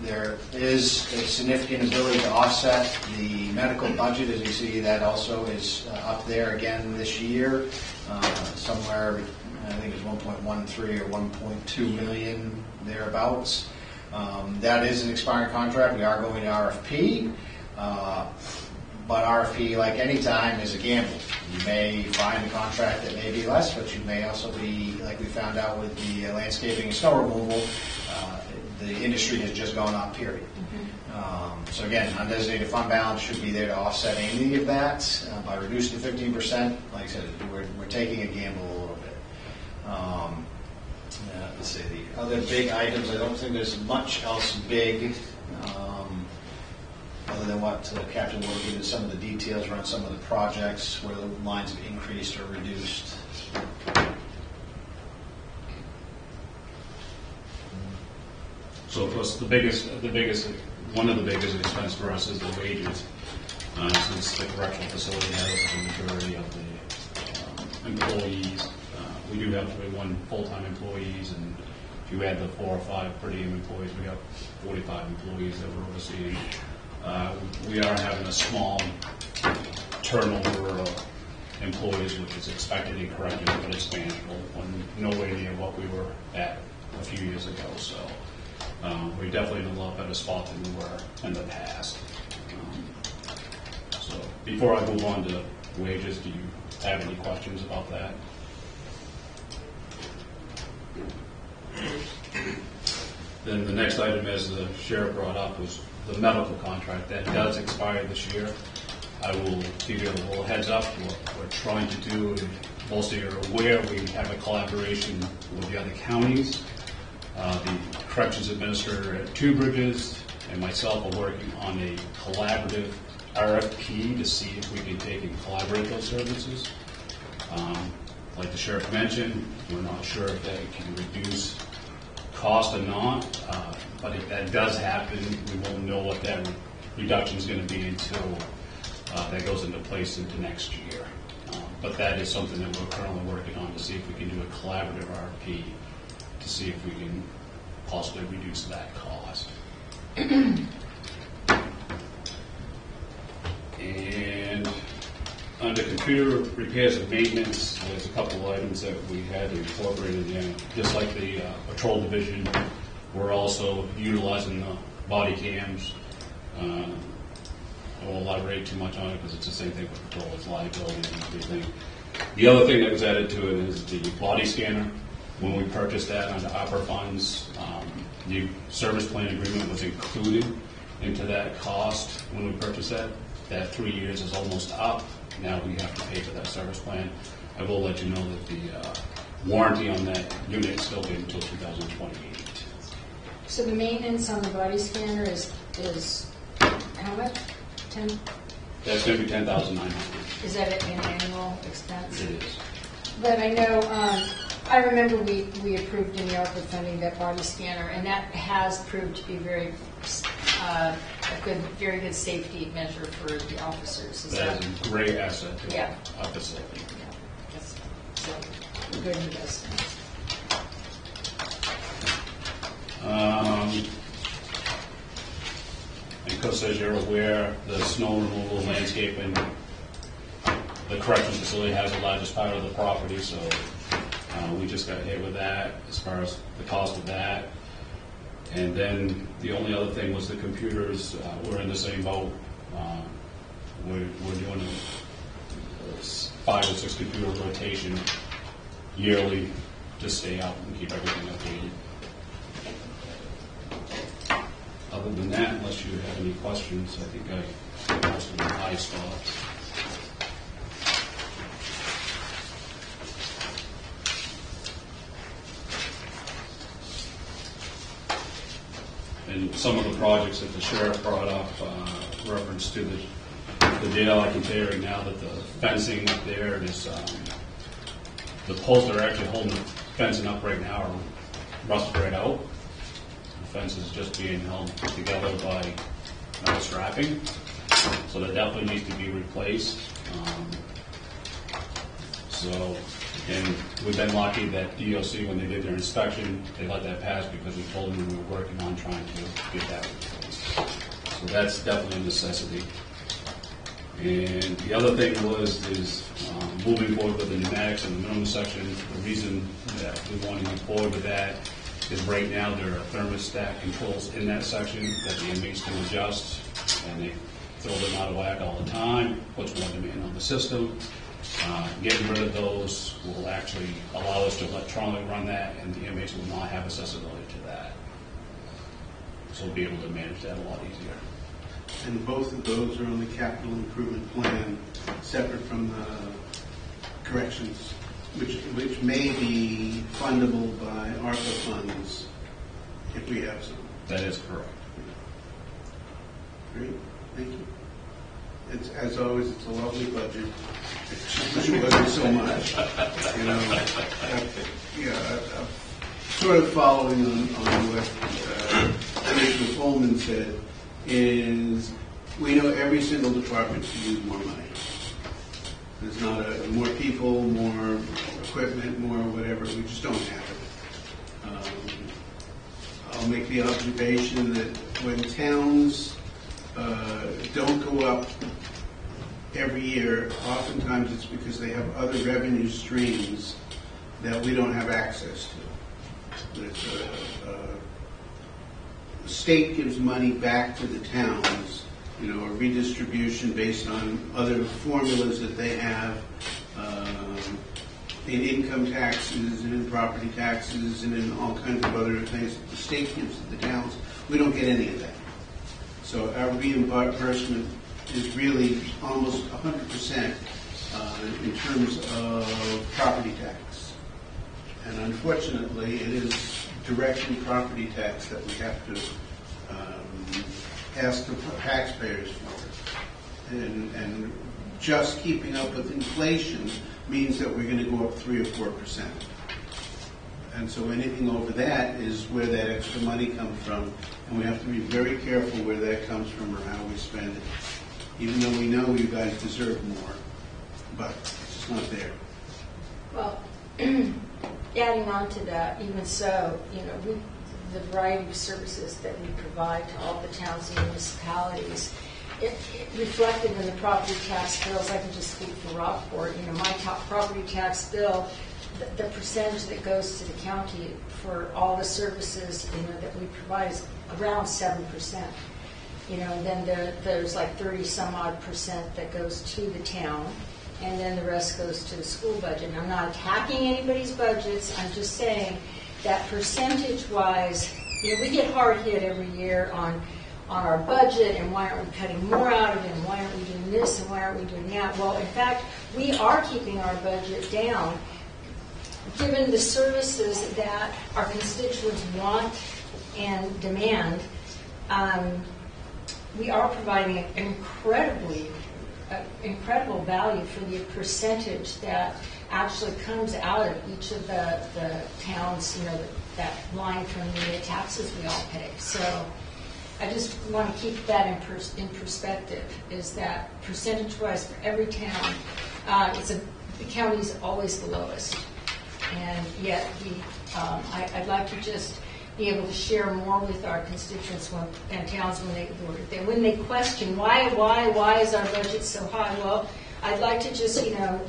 There is a significant ability to offset the medical budget. As you see, that also is up there again this year, somewhere, I think it's 1.13 or 1.2 million, thereabouts. That is an expiring contract. We are going to RFP. But RFP, like any time, is a gamble. You may find a contract that may be less, but you may also be, like we found out with the landscaping and snow removal, the industry has just gone up, period. So again, undesignated fund balance should be there to offset any of that. By reducing to 15%, like I said, we're taking a gamble a little bit. Let's see, the other big items, I don't think there's much else big, other than what Captain Wood gave us some of the details around some of the projects where the lines have increased or reduced. So of course, one of the biggest expense for us is the wages. Since the correctional facility has the majority of the employees, we do have 21 full-time employees, and if you add the 4 or 5 per diem employees, we have 45 employees that we're overseeing. We are having a small turnover of employees, which is expected in corrections, but it's manageable, and nowhere near what we were at a few years ago. So we're definitely in a lot better spot than we were in the past. So before I move on to wages, do you have any questions about that? Then the next item, as the sheriff brought up, was the medical contract. That does expire this year. I will give you a little heads up. What we're trying to do, and most of you are aware, we have a collaboration with the other counties. The corrections administrator at Two Bridges and myself are working on a collaborative RFP to see if we can take and collaborate those services. Like the sheriff mentioned, we're not sure if that can reduce cost or not, but if that does happen, we won't know what that reduction is going to be until that goes into place into next year. But that is something that we're currently working on to see if we can do a collaborative RFP to see if we can possibly reduce that cost. And under computer repairs and maintenance, there's a couple of items that we had incorporated in. Just like the patrol division, we're also utilizing the body cams. I won't elaborate too much on it because it's the same thing with patrol, it's liability and everything. The other thing that was added to it is the body scanner. When we purchased that under opera funds, the service plan agreement was included into that cost when we purchased that. That 3 years is almost up. Now we have to pay for that service plan. I will let you know that the warranty on that unit is still good until 2028. So the maintenance on the body scanner is how much? 10? That's going to be $10,900. Is that an annual expense? It is. But I know, I remember we approved in the ARPA funding that body scanner, and that has proved to be very very good safety measure for the officers. That is a great asset to Yeah. our facility. Yeah, that's so good investment. Because as you're aware, the snow removal, landscaping, the corrections facility has the largest part of the property, so we just got hit with that as far as the cost of that. And then the only other thing was the computers. We're in the same boat. We're doing a 5 or 6 computer rotation yearly to stay up and keep everything updated. Other than that, unless you have any questions, I think I most of the high spots. And some of the projects that the sheriff brought up, reference to the jail, I can tell you right now that the fencing up there is, the posts that are actually holding the fencing up right now are rusted right out. The fence is just being held together by metal strapping, so that definitely needs to be replaced. And we've been lucky that DOC, when they did their inspection, they let that pass because we told them we were working on trying to get that replaced. So that's definitely a necessity. And the other thing is moving forward with the pneumatics and the minimum section. The reason that we want to move forward with that is right now there are thermostat controls in that section that the inmates can adjust, and throw them out of whack all the time, puts more demand on the system. Getting rid of those will actually allow us to electronically run that, and the inmates will not have accessibility to that. So we'll be able to manage that a lot easier. And both of those are on the capital improvement plan, separate from the corrections, which may be fundable by ARPA funds if we have some. That is correct. Great, thank you. It's, as always, it's a lovely budget. It wasn't so much. You know, sort of following on what Commissioner Coleman said, is we know every single department could use more money. There's not more people, more equipment, more whatever. We just don't have it. I'll make the observation that when towns don't go up every year, oftentimes it's because they have other revenue streams that we don't have access to. The state gives money back to the towns, you know, a redistribution based on other formulas that they have in income taxes and in property taxes and in all kinds of other things that the state gives to the towns. We don't get any of that. So our reimbursement is really almost 100% in terms of property tax. And unfortunately, it is directly property tax that we have to ask the taxpayers for. And just keeping up with inflation means that we're going to go up 3 or 4%. And so anything over that is where that extra money comes from. And we have to be very careful where that comes from or how we spend it. Even though we know you guys deserve more, but it's just not there. Well, adding on to that, even so, you know, the variety of services that we provide to all the towns and municipalities, it reflected in the property tax bills. I can just speak for Rockport. You know, my top property tax bill, the percentage that goes to the county for all the services, you know, that we provide is around 7%. You know, and then there's like 30 some odd % that goes to the town, and then the rest goes to the school budget. And I'm not attacking anybody's budgets. I'm just saying that percentage-wise, you know, we get hard hit every year on our budget, and why aren't we cutting more out of it, and why aren't we doing this, and why aren't we doing that? Well, in fact, we are keeping our budget down, given the services that our constituents want and demand. We are providing an incredible value for the percentage that actually comes out of each of the towns, you know, that line from the taxes we all pay. So I just want to keep that in perspective, is that percentage-wise for every town, the county is always the lowest. And yet I'd like to just be able to share more with our constituents and towns when they question why is our budget so high. Well, I'd like to just, you know,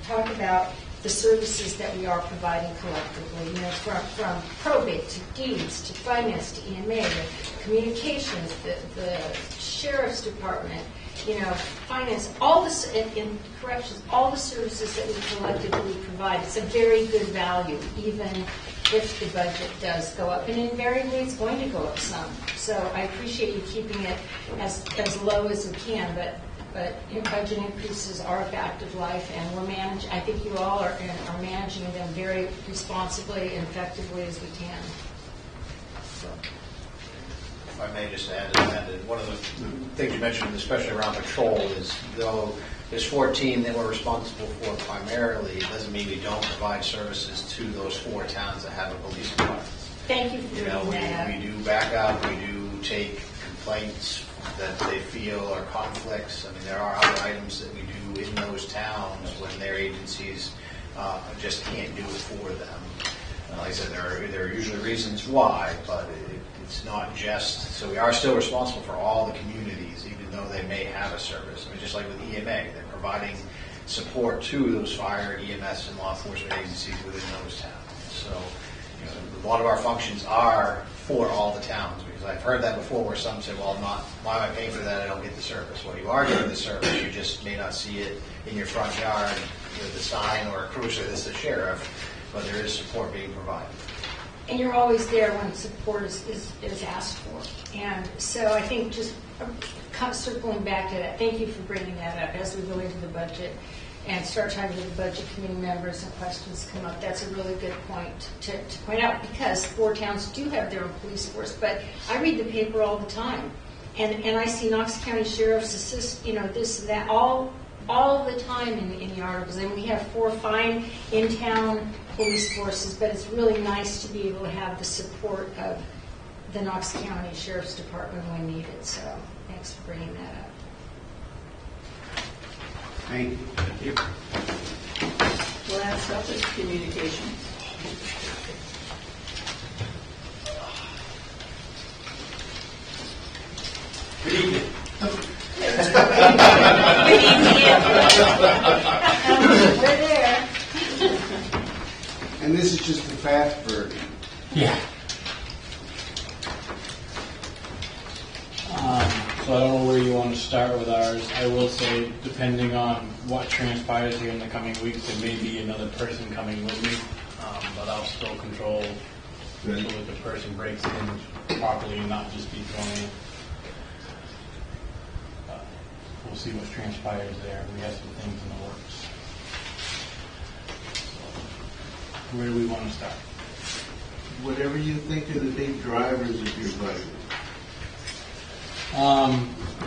talk about the services that we are providing collectively, you know, from probate to deeds to finance to EMA, the communications, the sheriff's department, you know, finance, all this in corrections, all the services that we collectively provide. It's a very good value, even if the budget does go up, and invariably it's going to go up some. So I appreciate you keeping it as low as we can, but budget increases are a fact of life, and I think you all are managing them very responsibly and effectively as we can. So. If I may just add to that, one of the things you mentioned, especially around patrol, is though there's 14 that we're responsible for primarily, it doesn't mean we don't provide services to those 4 towns that have a police department. Thank you for doing that. We do back up, we do take complaints that they feel are conflicts. I mean, there are other items that we do in those towns when their agencies just can't do it for them. Like I said, there are usually reasons why, but it's not just, so we are still responsible for all the communities, even though they may have a service. I mean, just like with EMA, they're providing support to those fire, EMS, and law enforcement agencies within those towns. So, you know, a lot of our functions are for all the towns, because I've heard that before where some say, well, why am I paying for that? I don't get the service. Well, you are getting the service, you just may not see it in your front yard with a sign or a cruiser that's the sheriff, but there is support being provided. And you're always there when support is asked for. And so I think just circling back to that, thank you for bringing that up as we go into the budget and start talking to the budget committee members and questions come up. That's a really good point to point out, because 4 towns do have their own police force, but I read the paper all the time. And I see Knox County Sheriff's Assist, this and that, all the time in the articles. And we have 4 fine in-town police forces, but it's really nice to be able to have the support of the Knox County Sheriff's Department when needed. So thanks for bringing that up. Thank you. Last up is communications. Good evening. We're there. And this is just the fast version. Yeah. So I don't know where you want to start with ours. I will say, depending on what transpires here in the coming weeks, there may be another person coming with me, but I'll still control so that the person breaks in properly and not just be thrown in. But we'll see what transpires there. We have some things in the works. So, where do we want to start? Whatever you think are the big drivers of your budget.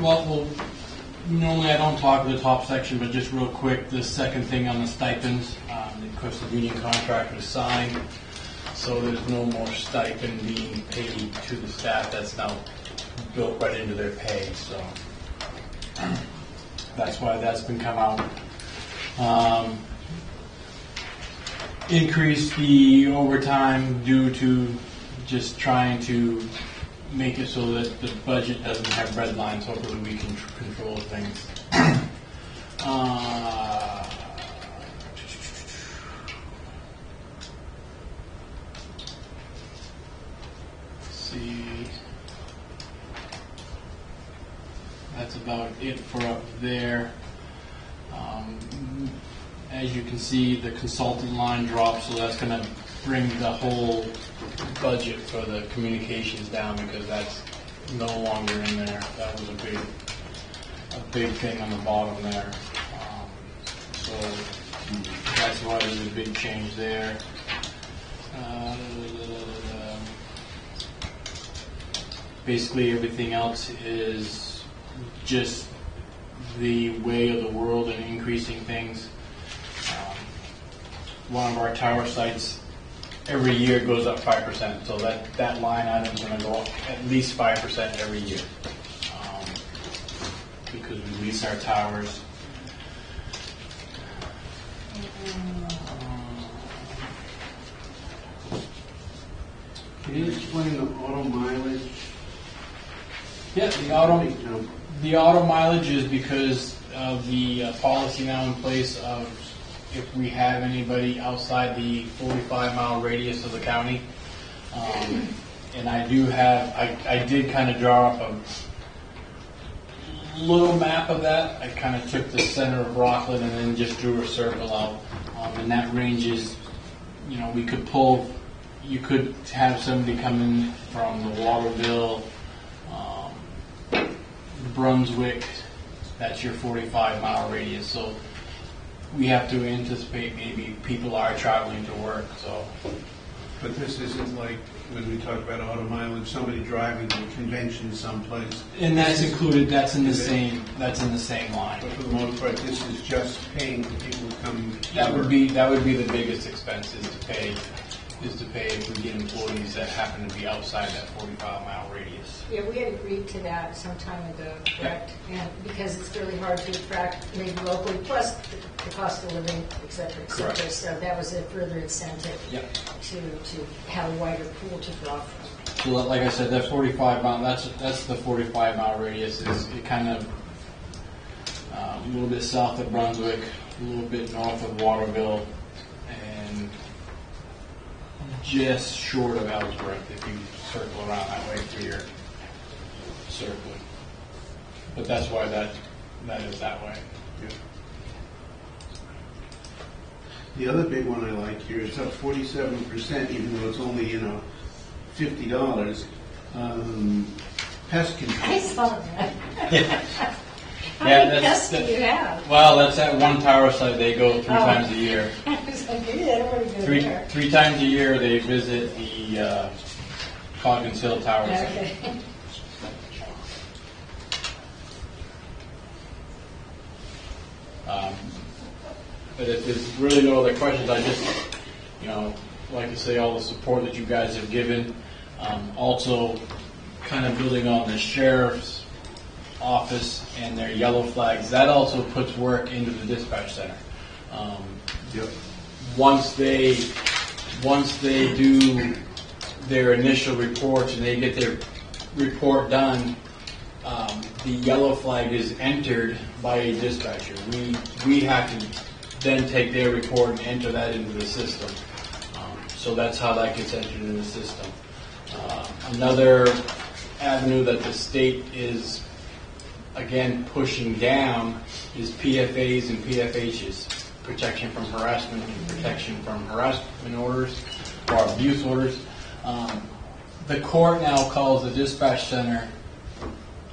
Well, normally I don't talk the top section, but just real quick, the second thing on the stipends, of course the union contract was signed, so there's no more stipend being paid to the staff. That's now built right into their pay, so that's why that's been come out. Increase the overtime due to just trying to make it so that the budget doesn't have red lines. Hopefully we can control things. Let's see. That's about it for up there. As you can see, the consultant line dropped, so that's going to bring the whole budget for the communications down, because that's no longer in there. That was a big thing on the bottom there. So that's why there's a big change there. Basically everything else is just the way of the world and increasing things. One of our tower sites every year goes up 5%, so that line item is going to go up at least 5% every year, because we lease our towers. Can you explain the auto mileage? Yeah, the auto mileage is because of the policy now in place of if we have anybody outside the 45-mile radius of the county. And I did kind of draw up a little map of that. I kind of took the center of Rockland and then just drew a circle out. And that ranges, you could have somebody come in from the Waterville, Brunswick, that's your 45-mile radius. So we have to anticipate maybe people are traveling to work. So, but this isn't like when we talk about auto mileage, somebody driving to a convention someplace. And that's included. That's in the same line. But for the most part, this is just paying for people to come. That would be the biggest expense is to pay if we get employees that happen to be outside that 45-mile radius. Yeah, we had agreed to that some time ago, correct? And because it's really hard to attract maybe locally, plus the cost of living, et cetera, et cetera. Correct. So that was a further incentive to have a wider pool to draw from. So like I said, that 45-mile, that's the 45-mile radius. Is it kind of a little bit south of Brunswick, a little bit north of Waterville, and just short of Ellsworth if you circle around that way through your circle. But that's why that is that way. The other big one I like here is up 47%, even though it's only, $50. Pest control. I saw that. How Yeah, many that's- guests do you have? Well, that's at one tower site. They go 3 times a year. I was like, maybe they don't want to go there. Three times a year they visit the Coggins Hill Tower site. Okay. But if there's really no other questions, I just, like to say all the support that you guys have given. Also, kind of building on the sheriff's office and their yellow flags, that also puts work into the dispatch center. Yep. Once they do their initial reports and they get their report done, the yellow flag is entered by a dispatcher. We have to then take their report and enter that into the system. So that's how that gets entered in the system. Another avenue that the state is, again, pushing down is PFAs and PFHs, protection from harassment and protection from harassment orders or abuse orders. The court now calls the dispatch center,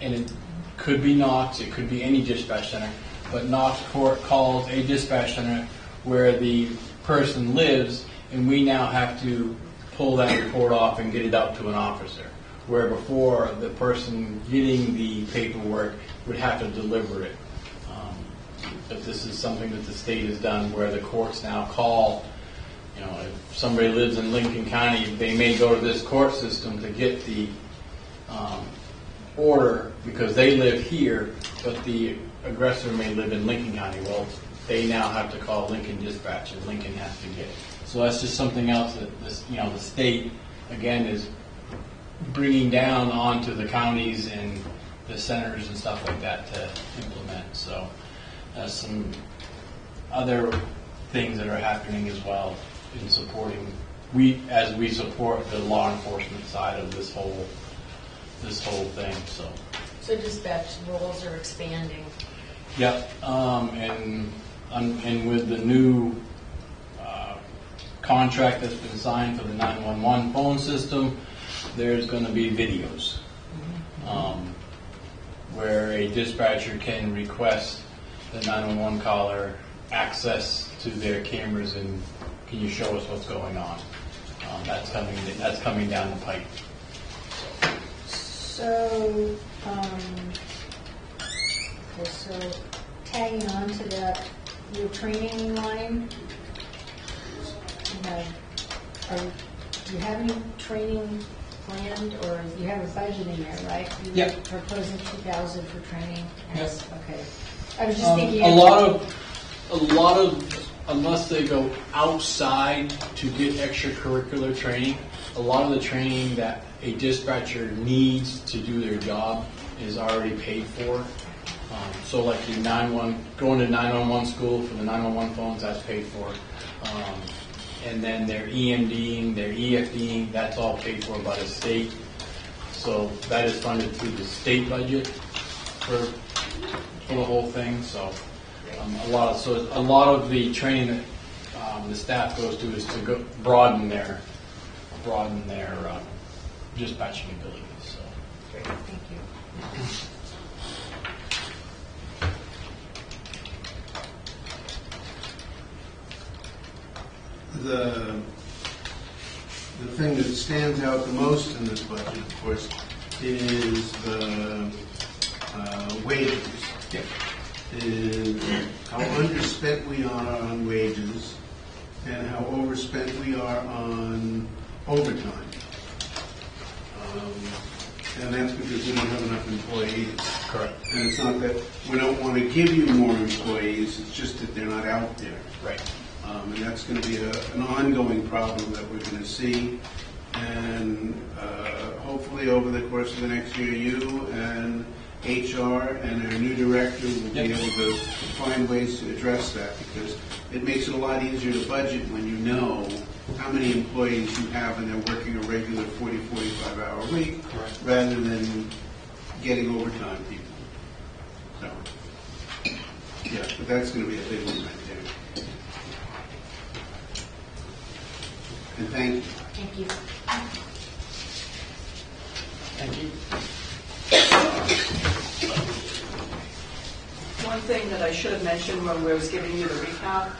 and it could be Knox, it could be any dispatch center, but Knox Court calls a dispatch center where the person lives, and we now have to pull that report off and get it out to an officer, where before the person getting the paperwork would have to deliver it. But this is something that the state has done where the courts now call, if somebody lives in Lincoln County, they may go to this court system to get the order because they live here, but the aggressor may live in Lincoln County. Well, they now have to call Lincoln Dispatch, and Lincoln has to get it. So that's just something else that the state, again, is bringing down onto the counties and the centers and stuff like that to implement. So some other things that are happening as well in supporting, as we support the law enforcement side of this whole thing. So dispatch roles are expanding. Yep, and with the new contract that's been signed for the 911 phone system, there's going to be videos where a dispatcher can request the 911 caller access to their cameras and can you show us what's going on? That's coming down the pipe. So, so tagging on to that, your training line, do you have any training planned, or you have a budget in there, right? Yep. You're proposing 2,000 for training? Yep. Okay. I was just thinking. A lot of, unless they go outside to get extracurricular training, a lot of the training that a dispatcher needs to do their job is already paid for. So like the going to 911 school for the 911 phones, that's paid for. And then their EMDing, their EFDing, that's all paid for by the state. So that is funded through the state budget for the whole thing. So a lot of the training that the staff goes to is to broaden their dispatching abilities. So. Great, thank you. The thing that stands out the most in this budget, of course, is the wages. Yep. Is how underspent we are on wages and how overspent we are on overtime. And that's because we don't have enough employees. Correct. And it's not that we don't want to give you more employees, it's just that they're not out there. Right. And that's going to be an ongoing problem that we're going to see. And hopefully over the course of the next year, you and HR and our new director will be able to find ways to address that, because it makes it a lot easier to budget when you know how many employees you have and they're working a regular 40, 45-hour week, rather than getting overtime people. So, yeah, but that's going to be a big one right there. And thank you. Thank you. Thank you. One thing that I should have mentioned when we was giving you the recap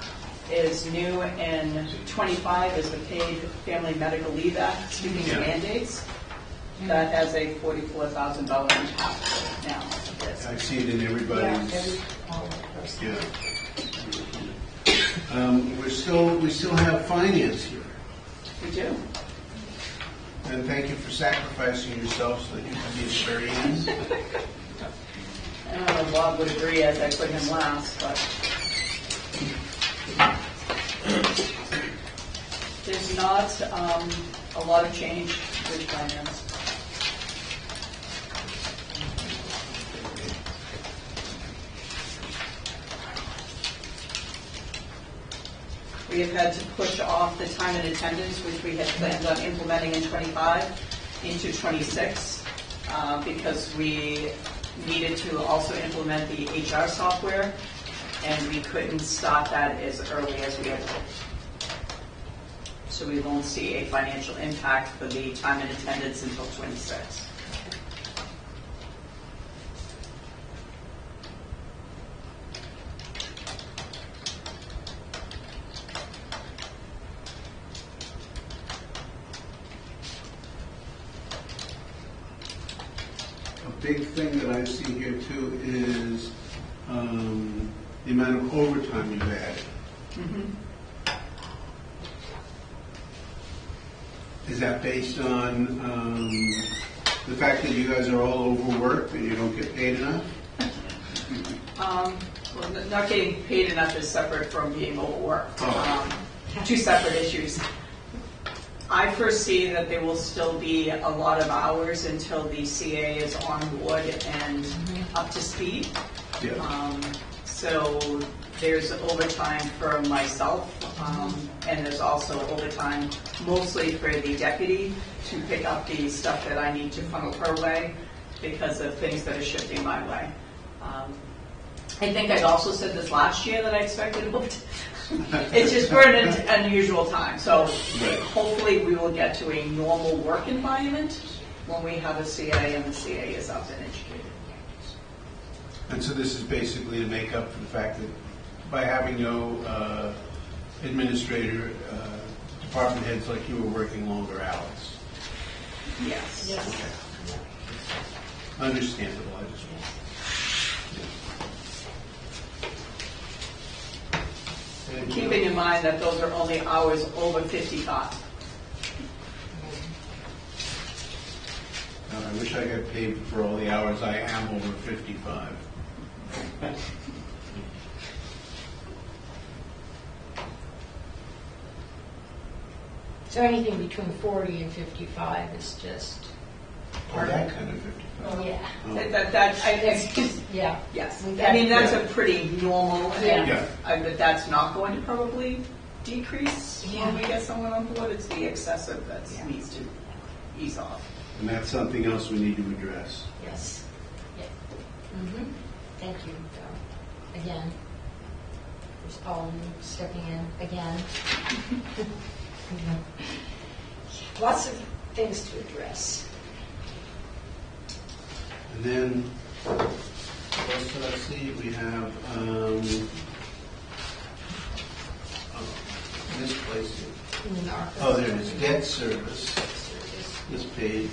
is new in 25 is the paid Family Medical Leave Act, speaking of mandates. That has a $44,000 impact now. I see it in everybody's. Yeah. We still have finance here. We do. And thank you for sacrificing yourself so that you can be at the very end. I don't know if Bob would agree as I put him last, but there's not a lot of change with finance. We have had to push off the time and attendance, which we had planned on implementing in 25 into 26, because we needed to also implement the HR software, and we couldn't start that as early as we had hoped. So we won't see a financial impact for the time and attendance until 26. A big thing that I see here too is the amount of overtime you've added. Is that based on the fact that you guys are all overworked and you don't get paid enough? Well, not getting paid enough is separate from being overworked. Oh. Two separate issues. I foresee that there will still be a lot of hours until the CA is on board and up to speed. Yeah. So there's overtime for myself, and there's also overtime mostly for the deputy to pick up the stuff that I need to funnel her way because of things that are shifting my way. I think I also said this last year that I expected overtime. It's just we're in an unusual time. So hopefully we will get to a normal work environment when we have a CA and the CA is up and educated. And so this is basically to make up for the fact that by having no administrator, department heads like you were working longer hours. Yes. Yes. Understandable, I just Keeping in mind that those are only hours over 55. I wish I got paid for all the hours I am over 55. So anything between 40 and 55 is just Or that kind of 55. Oh, yeah. Yeah. Yes. I mean, that's a pretty normal, Yeah. but that's not going to probably decrease Yeah. when we get someone on board. It's the excessive that needs to ease off. And that's something else we need to address. Yes. Yeah. Thank you, Joe. Again. There's Paul stepping in again. Lots of things to address. And then, what else did I see? We have misplaced it. Oh, there it is. Debt service. This page.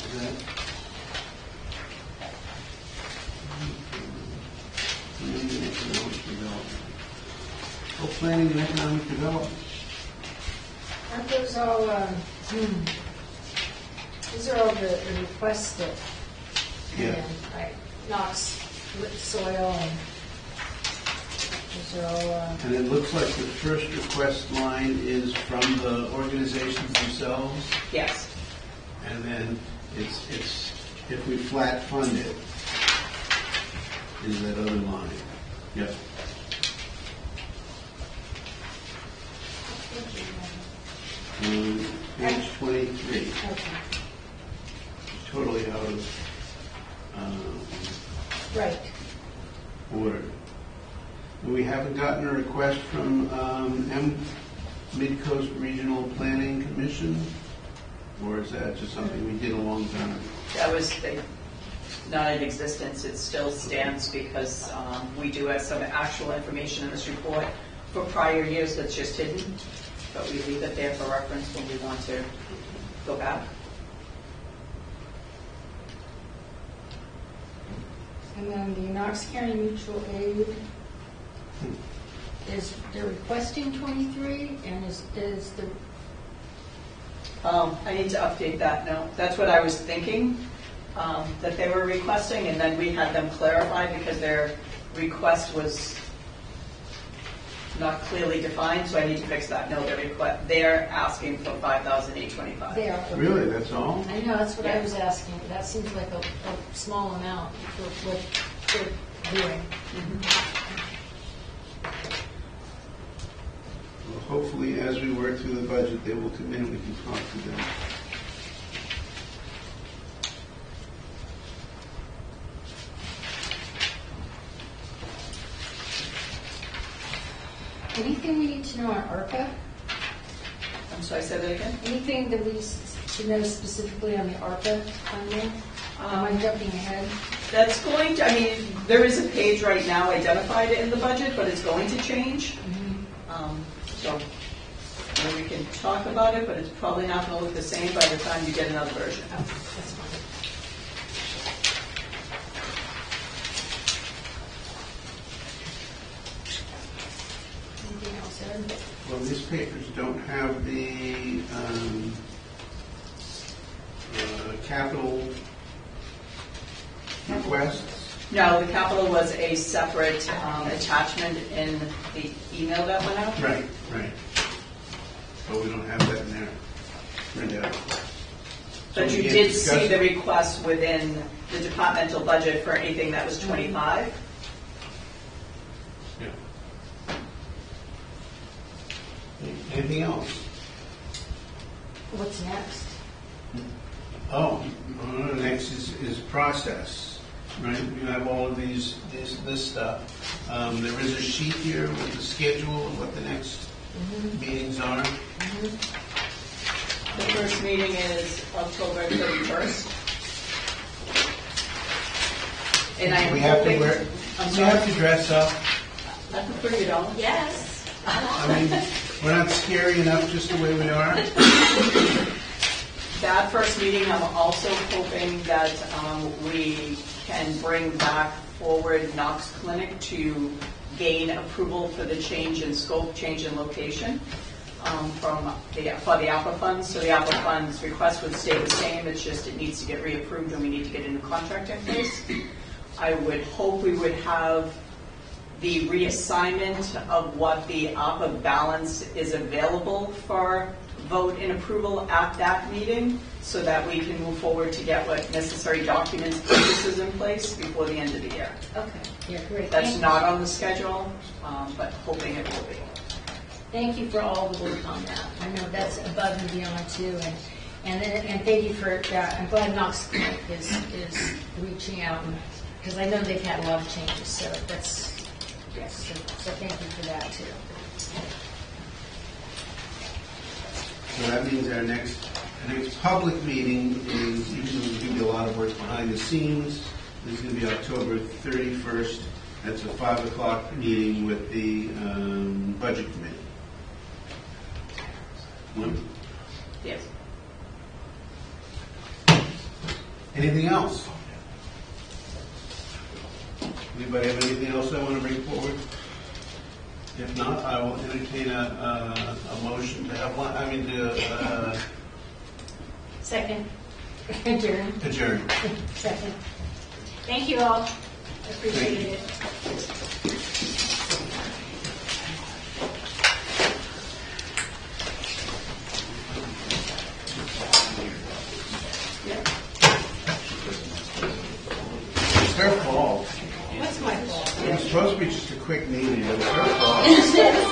Is that? Planning and economic development. Oh, planning and economic development. Aren't those all, these are all the requests that, right, Knox, soil, and those are all, And it looks like the first request line is from the organizations themselves, Yes. and then it's if we flat fund it, is that other line. Yep. Page 23, Okay, totally out of right. order. We haven't gotten a request from Mid-Coast Regional Planning Commission, or is that just something we did a long time ago? That was not in existence. It still stands because we do have some actual information in this report for prior years that's just hidden, but we leave it there for reference when we want to go back. And then the Knox County Mutual Aid, they're requesting 23, and is the, I need to update that now. That's what I was thinking, that they were requesting, and then we had them clarify because their request was not clearly defined, so I need to fix that. No, they're asking for $5,825. they are. Really, that's all? I know, that's what I was asking. That seems like a small amount for what they're doing. Well, hopefully, as we work through the budget, they will come in and we can talk to them. Anything we need to know on ARPA? I'm sorry, say that again? Anything that we should know specifically on the ARPA funding? Am I jumping ahead? That's going to, I mean, there is a page right now identified in the budget, but it's going to change. So we can talk about it, but it's probably not going to look the same by the time you get another version. Oh, that's fine. Anything else, Ed? Well, these papers don't have the capital requests. No, the capital was a separate attachment in the email that went out. Right. But we don't have that in there printed out. But So you we can't did discuss see the it? request within the departmental budget for anything that was 25. Yeah. Anything else? What's next? Oh, next is process, right? You have all of this stuff. There is a sheet here with the schedule of what the next meetings are. The first meeting is October 31st. And I am We have to hoping, wear, I'm we have sorry, to dress up. I prefer you don't. Yes. I mean, we're not scary enough just the way we are. That first meeting, I'm also hoping that we can bring back forward Knox Clinic to gain approval for the change in scope, change in location for the ALPA funds. So the ALPA funds request would stay the same, it's just it needs to get reapproved and we need to get a new contract in place. I would hope we would have the reassignment of what the ALPA balance is available for vote and approval at that meeting so that we can move forward to get what necessary documents, purchases in place before the end of the year. Okay, yeah, great. That's Thank not on the schedule, but hoping it will be. Thank you for all the work on that. I know that's above and beyond too, and thank you for that. I'm glad Knox Clinic is reaching out, because I know they've had a lot of changes, so that's, yes, so thank you for that too. So that means our next public meeting is, even though there's going to be a lot of work behind the scenes, this is going to be October 31st. That's a 5 o'clock meeting with the budget committee. Yes. Anything else? Anybody have anything else I want to bring forward? If not, I will entertain a motion to have one, Second. Adjourn. adjourn. Second. Thank you all. Appreciate it. It's her fault. What's my fault? It was supposed to be just a quick meeting, but it's her fault.